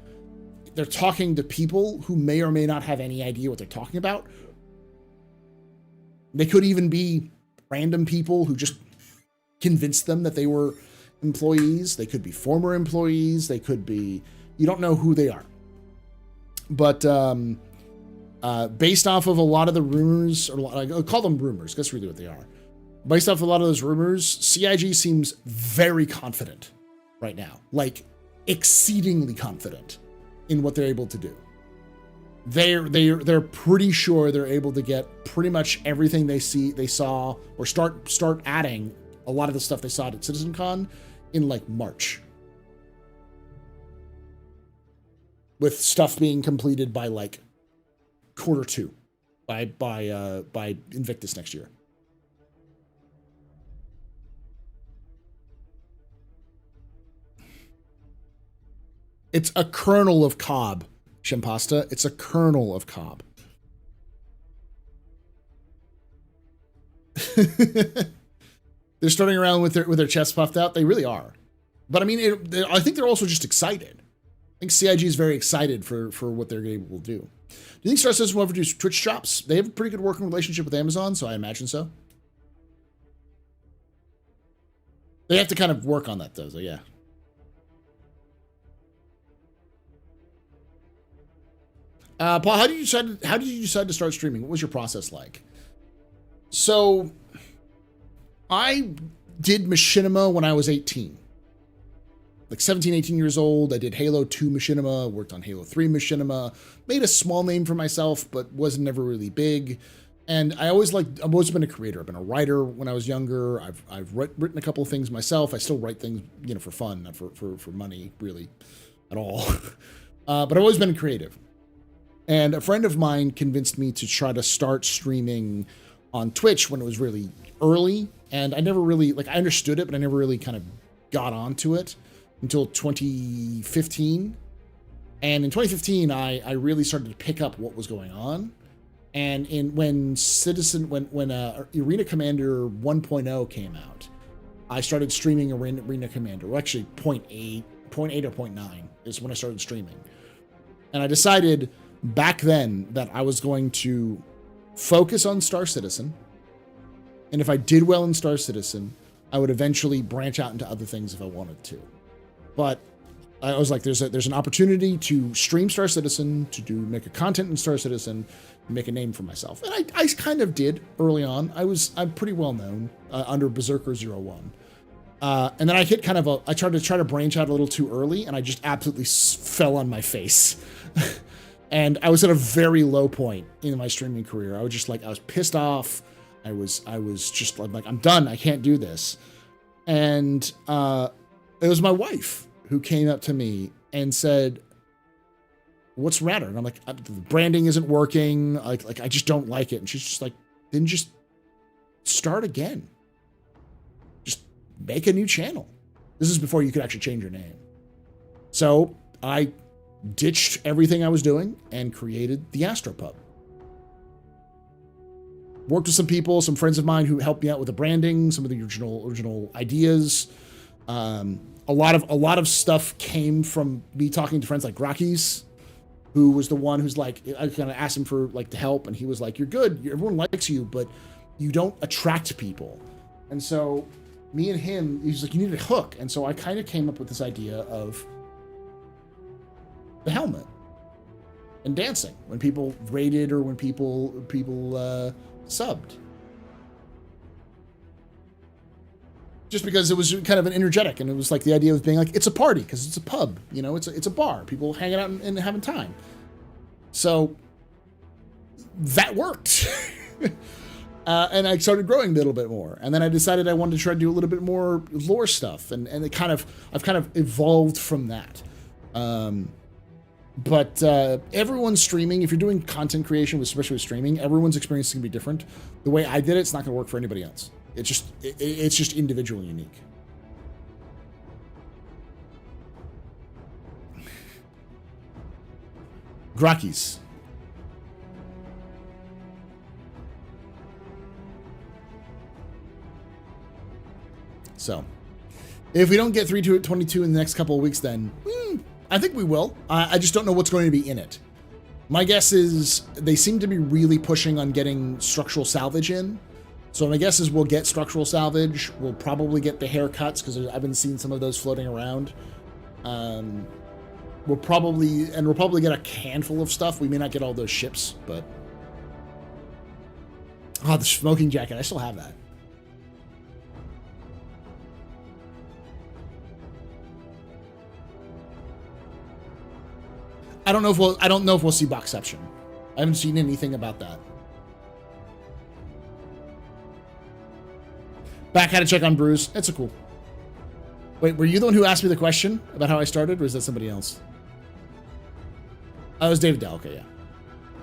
they're talking to people who may or may not have any idea what they're talking about. They could even be random people who just convinced them that they were employees. They could be former employees. They could be, you don't know who they are. But based off of a lot of the rumors, or I'll call them rumors, that's really what they are. Based off a lot of those rumors, CIG seems very confident right now. Like, exceedingly confident in what they're able to do. They're pretty sure they're able to get pretty much everything they saw, or start adding a lot of the stuff they saw at CitizenCon in like March. With stuff being completed by like Q2 by Invictus next year. It's a kernel of cob, Shimpasta. It's a kernel of cob. They're starting around with their chests puffed out. They really are. But I mean, I think they're also just excited. I think CIG is very excited for what they're able to do. Do you think Star Citizen will ever do Twitch shops? They have a pretty good working relationship with Amazon, so I imagine so. They have to kind of work on that, though, so yeah. Paul, how did you decide to start streaming? What was your process like? So, I did machinima when I was 18. Like 17, 18 years old. I did Halo 2 machinima, worked on Halo 3 machinima, made a small name for myself, but wasn't never really big. And I've always been a creator. I've been a writer when I was younger. I've written a couple of things myself. I still write things, for fun, not for money, really, at all. But I've always been creative. And a friend of mine convinced me to try to start streaming on Twitch when it was really early. And I never really, I understood it, but I never really kind of got onto it until 2015. And in 2015, I really started to pick up what was going on. And when Arena Commander 1.0 came out, I started streaming Arena Commander. Well, actually, 0.8 or 0.9 is when I started streaming. And I decided back then that I was going to focus on Star Citizen. And if I did well in Star Citizen, I would eventually branch out into other things if I wanted to. But I was like, there's an opportunity to stream Star Citizen, to make a content in Star Citizen, and make a name for myself. And I kind of did early on. I'm pretty well known under Berserker 01. And then I hit I tried to branch out a little too early, and I just absolutely fell on my face. And I was at a very low point in my streaming career. I was pissed off. I was just like, I'm done. I can't do this. And it was my wife who came up to me and said, "What's the matter?" And I'm like, "The branding isn't working. Like I just don't like it." And she's just like, "Then just start again. Just make a new channel." This is before you could actually change your name. So I ditched everything I was doing and created TheAstroPub. Worked with some people, some friends of mine who helped me out with the branding, some of the original ideas. A lot of stuff came from me talking to friends like Rockies, who was the one who's like, I kind of asked him for like the help, and he was like, "You're good. Everyone likes you, but you don't attract people." And so me and him, he's like, "You need a hook." And so I kind of came up with this idea of the helmet and dancing when people raided or when people subbed. Just because it was kind of an energetic, and it was like the idea of being like, it's a party because it's a pub, you know, it's a bar, people hanging out and having time. So that worked. And I started growing a little bit more, and then I decided I wanted to try to do a little bit more lore stuff, and I've kind of evolved from that. But everyone's streaming. If you're doing content creation, especially with streaming, everyone's experience is gonna be different. The way I did it's not gonna work for anybody else. It's just individually unique. Grakis. So, if we don't get 3-22 in the next couple of weeks, then I think we will. I just don't know what's going to be in it. My guess is they seem to be really pushing on getting structural salvage in. So my guess is we'll get structural salvage. We'll probably get the haircuts, because I've been seeing some of those floating around. We'll probably get a handful of stuff. We may not get all those ships, but... Oh, the smoking jacket. I still have that. I don't know if we'll see Boxception. I haven't seen anything about that. Back had to check on Bruce. It's a cool. Wait, were you the one who asked me the question about how I started, or is that somebody else? Oh, it was David Dell. Okay, yeah.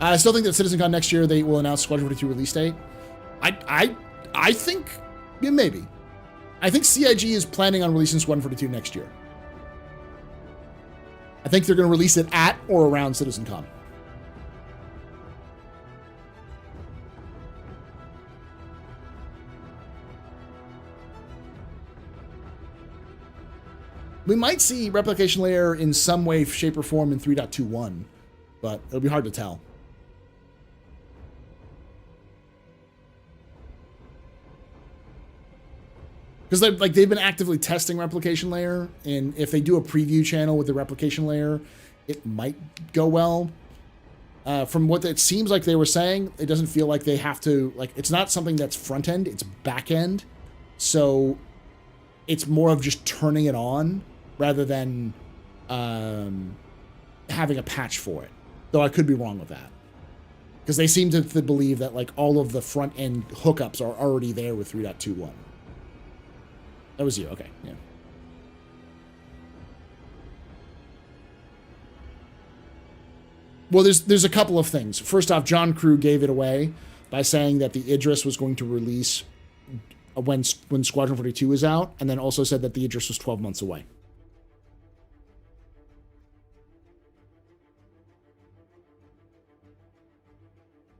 I still think that CitizenCon next year they will announce Squadron 42 release date. I think, yeah, maybe. I think CIG is planning on releasing Squadron 42 next year. I think they're going to release it at or around CitizenCon. We might see replication layer in some way, shape, or form in 3.21, but it'll be hard to tell. Because they've been actively testing replication layer, and if they do a preview channel with the replication layer, it might go well. From what it seems like they were saying, it doesn't feel like they have to, like, it's not something that's front end, it's back end. So it's more of just turning it on rather than having a patch for it. Though I could be wrong with that. Because they seem to believe that like all of the front end hookups are already there with 3.21. That was you, okay, yeah. Well, there's a couple of things. First off, John Crew gave it away by saying that the Idris was going to release when Squadron 42 is out, and then also said that the Idris was 12 months away.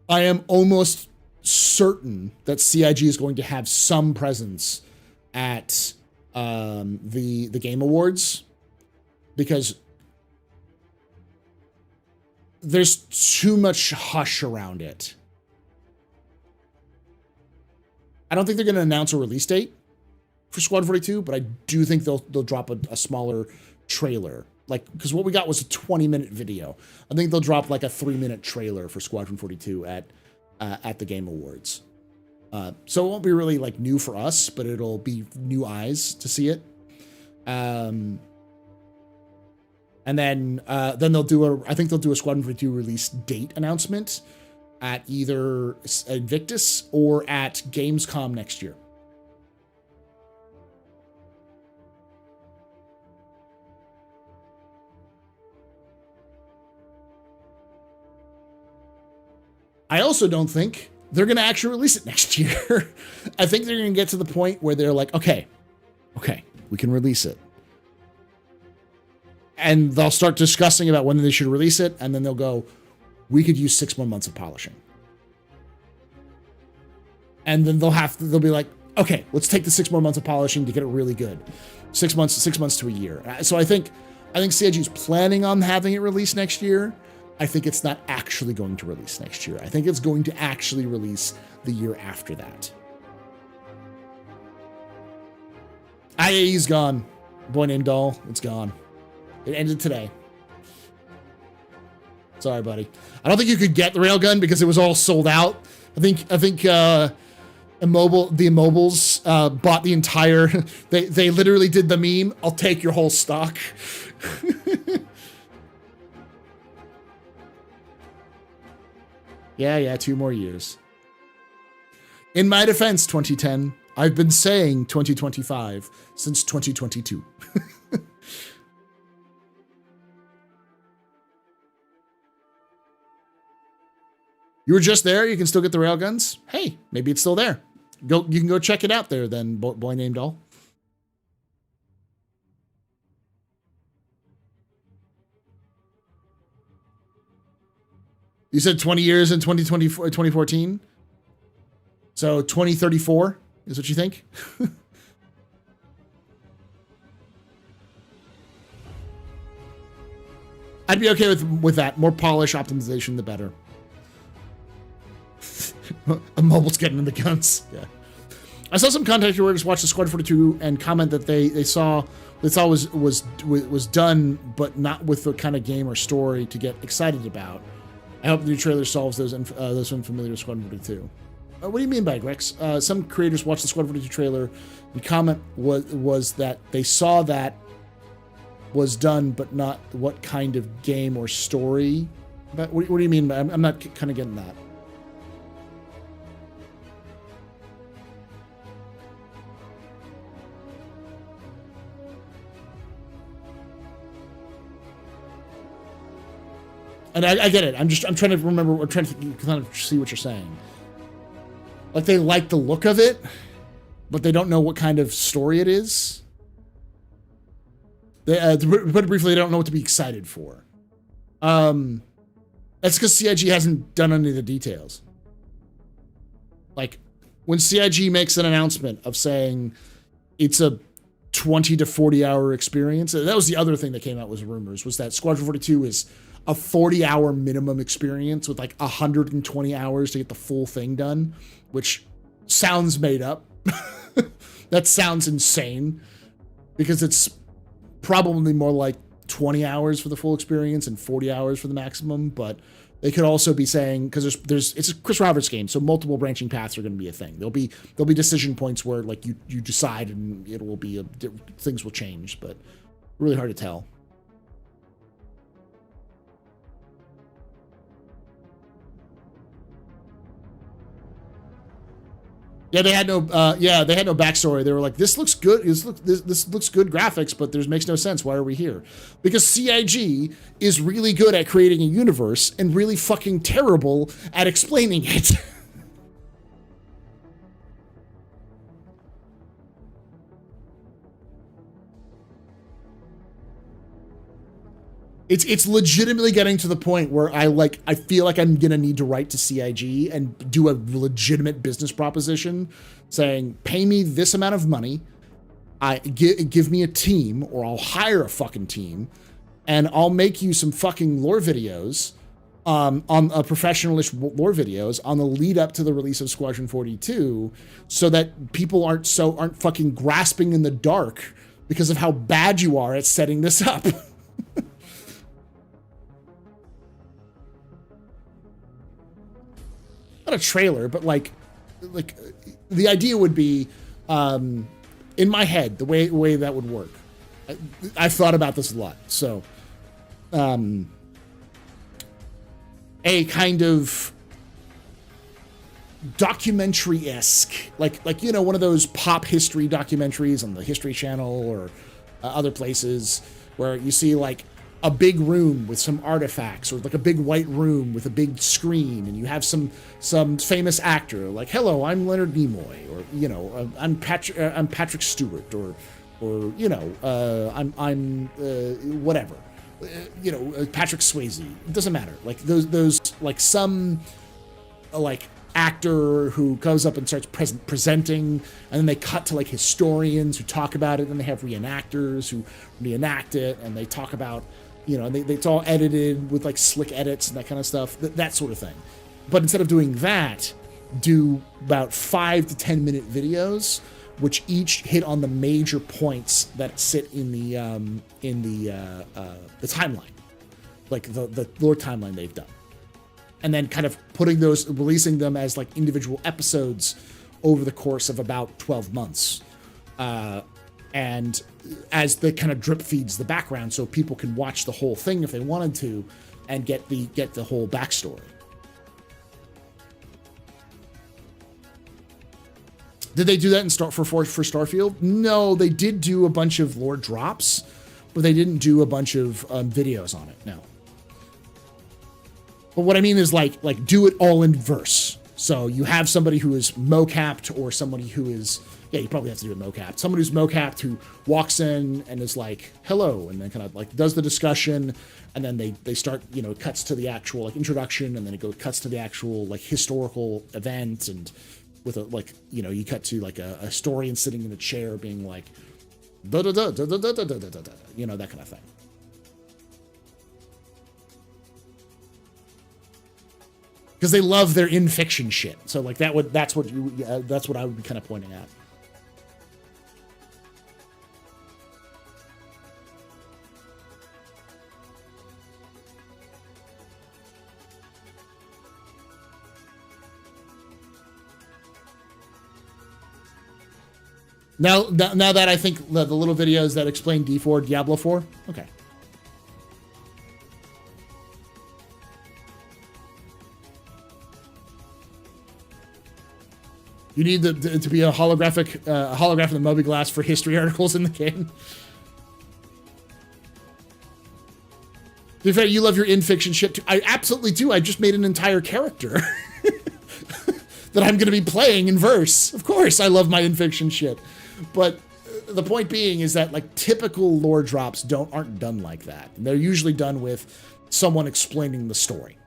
I am almost certain that CIG is going to have some presence at the Game Awards, because there's too much hush around it. I don't think they're going to announce a release date for Squadron 42, but I do think they'll drop a smaller trailer. Like, because what we got was a 20-minute video. I think they'll drop like a 3-minute trailer for Squadron 42 at the Game Awards. So it won't be really like new for us, but it'll be new eyes to see it. And then they'll do I think they'll do a Squadron 42 release date announcement at either Invictus or at Gamescom next year. I also don't think they're going to actually release it next year. I think they're going to get to the point where they're like, okay, we can release it. And they'll start discussing about when they should release it, and then they'll go, we could use 6 more months of polishing. And then they'll be like, okay, let's take the 6 more months of polishing to get it really good. 6 months to a year. So I think CIG is planning on having it released next year. I think it's not actually going to release next year. I think it's going to actually release the year after that. IAE's gone. Boy named Doll, it's gone. It ended today. Sorry, buddy. I don't think you could get the railgun because it was all sold out. I think the Immobiles bought the entire. They literally did the meme. I'll take your whole stock. Yeah, 2 more years. In my defense, 2010, I've been saying 2025 since 2022. You were just there. You can still get the railguns. Hey, maybe it's still there. You can go check it out there then, boy named Doll. You said 20 years in 2014? So 2034 is what you think? I'd be okay with that. More polish optimization, the better. Mobile's getting in the guns. Yeah. I saw some content creators watch the Squad 42 and comment that they saw was done, but not with the kind of game or story to get excited about. I hope the new trailer solves those unfamiliar with Squad 42. What do you mean by it, Rex? Some creators watched the Squad 42 trailer and comment was that they saw that was done, but not what kind of game or story. But what do you mean? I'm not kind of getting that. And I get it. I'm trying to remember. I'm trying to kind of see what you're saying. Like they like the look of it, but they don't know what kind of story it is. To put it briefly, they don't know what to be excited for. That's because CIG hasn't done any of the details. Like when CIG makes an announcement of saying it's a 20 to 40 hour experience, that was the other thing that came out was rumors, was that Squadron 42 is a 40-hour minimum experience with like 120 hours to get the full thing done, which sounds made up. That sounds insane because it's probably more like 20 hours for the full experience and 40 hours for the maximum. But they could also be saying, because it's a Chris Roberts game, so multiple branching paths are going to be a thing. There'll be decision points where like you decide and it will be things will change, but really hard to tell. Yeah, they had no backstory. They were like, this looks good. This looks good graphics, but makes no sense. Why are we here? Because CIG is really good at creating a universe and really fucking terrible at explaining it. It's legitimately getting to the point where I feel like I'm gonna need to write to CIG and do a legitimate business proposition saying, pay me this amount of money, give me a team, or I'll hire a fucking team, and I'll make you some fucking lore videos, on a professional-ish lore videos on the lead up to the release of Squadron 42, so that people aren't fucking grasping in the dark because of how bad you are at setting this up. Not a trailer, but like the idea would be, in my head, the way that would work. I've thought about this a lot. So, a kind of documentary-esque, like one of those pop history documentaries on the History Channel or other places where you see like a big room with some artifacts, or like a big white room with a big screen, and you have some famous actor like, hello, I'm Leonard Nimoy, or I'm Patrick Stewart, or or I'm whatever, Patrick Swayze. It doesn't matter. Like those like some like actor who goes up and starts presenting, and then they cut to like historians who talk about it, and they have reenactors who reenact it, and they talk about, it's all edited with like slick edits and that kind of stuff, that sort of thing. But instead of doing that, do about 5 to 10 minute videos, which each hit on the major points that sit in the timeline, like the lore timeline they've done. And then kind of releasing them as like individual episodes over the course of about 12 months. And as the kind of drip feeds the background, so people can watch the whole thing if they wanted to, and get the whole backstory. Did they do that for Starfield? No, they did do a bunch of lore drops, but they didn't do a bunch of videos on it. No. But what I mean is like do it all in verse. So you have somebody who is mocapped, or somebody who is, you probably have to do it mocapped. Somebody who's mocapped who walks in and is like, hello, and then kind of like does the discussion, and then they start, cuts to the actual like introduction, and then it cuts to the actual like historical event, and with a like, you cut to like a historian sitting in a chair being like, da da da da da da da da da da, that kind of thing. Because they love their in-fiction shit. So like that's what I would be kind of pointing at. Now that I think the little videos that explain D4, Diablo 4, okay. You need to be a holographic of the mobiGlas for history articles in the game. To be fair, you love your in-fiction shit too. I absolutely do. I just made an entire character that I'm going to be playing in verse. Of course, I love my in-fiction shit. But the point being is that like typical lore drops aren't done like that. They're usually done with someone explaining the story.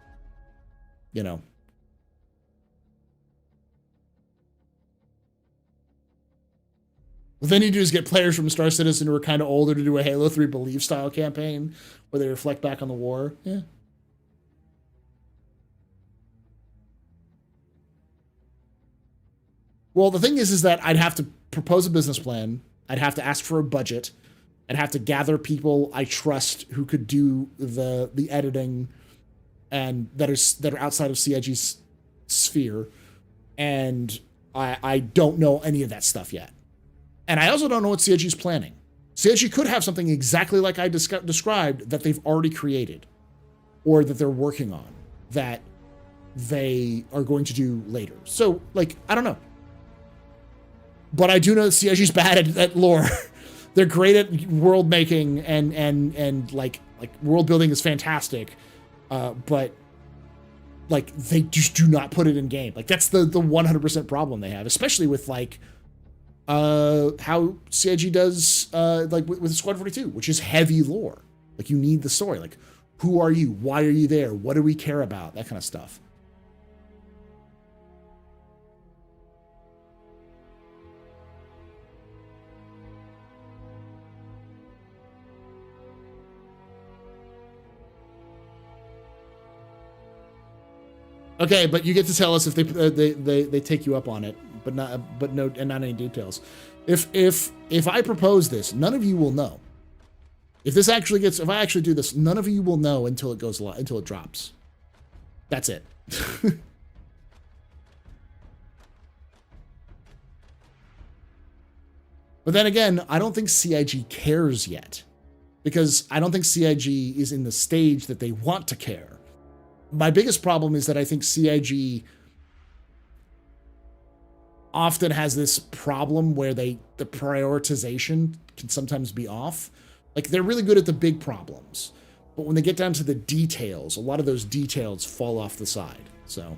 What they need to do is get players from Star Citizen who are kind of older to do a Halo 3 Believe style campaign where they reflect back on the war. Yeah. Well, the thing is that I'd have to propose a business plan. I'd have to ask for a budget. I'd have to gather people I trust who could do the editing and that are outside of CIG's sphere. And I don't know any of that stuff yet. And I also don't know what CIG's planning. CIG could have something exactly like I described that they've already created or that they're working on that they are going to do later. So, like, I don't know. But I do know that CIG's bad at lore. They're great at world making and like world building is fantastic. But like they just do not put it in game. Like that's the 100% problem they have, especially with like how CIG does like with Squad 42, which is heavy lore. Like you need the story. Like who are you? Why are you there? What do we care about? That kind of stuff. Okay, but you get to tell us if they take you up on it, but not any details. If I propose this, none of you will know. If I actually do this, none of you will know until it drops. That's it. But then again, I don't think CIG cares yet, because I don't think CIG is in the stage that they want to care. My biggest problem is that I think CIG often has this problem where the prioritization can sometimes be off. Like they're really good at the big problems, but when they get down to the details, a lot of those details fall off the side. So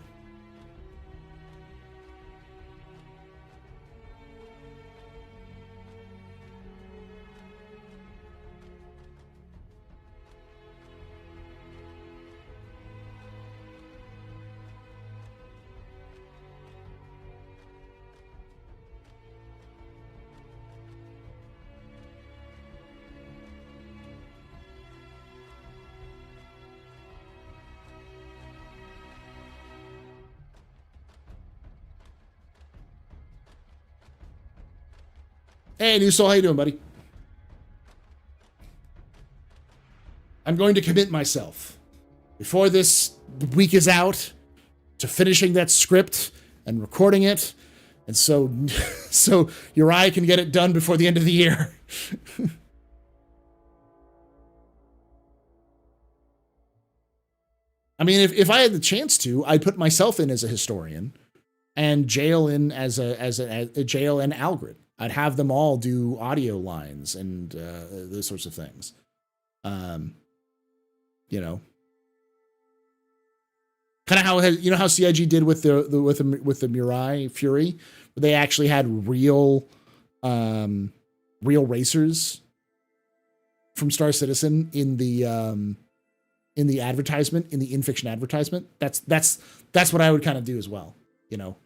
Hey, New Soul, how you doing, buddy? I'm going to commit myself before this week is out to finishing that script and recording it, and so Uriah can get it done before the end of the year. I mean, if I had the chance to, I'd put myself in as a historian and Jail in as a Jail and Algrid. I'd have them all do audio lines and those sorts of things. You know, kind of how how CIG did with the Mirai Fury, where they actually had real racers from Star Citizen in the advertisement, in the in-fiction advertisement. That's what I would kind of do as well, you know.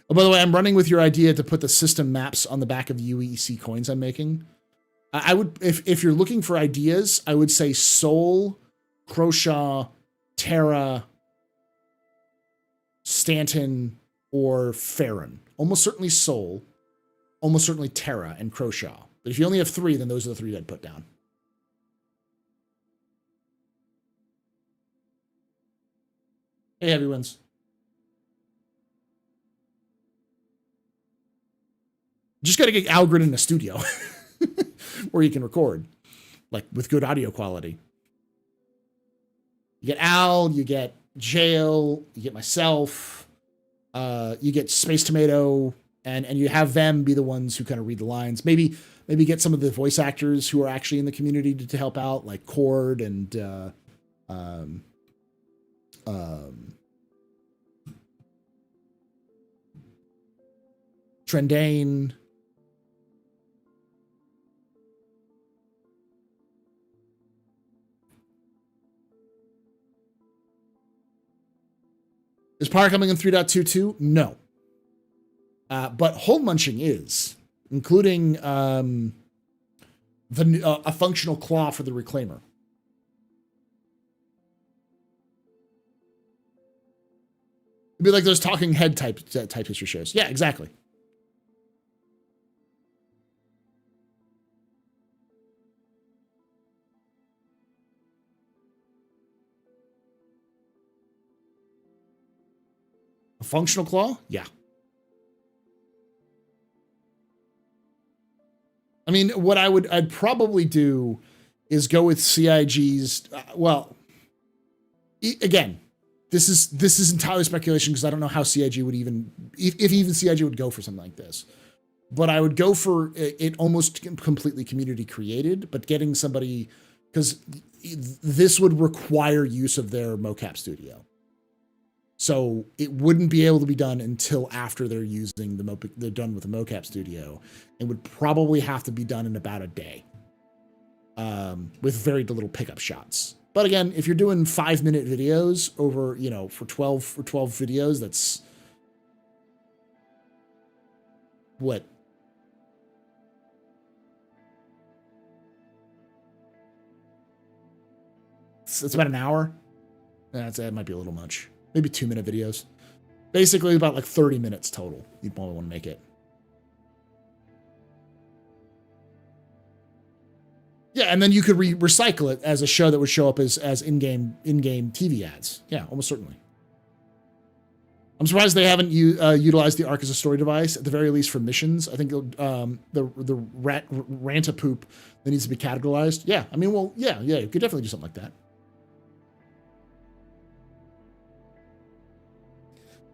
Oh, by the way, I'm running with your idea to put the system maps on the back of the UEC coins I'm making. I would, if you're looking for ideas, I would say Sol, Croshaw, Terra, Stanton, or Farron. Almost certainly Sol, almost certainly Terra and Croshaw. But if you only have 3, then those are the 3 I'd put down. Hey, everyone's. Just got to get Algrid in a studio where you can record, like with good audio quality. You get Al, you get Jail, you get myself, you get Space Tomato, and you have them be the ones who kind of read the lines. Maybe get some of the voice actors who are actually in the community to help out, like Cord and Trendane. Is Pyro coming in 3.22? No. But hole munching is, including a functional claw for the reclaimer. It'd be like those talking head type history shows. Yeah, exactly. A functional claw? Yeah. I mean, what I'd probably do is go with CIG's. Again, this is entirely speculation because I don't know how CIG would even, if even CIG would go for something like this. But I would go for it almost completely community created, but getting somebody, because this would require use of their mocap studio. So it wouldn't be able to be done until after they're using they're done with the mocap studio. It would probably have to be done in about a day, with very little pickup shots. But again, if you're doing 5-minute videos over, for 12 videos, that's what? It's about an hour. That might be a little much. Maybe 2-minute videos. Basically about like 30 minutes total. You'd probably want to make it. Yeah, and then you could recycle it as a show that would show up as in-game TV ads. Yeah, almost certainly. I'm surprised they haven't utilized the Arc as a story device, at the very least for missions. I think the Rantapoop that needs to be categorized. Yeah, I mean, well, yeah, you could definitely do something like that.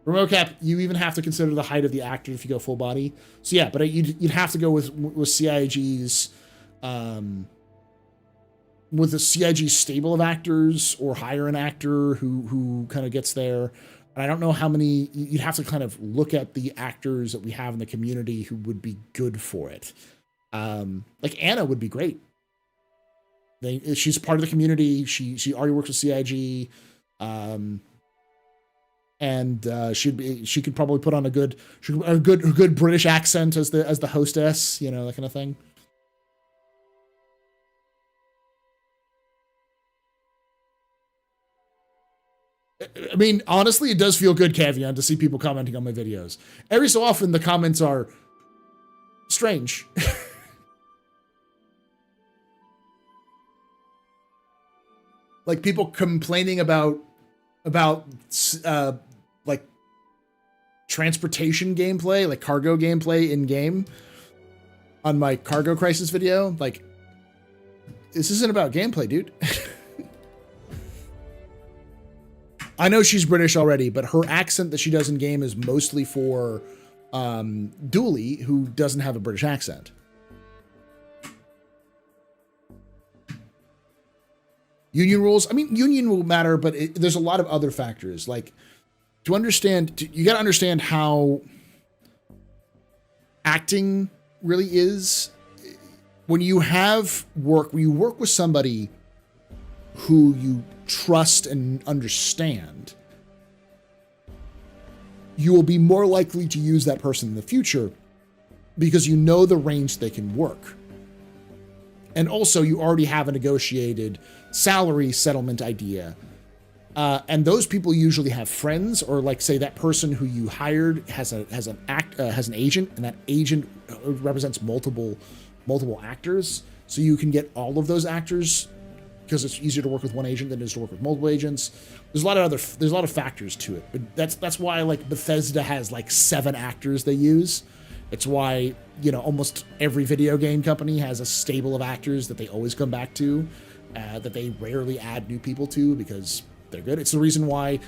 For mocap, you even have to consider the height of the actor if you go full body. So yeah, but you'd have to go with CIG's, with the CIG stable of actors, or hire an actor who kind of gets there. And I don't know how many. You'd have to kind of look at the actors that we have in the community who would be good for it. Like Anna would be great. She's part of the community. She already works with CIG. And she could probably put on a good British accent as the hostess, that kind of thing. I mean, honestly, it does feel good, Cavion, to see people commenting on my videos. Every so often, the comments are strange. Like people complaining about like transportation gameplay, like cargo gameplay in game on my Cargo Crisis video. Like, this isn't about gameplay, dude. I know she's British already, but her accent that she does in game is mostly for Dooley, who doesn't have a British accent. Union rules. I mean, union will matter, but there's a lot of other factors. Like, to understand, you got to understand how acting really is. When you work with somebody who you trust and understand, you will be more likely to use that person in the future because you know the range they can work. And also, you already have a negotiated salary settlement idea. And those people usually have friends, or like, say, that person who you hired has an agent, and that agent represents multiple actors. So you can get all of those actors because it's easier to work with one agent than it is to work with multiple agents. There's a lot of factors to it, but that's why, like, Bethesda has like 7 actors they use. It's why, you know, almost every video game company has a stable of actors that they always come back to, that they rarely add new people to because they're good. It's the reason why,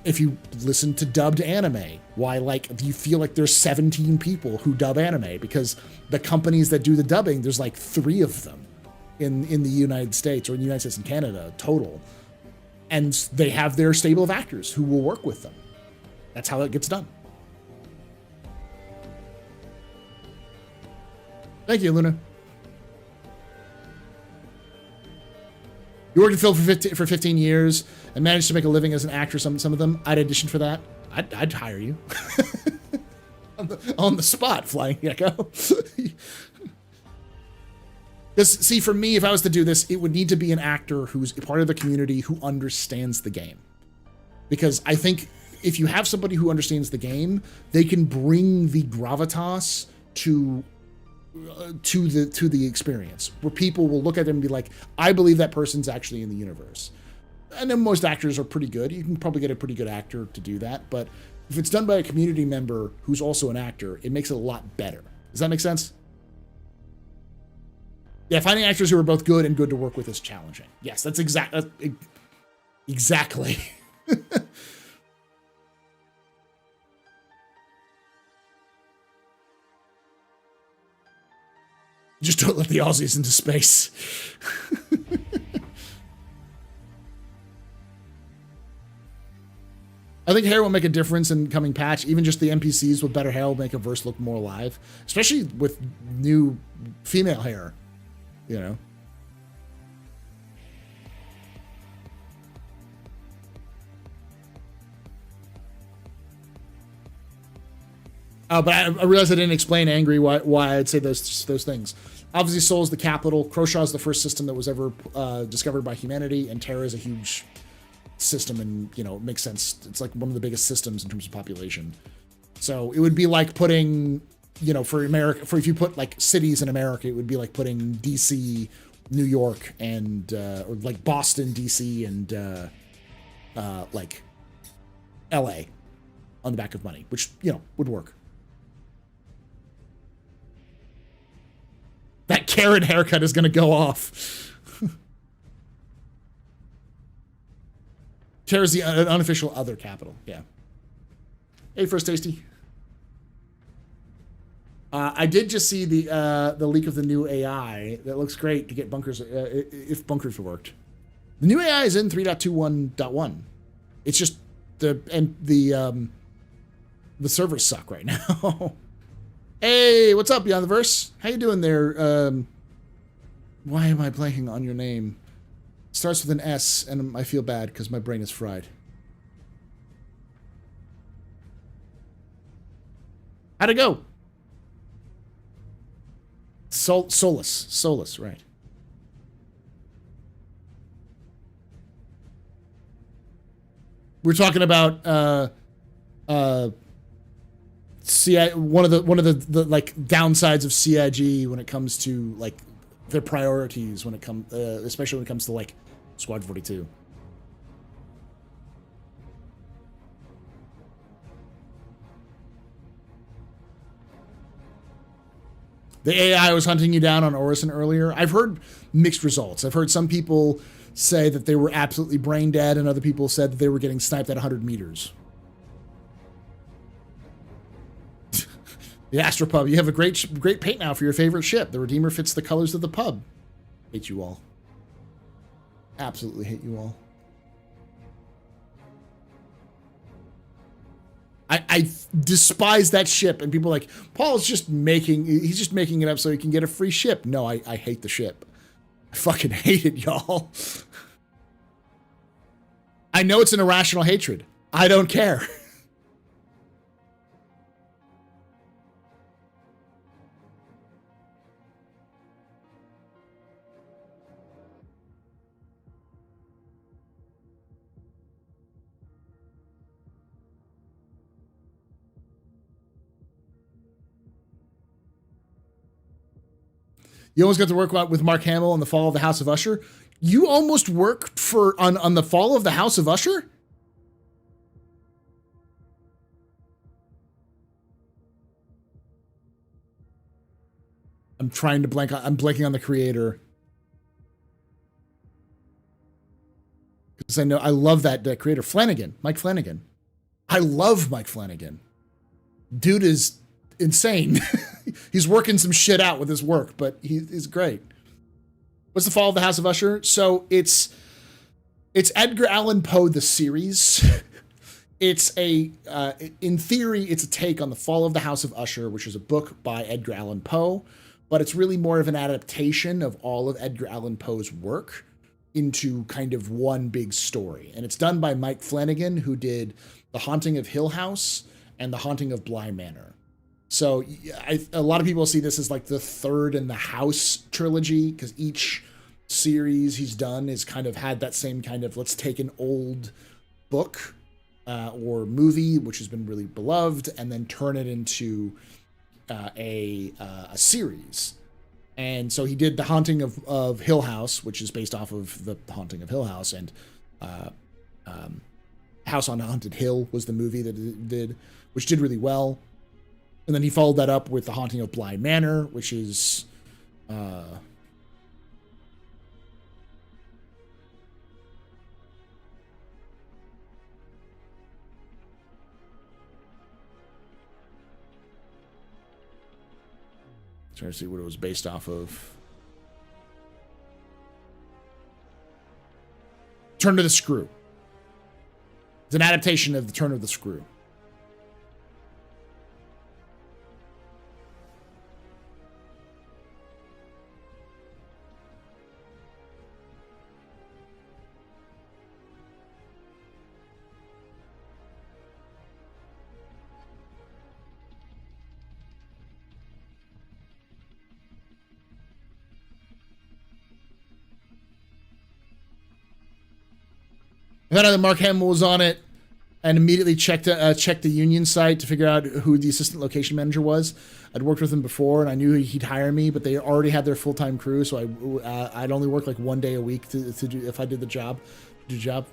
if you listen to dubbed anime, why, like, you feel like there's 17 people who dub anime, because the companies that do the dubbing, there's like 3 of them in the United States, or in the United States and Canada total. And they have their stable of actors who will work with them. That's how it gets done. Thank you, Luna. You worked in film for 15 years and managed to make a living as an actor. Some of them, I'd audition for that. I'd hire you. on the spot, Flying Gecko. Because, see, for me, if I was to do this, it would need to be an actor who's part of the community who understands the game. Because I think if you have somebody who understands the game, they can bring the gravitas to the experience, where people will look at them and be like, I believe that person's actually in the universe. I know most actors are pretty good. You can probably get a pretty good actor to do that, but if it's done by a community member who's also an actor, it makes it a lot better. Does that make sense? Yeah, finding actors who are both good and good to work with is challenging. Yes, that's exactly. Just don't let the Aussies into space. I think hair will make a difference in coming patch. Even just the NPCs with better hair will make a verse look more alive, especially with new female hair, you know. But I realized I didn't explain Angry why I'd say those things. Obviously, Sol is the capital. Croshaw is the first system that was ever discovered by humanity, and Terra is a huge system, and, you know, it makes sense. It's like one of the biggest systems in terms of population. So it would be like putting, you know, for America, if you put like cities in America, it would be like putting DC, New York, and or like Boston, DC, and like LA on the back of money, which, you know, would work. That Karen haircut is going to go off. Terra's the unofficial other capital. Yeah. Hey, First Tasty. I did just see the leak of the new AI. That looks great to get bunkers, if bunkers worked. The new AI is in 3.21.1. It's just the servers suck right now. Hey, what's up, Beyond the Verse? How you doing there? Why am I blanking on your name? Starts with an S, and I feel bad because my brain is fried. How'd it go? Solus, right. We're talking about one of the like downsides of CIG when it comes to like their priorities when it comes especially when it comes to like Squad 42. The AI was hunting you down on Orison earlier. I've heard mixed results. I've heard some people say that they were absolutely brain dead, and other people said that they were getting sniped at 100 meters. The AstroPub, you have a great paint now for your favorite ship. The Redeemer fits the colors of the pub. Hate you all. Absolutely hate you all. I despise that ship, and people are like, Paul's just he's just making it up so he can get a free ship. No, I hate the ship. I fucking hate it, y'all. I know it's an irrational hatred. I don't care. You almost got to work with Mark Hamill on the Fall of the House of Usher. You almost worked on the Fall of the House of Usher? I'm trying to blank. I'm blanking on the creator. Because I know I love that creator. Flanagan. Mike Flanagan. I love Mike Flanagan. Dude is insane. He's working some shit out with his work, but he's great. What's the Fall of the House of Usher? So it's Edgar Allan Poe the series. It's in theory, it's a take on the Fall of the House of Usher, which is a book by Edgar Allan Poe, but it's really more of an adaptation of all of Edgar Allan Poe's work into kind of one big story. And it's done by Mike Flanagan, who did The Haunting of Hill House and The Haunting of Bly Manor. So a lot of people see this as like the third in the House trilogy, because each series he's done is kind of had that same kind of, let's take an old book or movie, which has been really beloved, and then turn it into a series. And so he did The Haunting of Hill House, which is based off of The Haunting of Hill House, and House on Haunted Hill was the movie that it did, which did really well. And then he followed that up with The Haunting of Bly Manor, which is trying to see what it was based off of. Turn of the Screw. It's an adaptation of The Turn of the Screw. I found out that Mark Hamill was on it and immediately checked the union site to figure out who the assistant location manager was. I'd worked with him before, and I knew he'd hire me, but they already had their full-time crew, so I'd only work like 1 day a week to do if I did the job.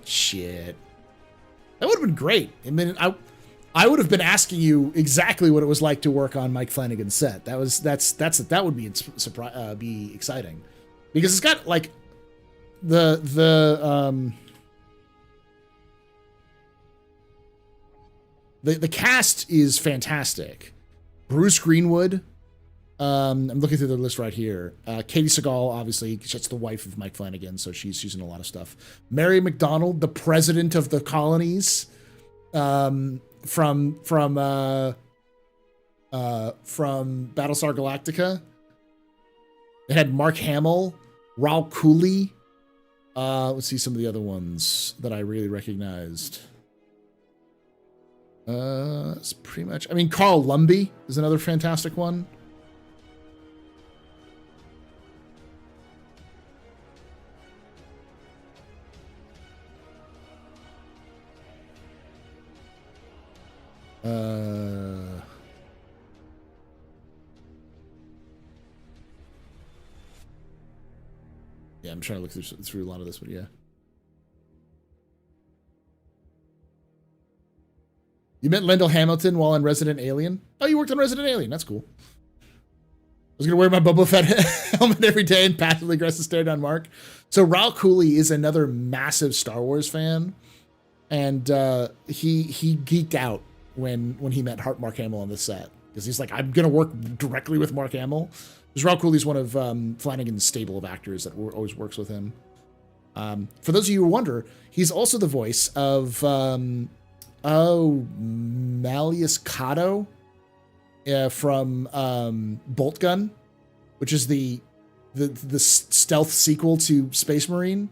Shit, that would have been great. I mean, I would have been asking you exactly what it was like to work on Mike Flanagan's set. That would be exciting, because it's got like the cast is fantastic. Bruce Greenwood. I'm looking through the list right here. Katie Seagal, obviously, she's the wife of Mike Flanagan, so she's in a lot of stuff. Mary McDonnell, the president of the colonies, from Battlestar Galactica. It had Mark Hamill, Raul Cooley. Let's see some of the other ones that I really recognized. It's pretty much. I mean, Carl Lumbly is another fantastic one. Yeah, I'm trying to look through a lot of this, but yeah. You met Lyndall Hamilton while on Resident Alien? Oh, you worked on Resident Alien. That's cool. I was going to wear my Boba Fett helmet every day and passively aggressive stare down Mark. So Raul Cooley is another massive Star Wars fan. And he geeked out when he met Mark Hamill on the set. Because he's like, I'm going to work directly with Mark Hamill. Because Raul Cooley's one of Flanagan's stable of actors that always works with him. For those of you who wonder, he's also the voice of... Malleus Cato from Bolt Gun, which is the stealth sequel to Space Marine.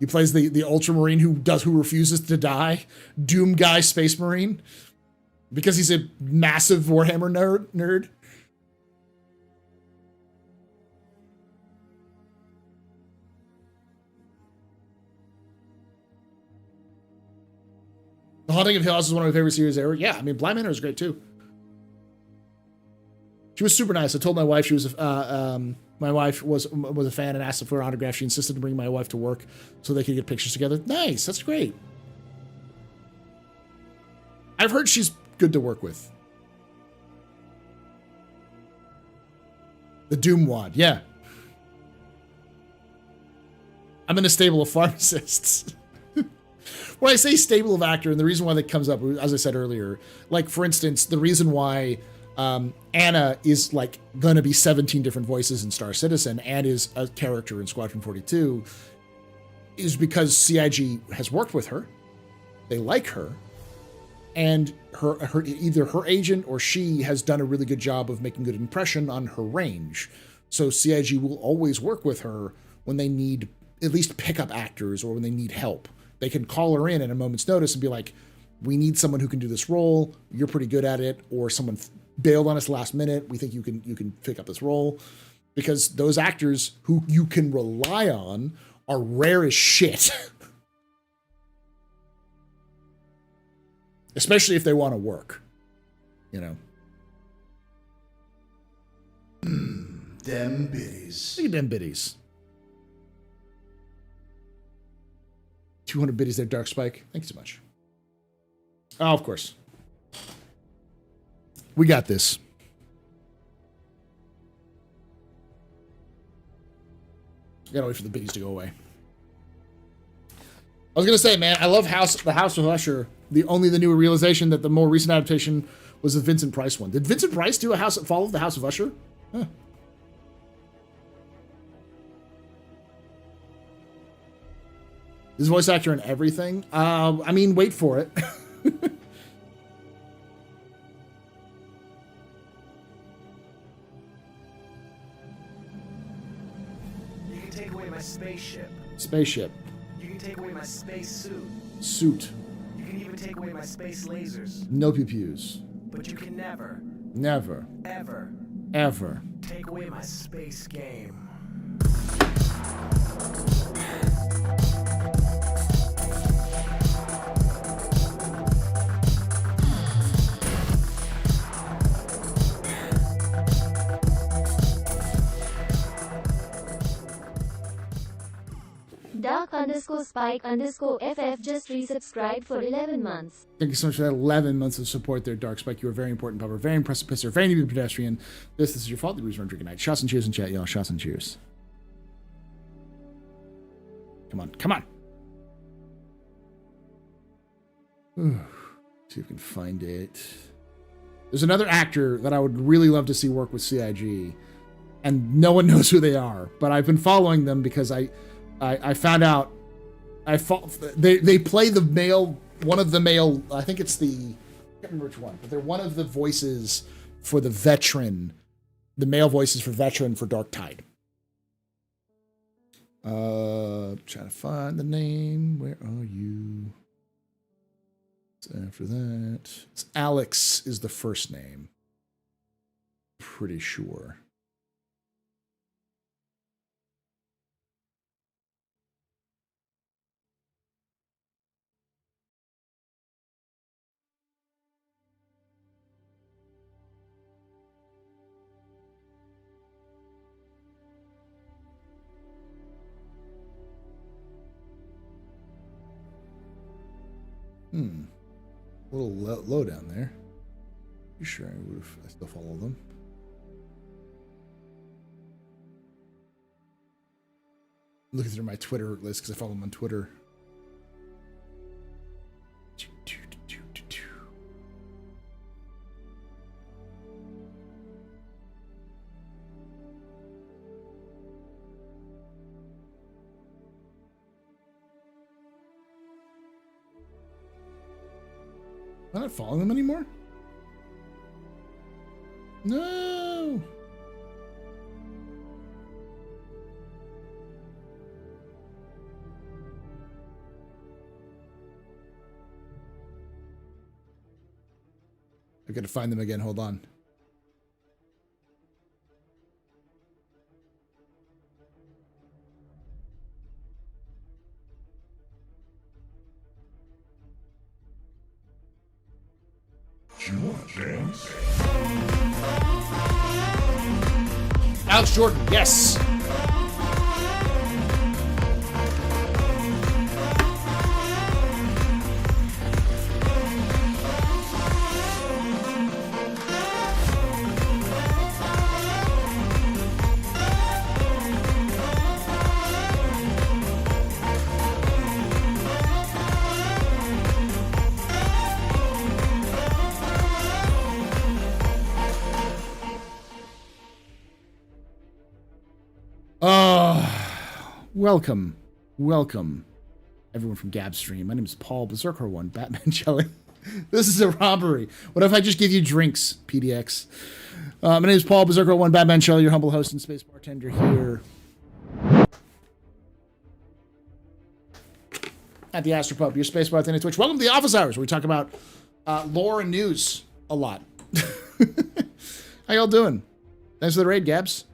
He plays the Ultramarine who refuses to die, Doom guy Space Marine, because he's a massive Warhammer nerd. The Haunting of Hill House is one of my favorite series ever. Yeah, I mean, Bly Manor is great too. She was super nice. I told my wife she was my wife was a fan and asked for her autograph. She insisted to bring my wife to work so they could get pictures together. Nice, that's great. I've heard she's good to work with. The Doom Wad, yeah. I'm in a stable of pharmacists. When I say stable of actor, and the reason why that comes up, as I said earlier, like, for instance, the reason why Anna is, like, going to be 17 different voices in Star Citizen and is a character in Squadron 42 is because CIG has worked with her. They like her. And her either her agent or she has done a really good job of making good impression on her range. So CIG will always work with her when they need at least pickup actors or when they need help. They can call her in at a moment's notice and be like, we need someone who can do this role. You're pretty good at it. Or someone bailed on us last minute. We think you can pick up this role. Because those actors who you can rely on are rare as shit. Especially if they want to work. You know. Them biddies. Look at them biddies. 200 biddies there, Dark Spike. Thank you so much. Oh, of course. We got this. Gotta wait for the biddies to go away. I was gonna say, man, I love the House of Usher. The new realization that the more recent adaptation was the Vincent Price one. Did Vincent Price do follow the House of Usher? Huh. This voice actor in everything. I mean, wait for it. You can take away my spaceship. Spaceship. You can take away my space suit. Suit. You can even take away my space lasers. No pew-pews. But you can never. Never. Ever. Ever. Take away my space game. Dark_Spike_FF just resubscribed for 11 months. Thank you so much for that 11 months of support there, Dark Spike. You are very important, Pupper. Very impressive pisser. Very new pedestrian. This is your fault. The reason we're drinking night. Shots and cheers in chat, y'all. Shots and cheers. Come on. Come on. See if we can find it. There's another actor that I would really love to see work with CIG, and no one knows who they are, but I've been following them because I found out they play the male, one of the male, I think it's I can't remember which one, but they're one of the voices for the veteran, the male voices for veteran for Dark Tide. Trying to find the name. Where are you? After that, it's Alex is the first name. Pretty sure. A little low down there. You sure I still follow them? Looking through my Twitter list because I follow them on Twitter. Am I not following them anymore? No! I've got to find them again. Hold on. You want to dance? Alex Jordan, yes. Welcome, everyone from Gabstream. My name is Paul Berserker1, Batman Jelly. This is a robbery. What if I just give you drinks, PDX? My name is Paul Berserker1, Batman Jelly, your humble host and space bartender here at the AstroPub, your space bartender Twitch. Welcome to the office hours, where we talk about lore and news a lot. How y'all doing? Thanks for the raid, Gabs.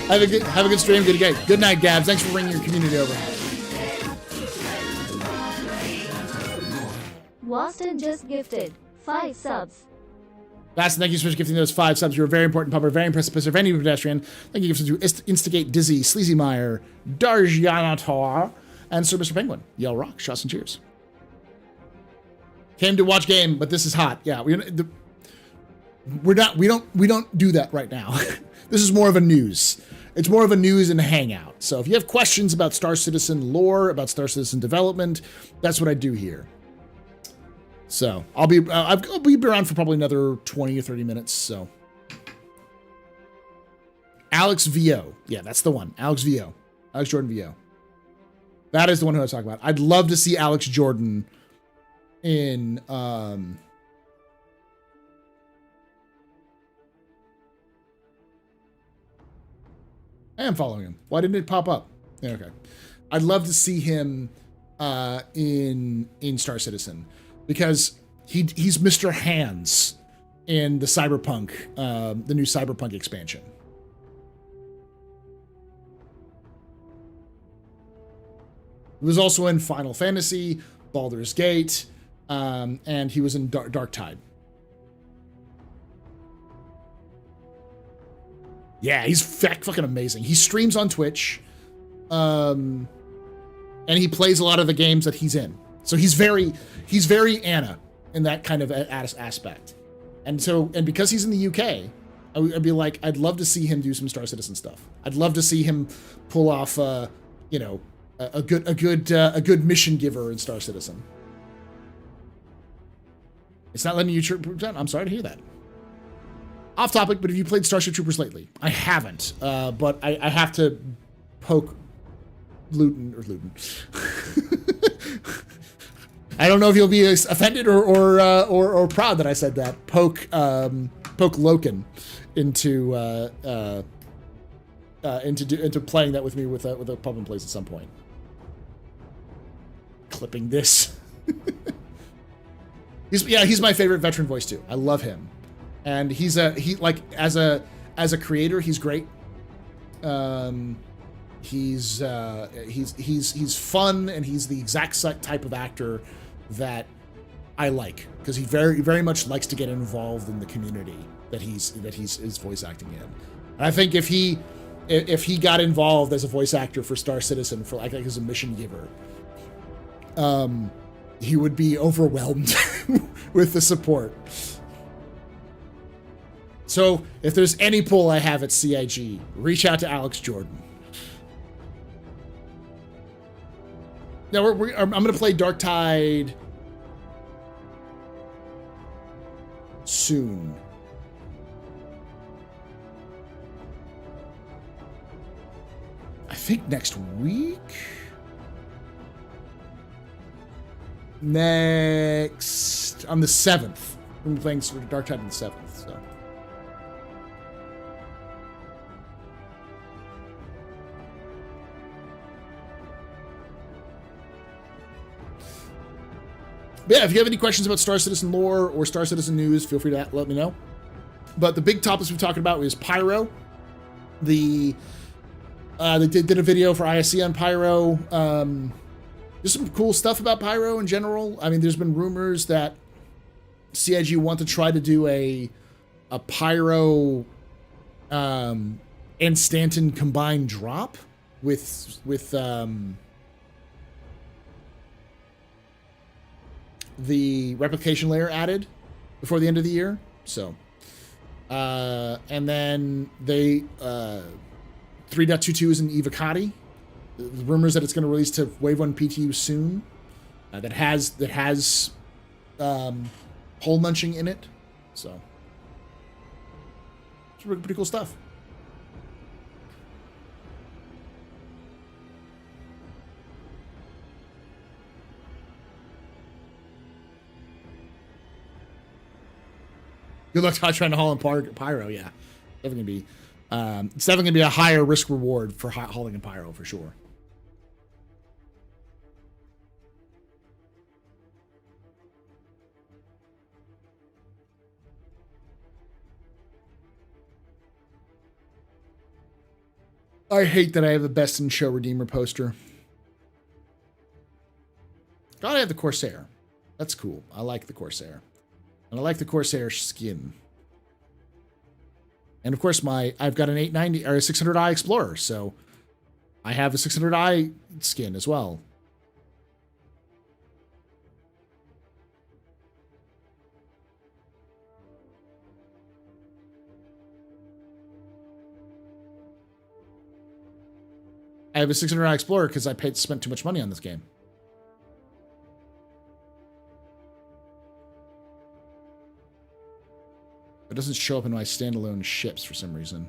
Have a good stream. Good game. Good night, Gabs. Thanks for bringing your community over. Waston just gifted 5 subs. Baston, thank you so much for gifting those 5 subs. You're a very important pupper, very impressive pisser, very new pedestrian. Thank you to Instigate, Dizzy, Sleazymeyer, Darjanatar, and Sir Mr. Penguin. Yell rock, shots and cheers. Came to watch game, but this is hot. Yeah, we don't do that right now. This is more of a news. It's more of a news and a hangout. So if you have questions about Star Citizen lore, about Star Citizen development, that's what I do here. So I'll be around for probably another 20 or 30 minutes. So Alex VO, yeah, that's the one. Alex VO, Alex Jordan VO. That is the one who I was talking about. I'd love to see Alex Jordan in I am following him. Why didn't it pop up? Yeah, okay. I'd love to see him in Star Citizen, because he's Mr. Hands in the Cyberpunk, the new Cyberpunk expansion. He was also in Final Fantasy, Baldur's Gate, and he was in Dark Tide. Yeah, he's fucking amazing. He streams on Twitch, and he plays a lot of the games that he's in. So he's very Anna in that kind of aspect. And because he's in the UK, I'd be like, I'd love to see him do some Star Citizen stuff. I'd love to see him pull off, a good mission giver in Star Citizen. It's not letting you. I'm sorry to hear that. Off topic, but have you played Starship Troopers lately? I haven't, but I have to poke Luton. I don't know if you'll be offended or proud that I said that. Poke Loken into playing that with me with a pub and place at some point. Clipping this. He's my favorite veteran voice too. I love him. And as a creator, he's great. He's fun, and he's the exact type of actor that I like, because he very much likes to get involved in the community that he's voice acting in. And I think if he got involved as a voice actor for Star Citizen, for like as a mission giver, he would be overwhelmed with the support. So if there's any pull I have at CIG, reach out to Alex Jordan. Now I'm going to play Dark Tide soon. I think next week. Next on the 7th. I'm playing Dark Tide on the 7th. So. But yeah, if you have any questions about Star Citizen lore or Star Citizen news, feel free to let me know. But the big topics we're talking about is Pyro. They did a video for ISC on Pyro. There's some cool stuff about Pyro in general. I mean, there's been rumors that CIG want to try to do a Pyro and Stanton combined drop with the replication layer added before the end of the year. So, and then they 3.22 is in Evocati. The rumors that it's going to release to Wave 1 PTU soon. That has hole munching in it. So, it's pretty cool stuff. Good luck trying to haul in Pyro, yeah. Definitely be, it's definitely gonna be a higher risk reward for hauling in Pyro for sure. I hate that I have the Best in Show Redeemer poster. Gotta have the Corsair. That's cool. I like the Corsair. And I like the Corsair skin. And of course, I've got an 890 or a 600i Explorer, so I have a 600i skin as well. I have a 600i Explorer because I spent too much money on this game. It doesn't show up in my standalone ships for some reason.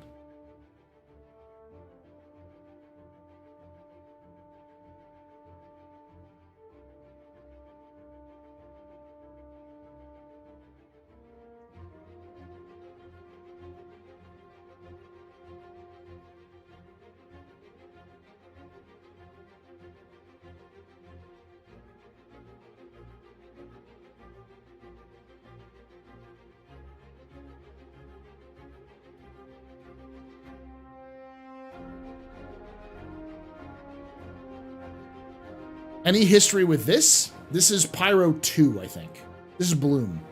Any history with this? This is Pyro 2, I think. This is Bloom.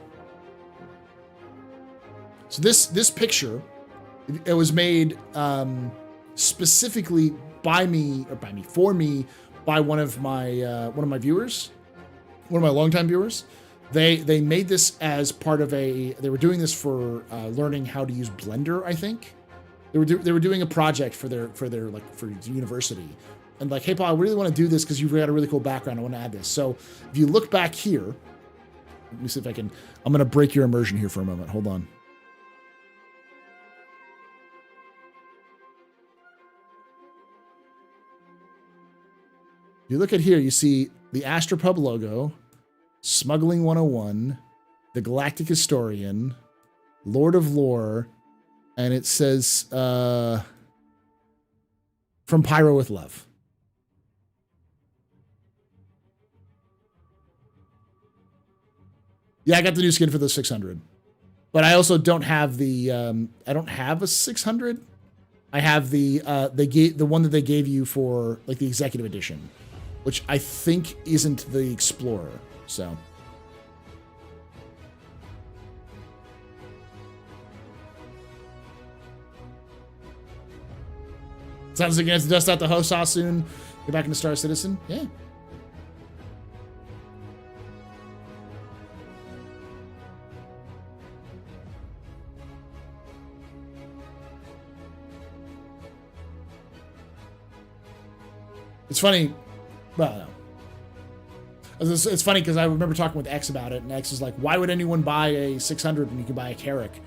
So this picture, it was made specifically for me, by one of my viewers, one of my longtime viewers. They made this as part of they were doing this for learning how to use Blender, I think. They were doing a project for university. And like, hey, Paul, I really want to do this because you've got a really cool background. I want to add this. So if you look back here, let me see if I can. I'm going to break your immersion here for a moment. Hold on. If you look at here, you see the TheAstroPub logo, Smuggling 101, the Galactic Historian, Lord of Lore, and it says, From Pyro with Love. Yeah, I got the new skin for the 600, but I also don't have the, I don't have a 600 I have the one that they gave you for like the executive edition, which I think isn't the Explorer. So. Sounds like you have to dust out the host sauce soon. Get back into Star Citizen. Yeah. It's funny. Well, no. It's funny because I remember talking with X about it, and X is like, "Why would anyone buy a 600 when you can buy a Carrack?"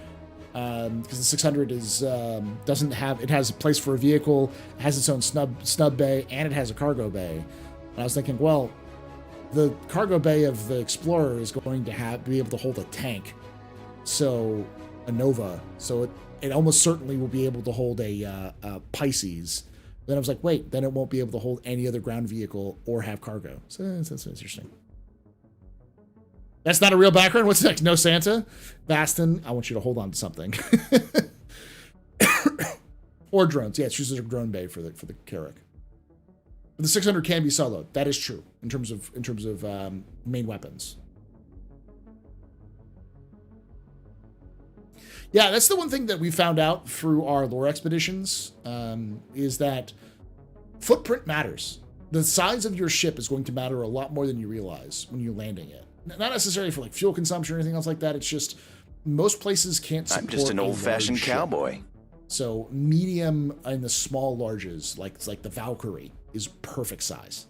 Because the 600 is doesn't have, it has a place for a vehicle, it has its own snub bay, and it has a cargo bay. And I was thinking, well, the cargo bay of the Explorer is going to be able to hold a tank, so a Nova, so it almost certainly will be able to hold a Pisces. Then I was like, wait, then it won't be able to hold any other ground vehicle or have cargo. So that's interesting. That's not a real background. What's next? No Santa? Baston, I want you to hold on to something. Or drones. Yeah, it's just a drone bay for the Carrack. But the 600 can be soloed. That is true in terms of main weapons. Yeah, that's the one thing that we found out through our lore expeditions, is that footprint matters. The size of your ship is going to matter a lot more than you realize when you're landing it. Not necessarily for like fuel consumption or anything else like that. It's just most places can't support. I'm just an old-fashioned cowboy. So medium and the small larges, like the Valkyrie, is perfect size.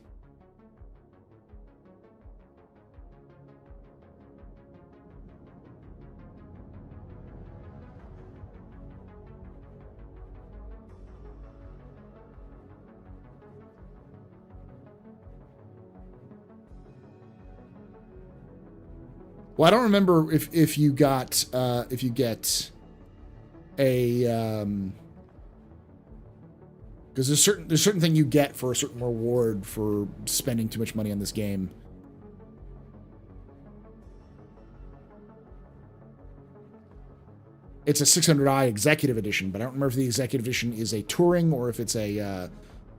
Well, I don't remember if you get a because there's certain thing you get for a certain reward for spending too much money on this game. It's a 600i Executive Edition, but I don't remember if the Executive Edition is a Touring or if it's a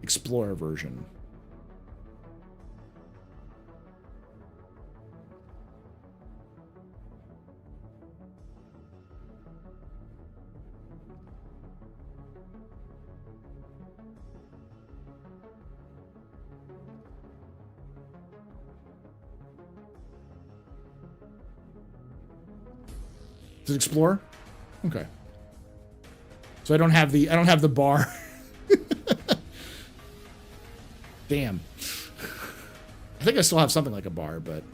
Explorer version. Does it Explorer? Okay. So I don't have the bar. Damn. I think I still have something like a bar, but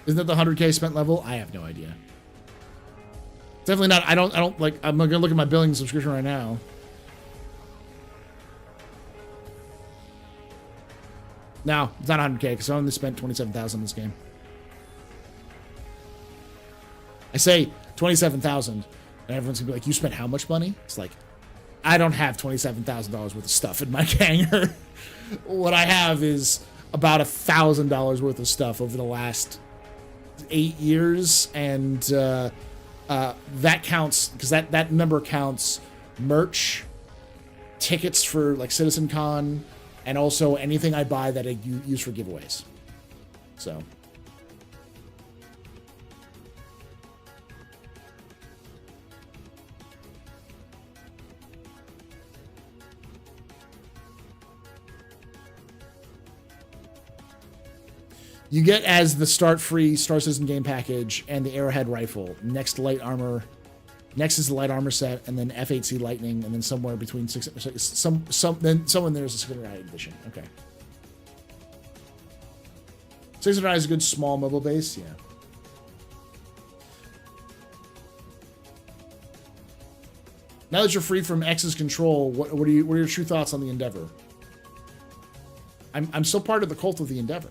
isn't that the 100K spent level? I have no idea. Definitely not. I don't like, I'm gonna look at my billing subscription right now. No, it's not 100K because I only spent 27,000 in this game. I say 27,000 and everyone's gonna be like, you spent how much money? It's like, I don't have $27,000 worth of stuff in my hangar. What I have is about $1,000 worth of stuff over the last 8 years, and that counts because that number counts merch, tickets for like CitizenCon, and also anything I buy that I use for giveaways. So you get as the start free Star Citizen game package and the Arrowhead rifle. Next light armor. Next is the light armor set, and then F8C Lightning, and then somewhere between then someone there's a 600i edition. Okay. 600i is a good small mobile base, yeah. Now that you're free from X's control, what are your true thoughts on the Endeavor? I'm still part of the cult of the Endeavor.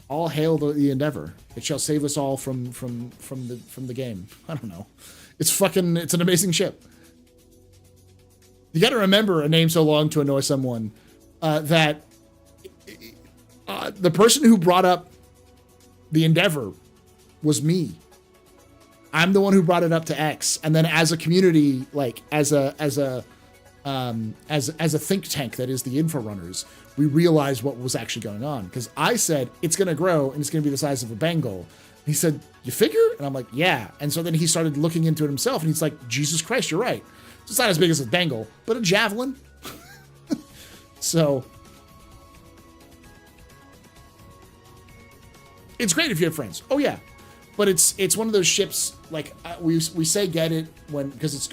All hail the Endeavor. It shall save us all from the game. I don't know. It's an amazing ship. You got to remember a name so long to annoy someone that the person who brought up the Endeavor was me. I'm the one who brought it up to X, and then as a community, like as a think tank that is the Info Runners, we realized what was actually going on. Because I said it's going to grow and it's going to be the size of a Bengal. He said, "You figure?" And I'm like, "Yeah." And so then he started looking into it himself, and he's like, "Jesus Christ, you're right. It's not as big as a Bengal, but a javelin." So it's great if you have friends. Oh yeah. But it's one of those ships, like we say get it because it's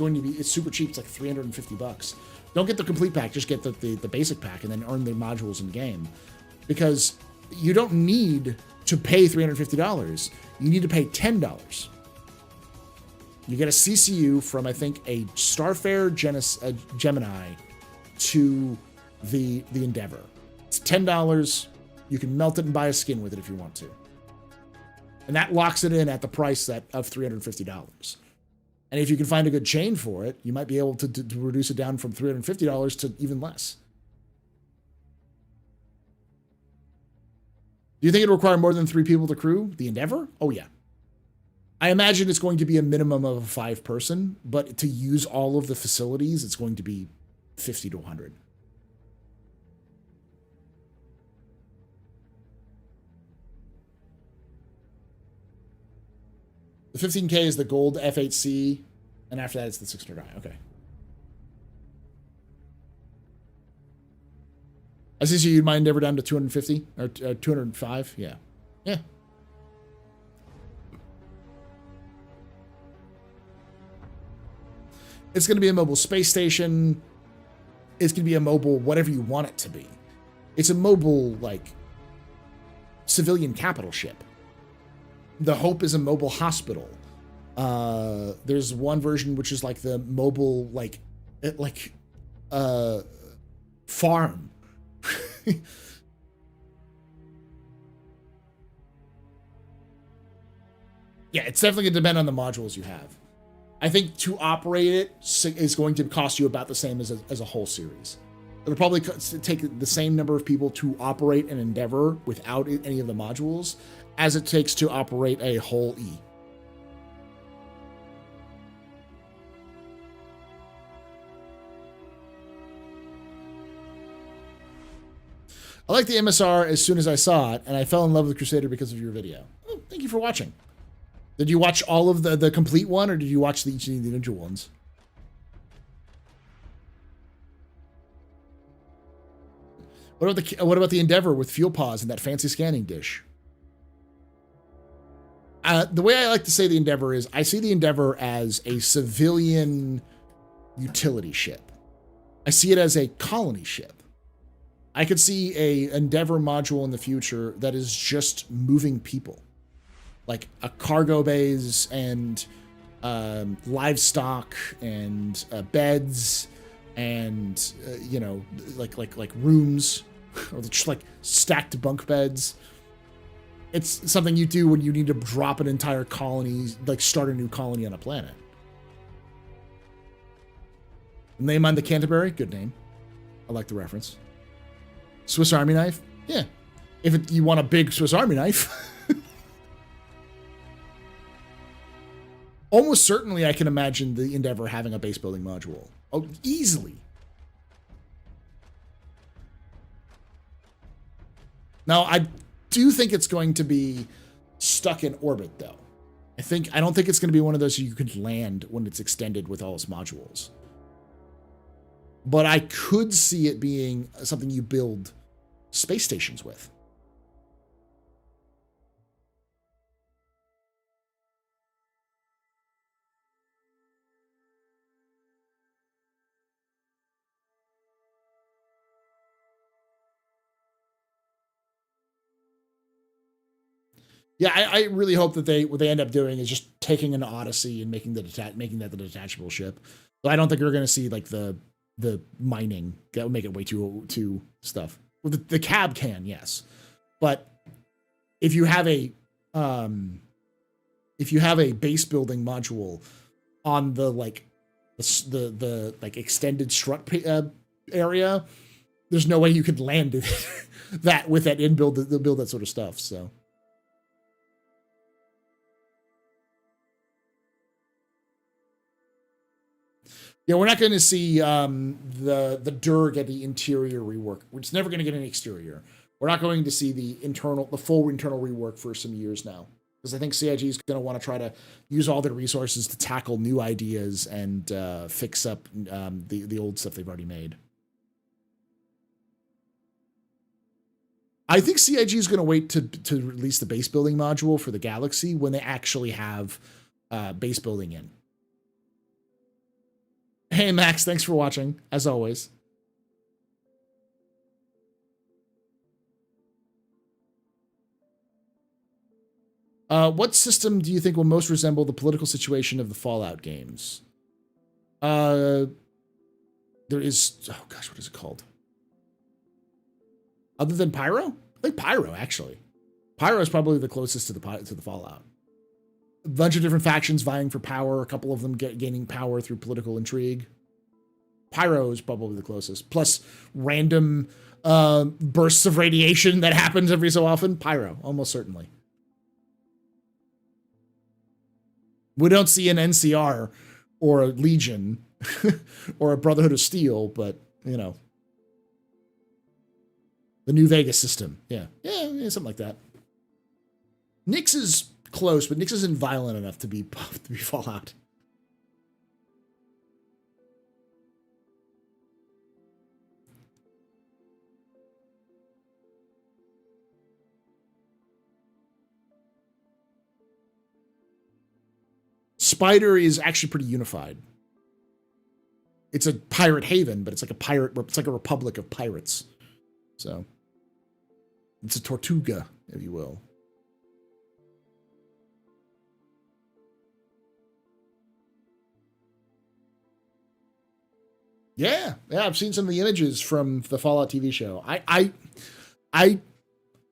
super cheap. It's like $350. Don't get the complete pack, just get the basic pack and then earn the modules in the game. Because you don't need to pay $350. You need to pay $10. You get a CCU from, I think, a Starfare Gemini to the Endeavor. It's $10. You can melt it and buy a skin with it if you want to. And that locks it in at the price of $350. And if you can find a good chain for it, you might be able to reduce it down from $350 to even less. Do you think it'll require more than 3 people to crew the Endeavor? Oh, yeah. I imagine it's going to be a minimum of a 5-person, but to use all of the facilities, it's going to be 50 to 100. The 15K is the gold F8C, and after that it's the 600i. Okay. I see you'd mind Endeavor down to 250 or 205. Yeah. Yeah. It's going to be a mobile space station. It's going to be a mobile whatever you want it to be. It's a mobile, like, civilian capital ship. The Hope is a mobile hospital. There's one version which is like the mobile, farm. Yeah, it's definitely going to depend on the modules you have. I think to operate it is going to cost you about the same as a whole series. It'll probably take the same number of people to operate an Endeavor without any of the modules as it takes to operate a whole E. I like the MSR as soon as I saw it, and I fell in love with Crusader because of your video. Oh, thank you for watching. Did you watch all of the complete one, or did you watch each of the individual ones? What about the Endeavor with fuel pods and that fancy scanning dish? The way I like to say the Endeavor is, I see the Endeavor as a civilian utility ship. I see it as a colony ship. I could see a Endeavor module in the future that is just moving people. Like a cargo bays and livestock and beds and like rooms or just like stacked bunk beds. It's something you do when you need to drop an entire colony, like start a new colony on a planet. Name on the Canterbury, good name. I like the reference. Swiss Army knife, yeah. If you want a big Swiss Army knife. Almost certainly I can imagine the Endeavor having a base building module. Oh, easily. Now, I do think it's going to be stuck in orbit, though. I don't think it's going to be one of those you could land when it's extended with all its modules. But I could see it being something you build space stations with. Yeah, I really hope that what they end up doing is just taking an Odyssey and making that the detachable ship. But I don't think we're going to see like the mining that would make it way too stuff. Well, the cab can, yes, but if you have a base building module on the like the like extended strut area, there's no way you could land it that with that inbuild to build that sort of stuff. So. Yeah, we're not going to see the Dur get the interior rework. It's never going to get an exterior. We're not going to see the full internal rework for some years now, because I think CIG is going to want to try to use all their resources to tackle new ideas and fix up the old stuff they've already made. I think CIG is going to wait to release the base building module for the Galaxy when they actually have base building in. Hey, Max, thanks for watching, as always. What system do you think will most resemble the political situation of the Fallout games? There is... Oh, gosh, what is it called? Other than Pyro? I think Pyro, actually. Pyro is probably the closest to the Fallout. A bunch of different factions vying for power, a couple of them gaining power through political intrigue. Pyro is probably the closest. Plus random bursts of radiation that happens every so often. Pyro, almost certainly. We don't see an NCR or a Legion or a Brotherhood of Steel, but, you know. The New Vegas system. Yeah, something like that. Nyx is close, but Nyx isn't violent enough to be Fallout. Spider is actually pretty unified. It's a pirate haven, but it's like a republic of pirates. So it's a Tortuga, if you will. Yeah, I've seen some of the images from the Fallout TV show.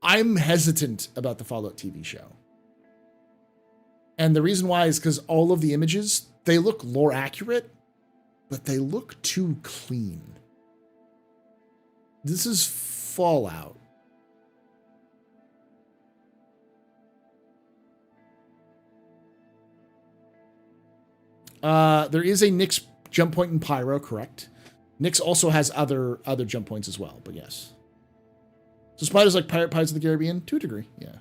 I'm hesitant about the Fallout TV show. And the reason why is because all of the images, they look lore accurate, but they look too clean. This is Fallout. There is a Nyx jump point in Pyro, correct? Nyx also has other jump points as well, but yes. So Spider's like Pirates of the Caribbean to a degree, yeah.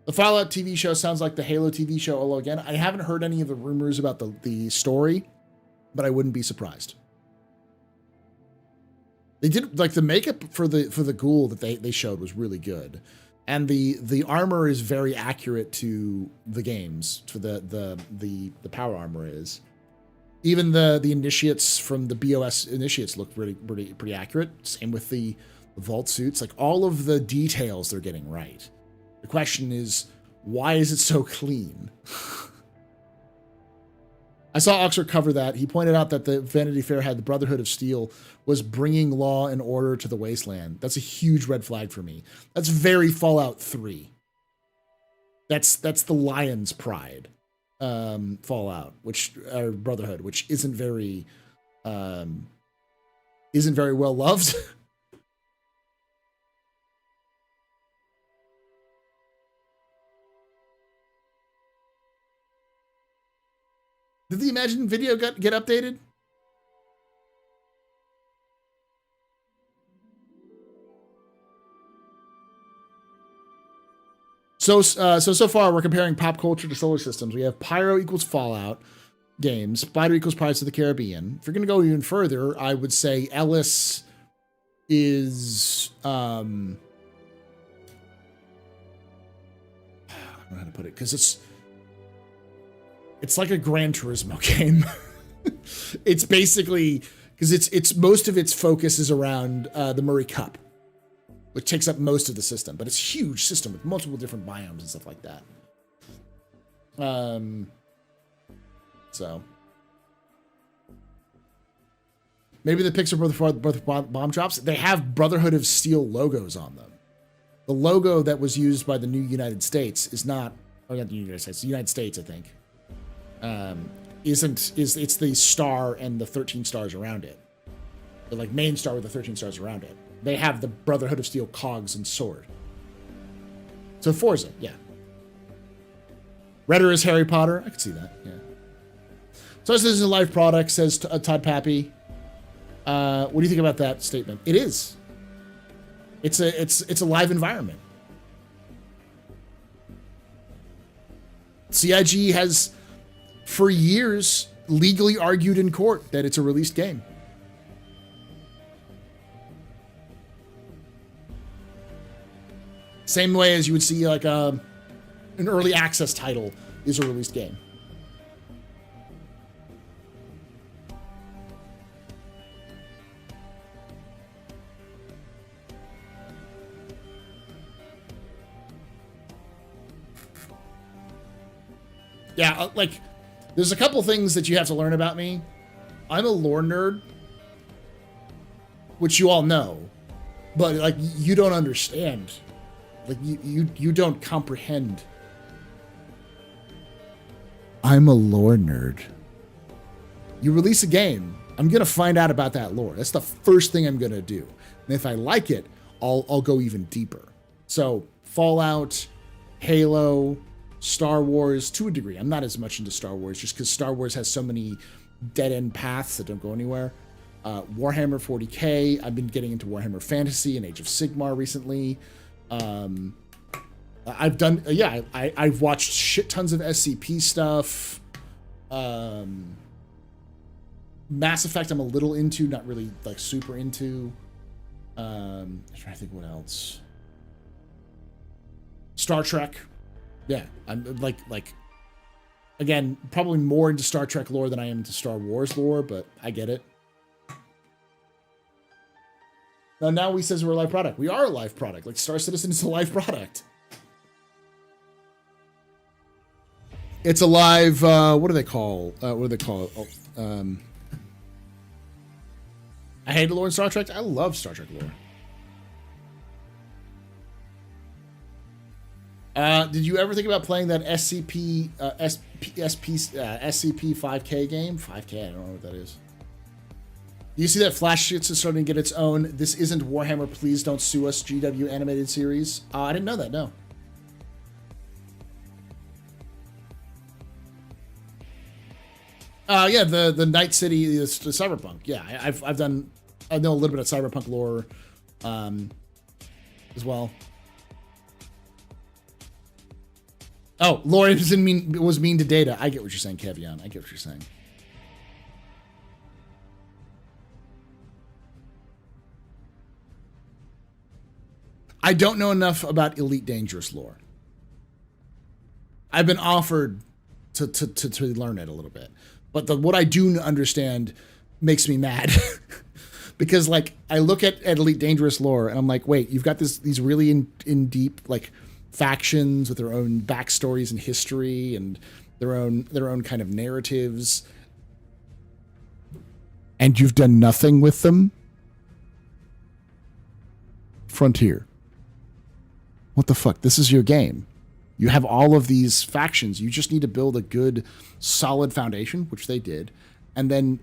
The Fallout TV show sounds like the Halo TV show all again. I haven't heard any of the rumors about the story, but I wouldn't be surprised. They did like the makeup for the ghoul that they showed was really good, and the armor is very accurate to the games. For the power armor is. Even the initiates from the BOS initiates look pretty accurate. Same with the vault suits. Like all of the details they're getting right. The question is, why is it so clean? I saw Oxford cover that. He pointed out that the Vanity Fair had the Brotherhood of Steel was bringing law and order to the wasteland. That's a huge red flag for me. That's very Fallout 3. That's the Lion's Pride Fallout, Brotherhood, which isn't very well loved. Did the Imagine video get updated? So far we're comparing pop culture to solar systems. We have Pyro equals Fallout games, Spider equals Pirates of the Caribbean. If you're gonna go even further, I would say Ellis is I don't know how to put it, because it's like a Gran Turismo game. It's basically because it's most of its focus is around the Murray Cup, which takes up most of the system, but it's a huge system with multiple different biomes and stuff like that. So maybe the pics are both bomb drops. They have Brotherhood of Steel logos on them. The logo that was used by the new United States is not, or not the United States, the United States, I think. it's the star and the 13 stars around it. The like main star with the 13 stars around it. They have the Brotherhood of Steel cogs and sword. So Forza, yeah. Redder is Harry Potter. I could see that, yeah. So this is a live product, says Todd Pappy. What do you think about that statement? It is. It's a live environment. CIG has, for years, legally argued in court that it's a released game. Same way as you would see like an early access title is a released game. Yeah, like, there's a couple things that you have to learn about me. I'm a lore nerd, which you all know, but like, you don't understand. Like, you don't comprehend. I'm a lore nerd. You release a game, I'm gonna find out about that lore. That's the first thing I'm gonna do. And if I like it, I'll go even deeper. So Fallout, Halo, Star Wars, to a degree. I'm not as much into Star Wars just because Star Wars has so many dead-end paths that don't go anywhere. Warhammer 40K. I've been getting into Warhammer Fantasy and Age of Sigmar recently. I've done, yeah, I've watched shit tons of SCP stuff. Mass Effect I'm a little into, not really like super into. I'm trying to think what else. Star Trek. Yeah, I'm like, again, probably more into Star Trek lore than I am into Star Wars lore, but I get it. Now he says we're a live product. We are a live product. Like, Star Citizen is a live product. It's a live, what do they call? I hate the lore in Star Trek. I love Star Trek lore. Did you ever think about playing that SCP 5K game? 5K, I don't know what that is. You see that Flash Shits is starting to get its own "This Isn't Warhammer, Please Don't Sue Us" GW animated series? I didn't know that, no. Yeah, the Night City is Cyberpunk. Yeah, I know a little bit of Cyberpunk lore as well. Oh, lore was mean to Data. I get what you're saying, Kevion. I get what you're saying. I don't know enough about Elite Dangerous lore. I've been offered to learn it a little bit, but what I do understand makes me mad because, like, I look at Elite Dangerous lore and I'm like, wait, you've got these really in deep like factions with their own backstories and history and their own kind of narratives, and you've done nothing with them. Frontier. What the fuck? This is your game. You have all of these factions. You just need to build a good, solid foundation, which they did, and then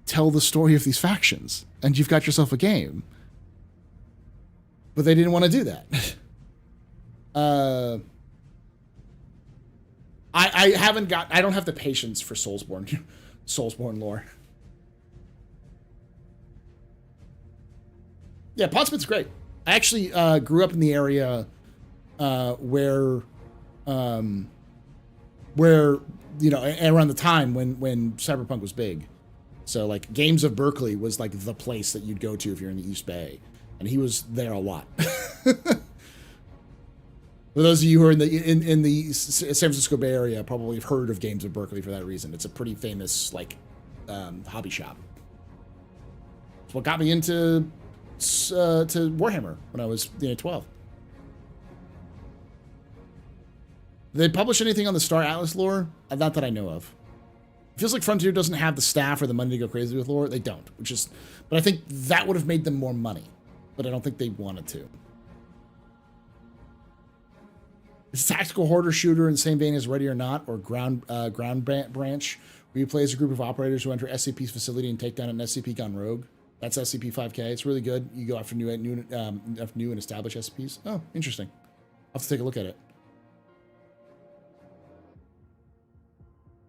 tell the story of these factions, and you've got yourself a game. But they didn't want to do that. I don't have the patience for Soulsborne lore. Yeah, Pondsmith's great. I actually grew up in the area where you know, around the time when Cyberpunk was big. So like Games of Berkeley was like the place that you'd go to if you're in the East Bay, and he was there a lot. For those of you who are in the San Francisco Bay Area, probably have heard of Games of Berkeley for that reason. It's a pretty famous like hobby shop. It's what got me into Warhammer when I was 12. Did they publish anything on the Star Atlas lore? Not that I know of. It feels like Frontier doesn't have the staff or the money to go crazy with lore. They don't, but I think that would have made them more money, but I don't think they wanted to. It's a tactical hoarder shooter in the same vein as Ready or Not or Ground Branch where you play as a group of operators who enter SCP's facility and take down an SCP gone rogue. That's SCP-5K. It's really good. You go after new and established SCPs. Oh, interesting. I'll have to take a look at it.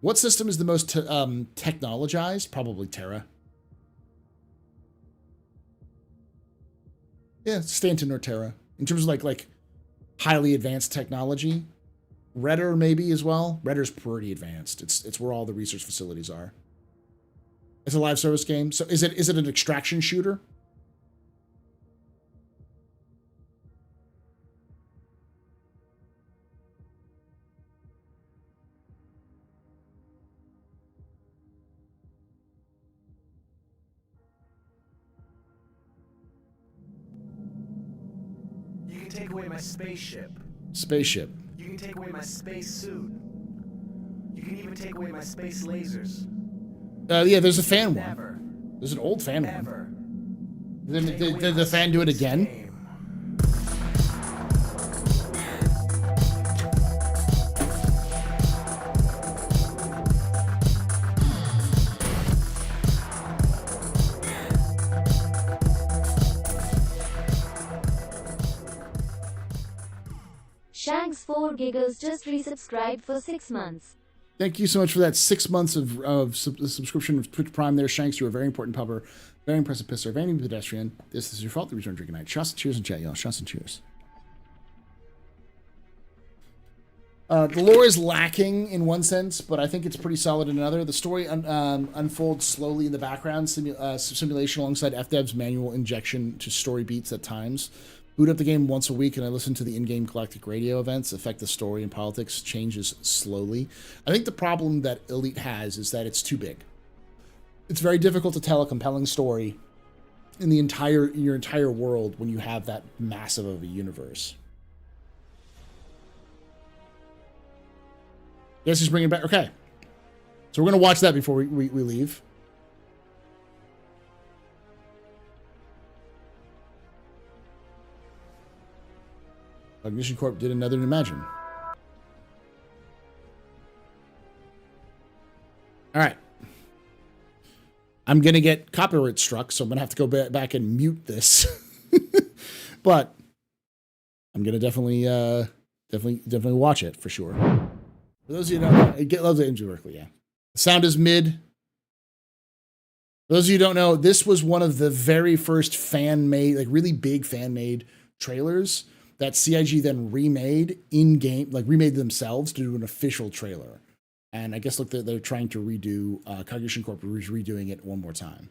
What system is the most technologized? Probably Terra. Yeah, Stanton or Terra. In terms of like highly advanced technology. Redder maybe as well. Redder's pretty advanced. It's where all the research facilities are. It's a live service game. So is it an extraction shooter? You can take away my spaceship. Spaceship. You can take away my space suit. You can even take away my space lasers. Yeah, there's a fan one. There's an old fan one. Then did the fan do it again? Shanks 4 Giggles just resubscribed for 6 months. Thank you so much for that 6 months of subscription of Twitch Prime there, Shanks. You're a very important pupper, very impressive pisser, very pedestrian. This is your fault. The return drinking night. Shots and cheers in chat, y'all. Shots and cheers. The lore is lacking in one sense, but I think it's pretty solid in another. The story unfolds slowly in the background, simulation alongside FDev's manual injection to story beats at times. Boot up the game once a week, and I listen to the in-game galactic radio events. Affect the story and politics changes slowly. I think the problem that Elite has is that it's too big. It's very difficult to tell a compelling story in your entire world when you have that massive of a universe. Yes, he's bringing it back. Okay, so we're gonna watch that before we leave. Ignition Corp did another Imagine. All right. I'm going to get copyright struck, so I'm going to have to go back and mute this. But I'm going to definitely watch it for sure. For those of you who don't know, it loves it directly, yeah. The sound is mid. For those of you who don't know, this was one of the very first fan-made, like really big fan-made trailers that CIG then remade in-game, like remade themselves to do an official trailer. And I guess, look, they're trying to redo, Cognition Corp is redoing it one more time.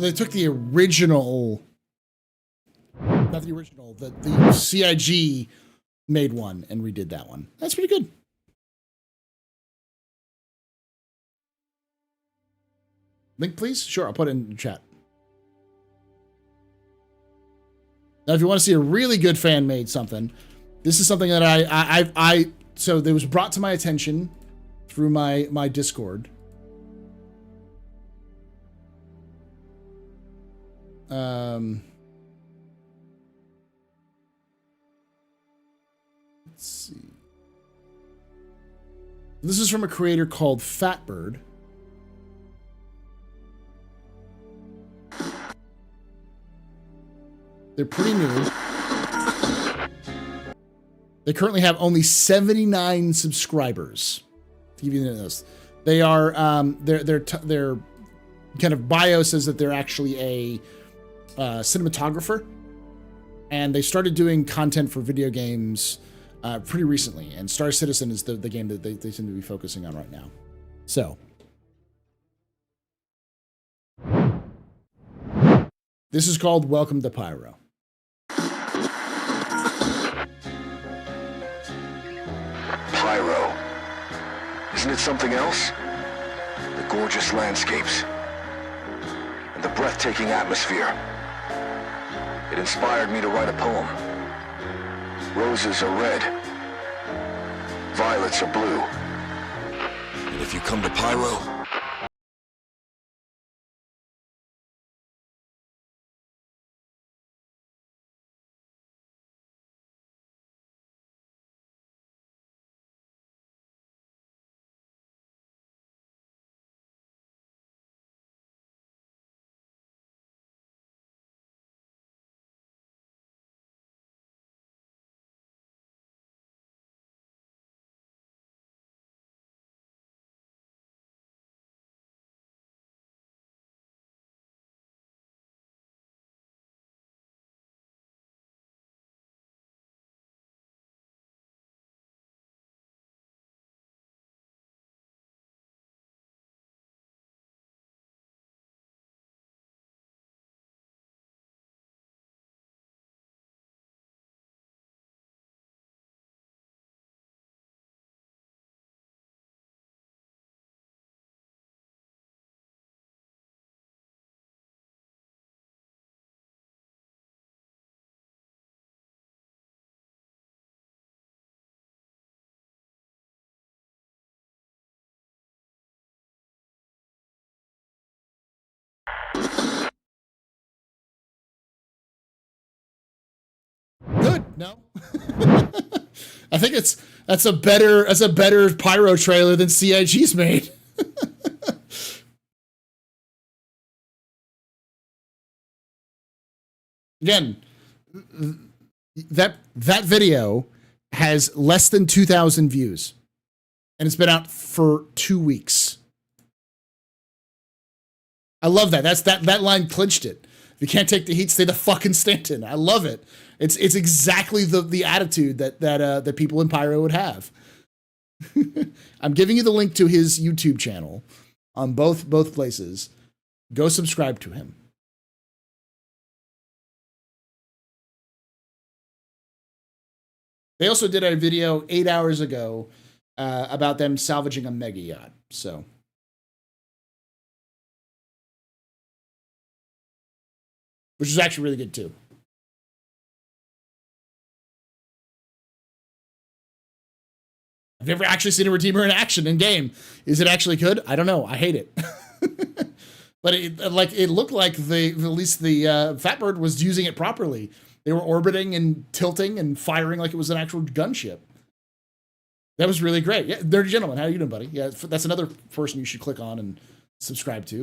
they took the original, not the original, the CIG made one and redid that one. That's pretty good. Link, please? Sure, I'll put it in the chat. Now, if you want to see a really good fan-made something, this is something that I so it was brought to my attention through my Discord. Let's see. This is from a creator called Fatbird. They're pretty new. They currently have only 79 subscribers. To give you this, they are their kind of bio says that they're actually a cinematographer, and they started doing content for video games pretty recently. And Star Citizen is the game that they seem to be focusing on right now. So this is called Welcome to Pyro. Pyro. Isn't it something else? The gorgeous landscapes and the breathtaking atmosphere. It inspired me to write a poem. Roses are red. Violets are blue. And if you come to Pyro, Good. No. I think that's a better Pyro trailer than CIG's made. Again, that video has less than 2,000 views, and it's been out for 2 weeks. I love that. That line clinched it. If you can't take the heat, stay the fucking Stanton. I love it. It's exactly the attitude that people in Pyro would have. I'm giving you the link to his YouTube channel on both places. Go subscribe to him. They also did a video 8 hours ago about them salvaging a mega yacht. So. Which is actually really good too. I've never actually seen a Redeemer in action in game. Is it actually good? I don't know. I hate it. But it looked like at least the Fatbird was using it properly. They were orbiting and tilting and firing like it was an actual gunship. That was really great. Yeah, Nerdy Gentleman, how are you doing, buddy? Yeah, that's another person you should click on and subscribe to.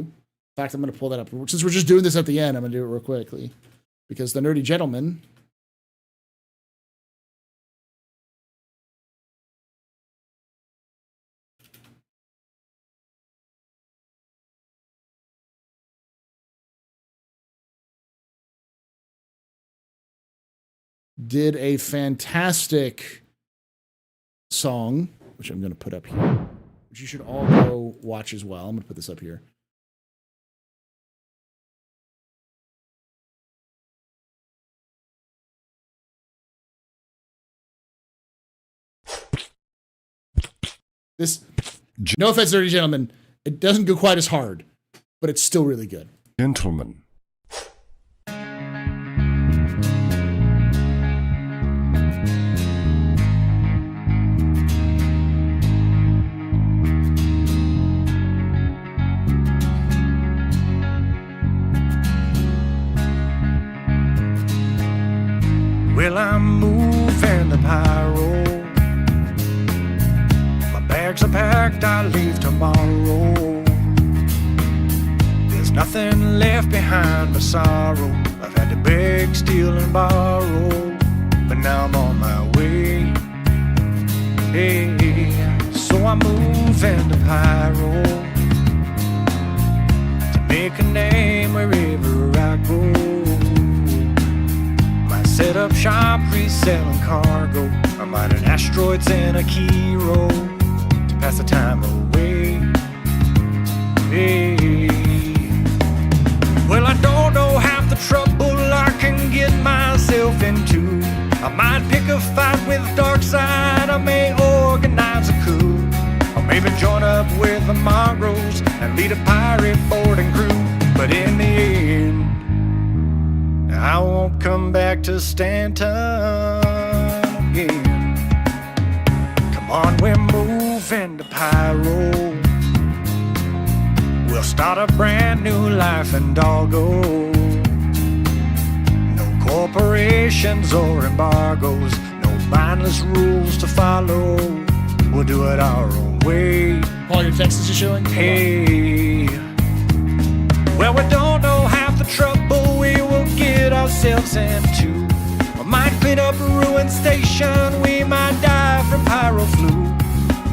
In fact, I'm going to pull that up. Since we're just doing this at the end, I'm going to do it real quickly. Because the Nerdy Gentleman did a fantastic song, which I'm going to put up here, which you should all go watch as well. I'm going to put this up here. This, no offense, dirty gentlemen, it doesn't go quite as hard, but it's still really good. Gentlemen. Well, I'm moving to Pyro. My bags are packed, I leave tomorrow. There's nothing left behind but sorrow. I've had to beg, steal, and borrow, but now I'm on my way. Hey, so I'm moving to Pyro to make a name wherever I go. Set up shop, reselling cargo. I'm mining asteroids in a key roll to pass the time away. Hey. Well, I don't know half the trouble I can get myself into. I might pick a fight with Darkseid. I may organize a coup. Or maybe join up with the Mongrels and lead a pirate boarding crew. But in the end, I won't come back to Stanton again. Come on, we're moving to Pyro. We'll start a brand new life in Doggo. No corporations or embargoes, no mindless rules to follow. We'll do it our own way. All your texts are showing? Hey. Well, we don't know half the trouble we will get ourselves into. We might clean up a ruined station, we might die from pyro flu.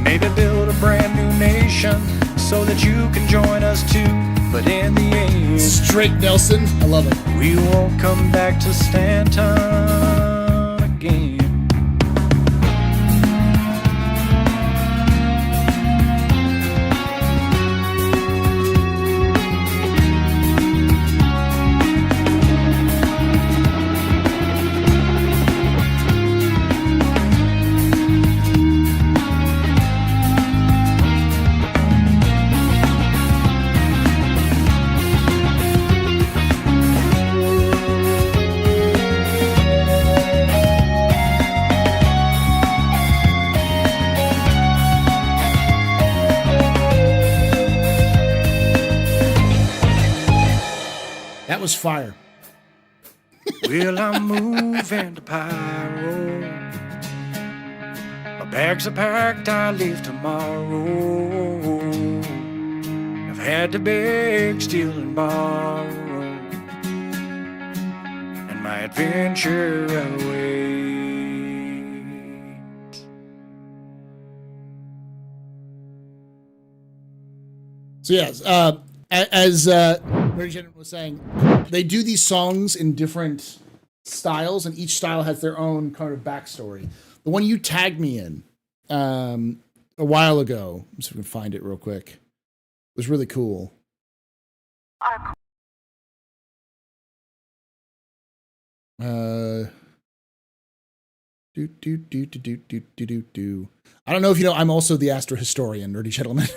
Maybe build a brand new nation so that you can join us too. But in the end, this is Drake Nelson. I love it. We won't come back to Stanton again. That was fire. Well, I'm moving to Pyro. My bags are packed, I leave tomorrow. I've had to beg, steal, and borrow, and my adventure awaits. So yes, as Mary Jen was saying, they do these songs in different styles, and each style has their own kind of backstory. The one you tagged me in a while ago, let's see if we can find it real quick, was really cool. I don't know if you know, I'm also the Astro historian, nerdy gentleman.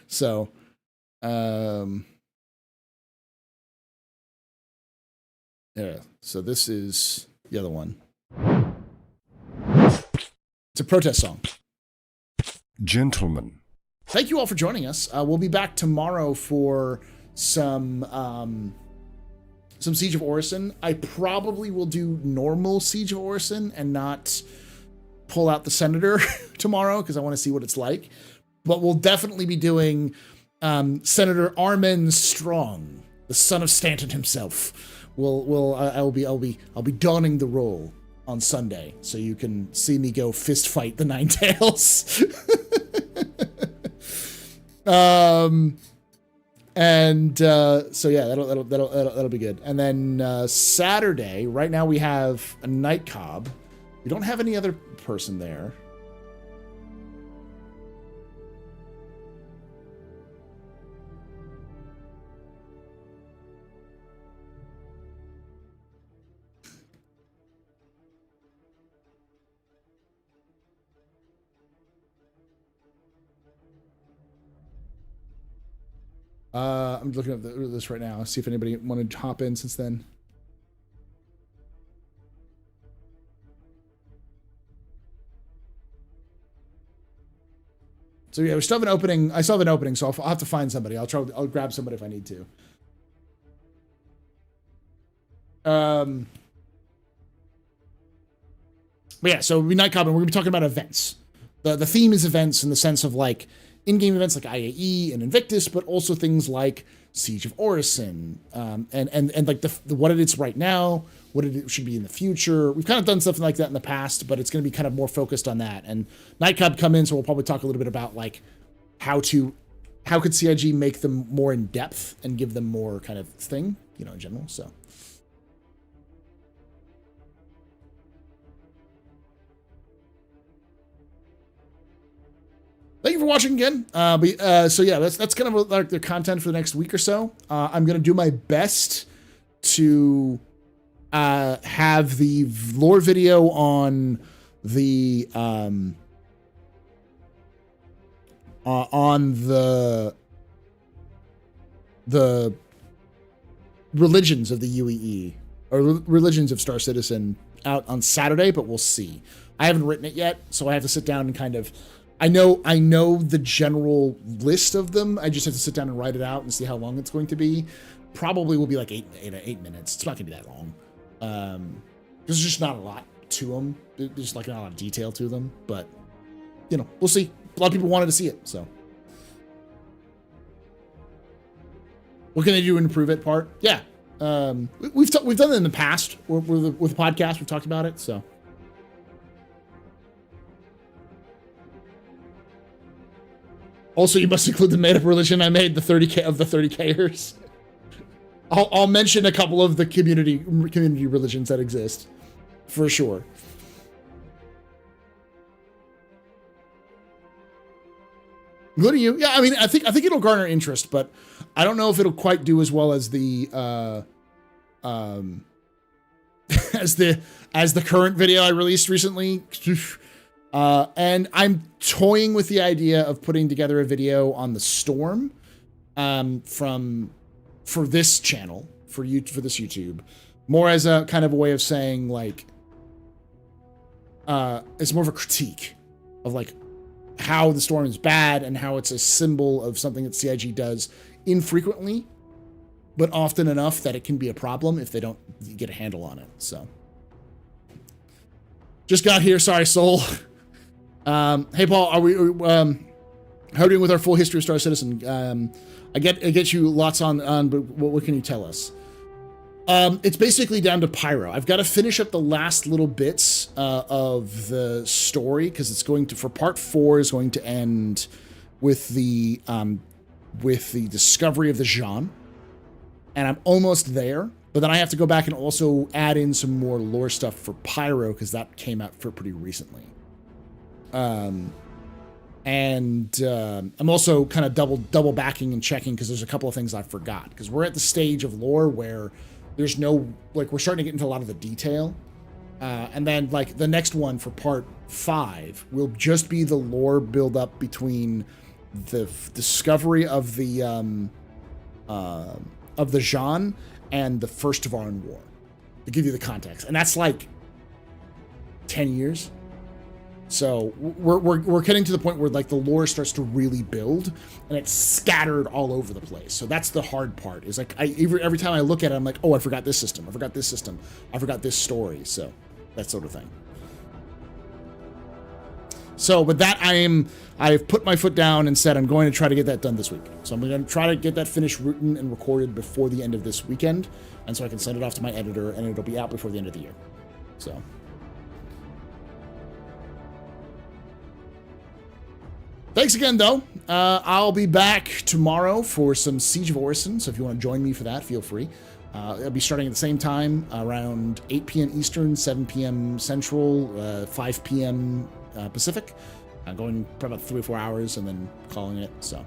So, yeah, so this is the other one. It's a protest song. Gentlemen. Thank you all for joining us. We'll be back tomorrow for some Siege of Orison. I probably will do normal Siege of Orison and not pull out the Senator tomorrow because I want to see what it's like. But we'll definitely be doing Senator Armstrong, the son of Stanton himself. I'll be donning the role on Sunday, so you can see me go fist fight the Nine Tails. So yeah, that'll be good. And then Saturday, right now we have a night cob. We don't have any other person there. I'm looking at this right now. See if anybody wanted to hop in since then. So yeah, we still have an opening. I still have an opening, so I'll have to find somebody. I'll grab somebody if I need to. But yeah, so Night Goblin, we're gonna be talking about events. The theme is events in the sense of like in-game events like IAE and Invictus, but also things like Siege of Orison, and like the what it is right now, what it should be in the future. We've kind of done something like that in the past, but it's going to be kind of more focused on that. And Nightcap come in, so we'll probably talk a little bit about like how could CIG make them more in depth and give them more kind of thing, you know, in general. So. Thank you for watching again. So yeah, that's kind of like the content for the next week or so. I'm gonna do my best to have the lore video on the religions of the UEE or religions of Star Citizen out on Saturday, but we'll see. I haven't written it yet, so I have to sit down and kind of. I know the general list of them. I just have to sit down and write it out and see how long it's going to be. Probably will be like eight minutes. It's not gonna be that long. There's just not a lot to them. There's like not a lot of detail to them, but you know, we'll see. A lot of people wanted to see it, so. What can they do to improve it? Part? Yeah. We've done it in the past with the podcast. We've talked about it, so. Also, you must include the made-up religion I made, the 30K of the 30Kers. I'll mention a couple of the community religions that exist, for sure. Including you, yeah. I mean, I think it'll garner interest, but I don't know if it'll quite do as well as the as the current video I released recently. And I'm toying with the idea of putting together a video on the Storm for this channel, for this YouTube, more as a kind of a way of saying like, it's more of a critique of like how the Storm is bad and how it's a symbol of something that CIG does infrequently, but often enough that it can be a problem if they don't get a handle on it. So just got here. Sorry, Soul. Hey Paul, are we how are we doing with our full history of Star Citizen? I get you lots on, but what can you tell us? It's basically down to Pyro. I've got to finish up the last little bits of the story because it's going to, for part 4 is going to end with the discovery of the Jean, and I'm almost there. But then I have to go back and also add in some more lore stuff for Pyro because that came out for pretty recently. I'm also kind of double backing and checking because there's a couple of things I forgot because we're at the stage of lore where there's no, like, we're starting to get into a lot of the detail. And then like the next one for part 5 will just be the lore build up between the discovery of the Jean and the First Tavaran War to give you the context. And that's like 10 years. So we're getting to the point where like the lore starts to really build and it's scattered all over the place. So that's the hard part is like every time I look at it, I'm like, oh, I forgot this system. I forgot this system. I forgot this story. So that sort of thing. So with that, I've put my foot down and said I'm going to try to get that done this week. So I'm going to try to get that finished written and recorded before the end of this weekend. And so I can send it off to my editor and it'll be out before the end of the year. So. Thanks again, though. I'll be back tomorrow for some Siege of Orison, so if you want to join me for that, feel free. I'll be starting at the same time, around 8 p.m. Eastern, 7 p.m. Central, 5 p.m. Pacific. Going for about 3 or 4 hours and then calling it, so.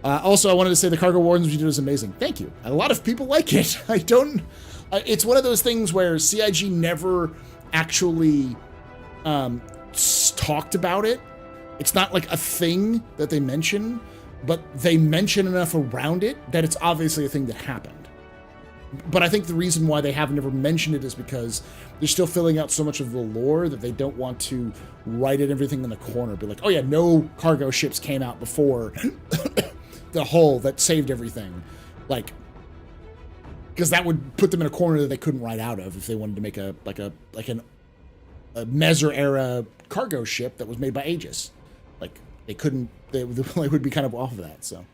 Also, I wanted to say the Cargo Wardens you did was amazing. Thank you. A lot of people like it. It's one of those things where CIG never actually talked about it. It's not like a thing that they mention, but they mention enough around it that it's obviously a thing that happened. But I think the reason why they haven't ever mentioned it is because they're still filling out so much of the lore that they don't want to write it everything in the corner. Be like, oh yeah, no cargo ships came out before the hull that saved everything. Like, because that would put them in a corner that they couldn't write out of if they wanted to make a Mezzer era cargo ship that was made by Aegis. Like, they couldn't, they would be kind of off of that, so.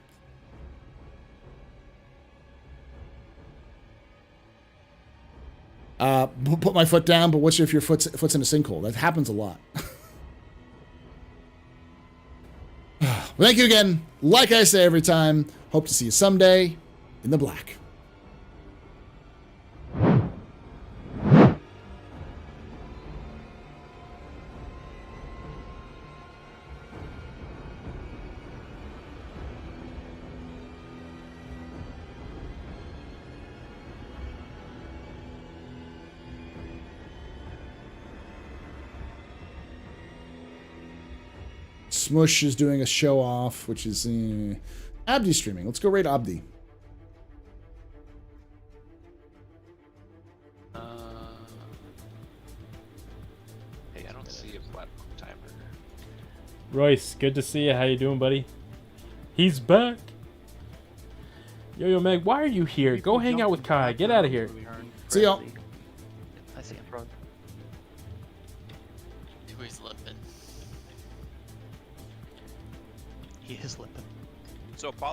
Put my foot down, but what's if your foot's in a sinkhole? That happens a lot. Well, thank you again. Like I say every time, hope to see you someday in the black. Smush is doing a show off, which is Abdi streaming. Let's go raid Abdi. Hey, I don't see a platform timer. Royce, good to see you. How you doing, buddy? He's back. Yo, Meg, why are you here? Go hang out with Kai. Get out of here. See y'all. I see him, bro. He's limping. He is limping. So Apollo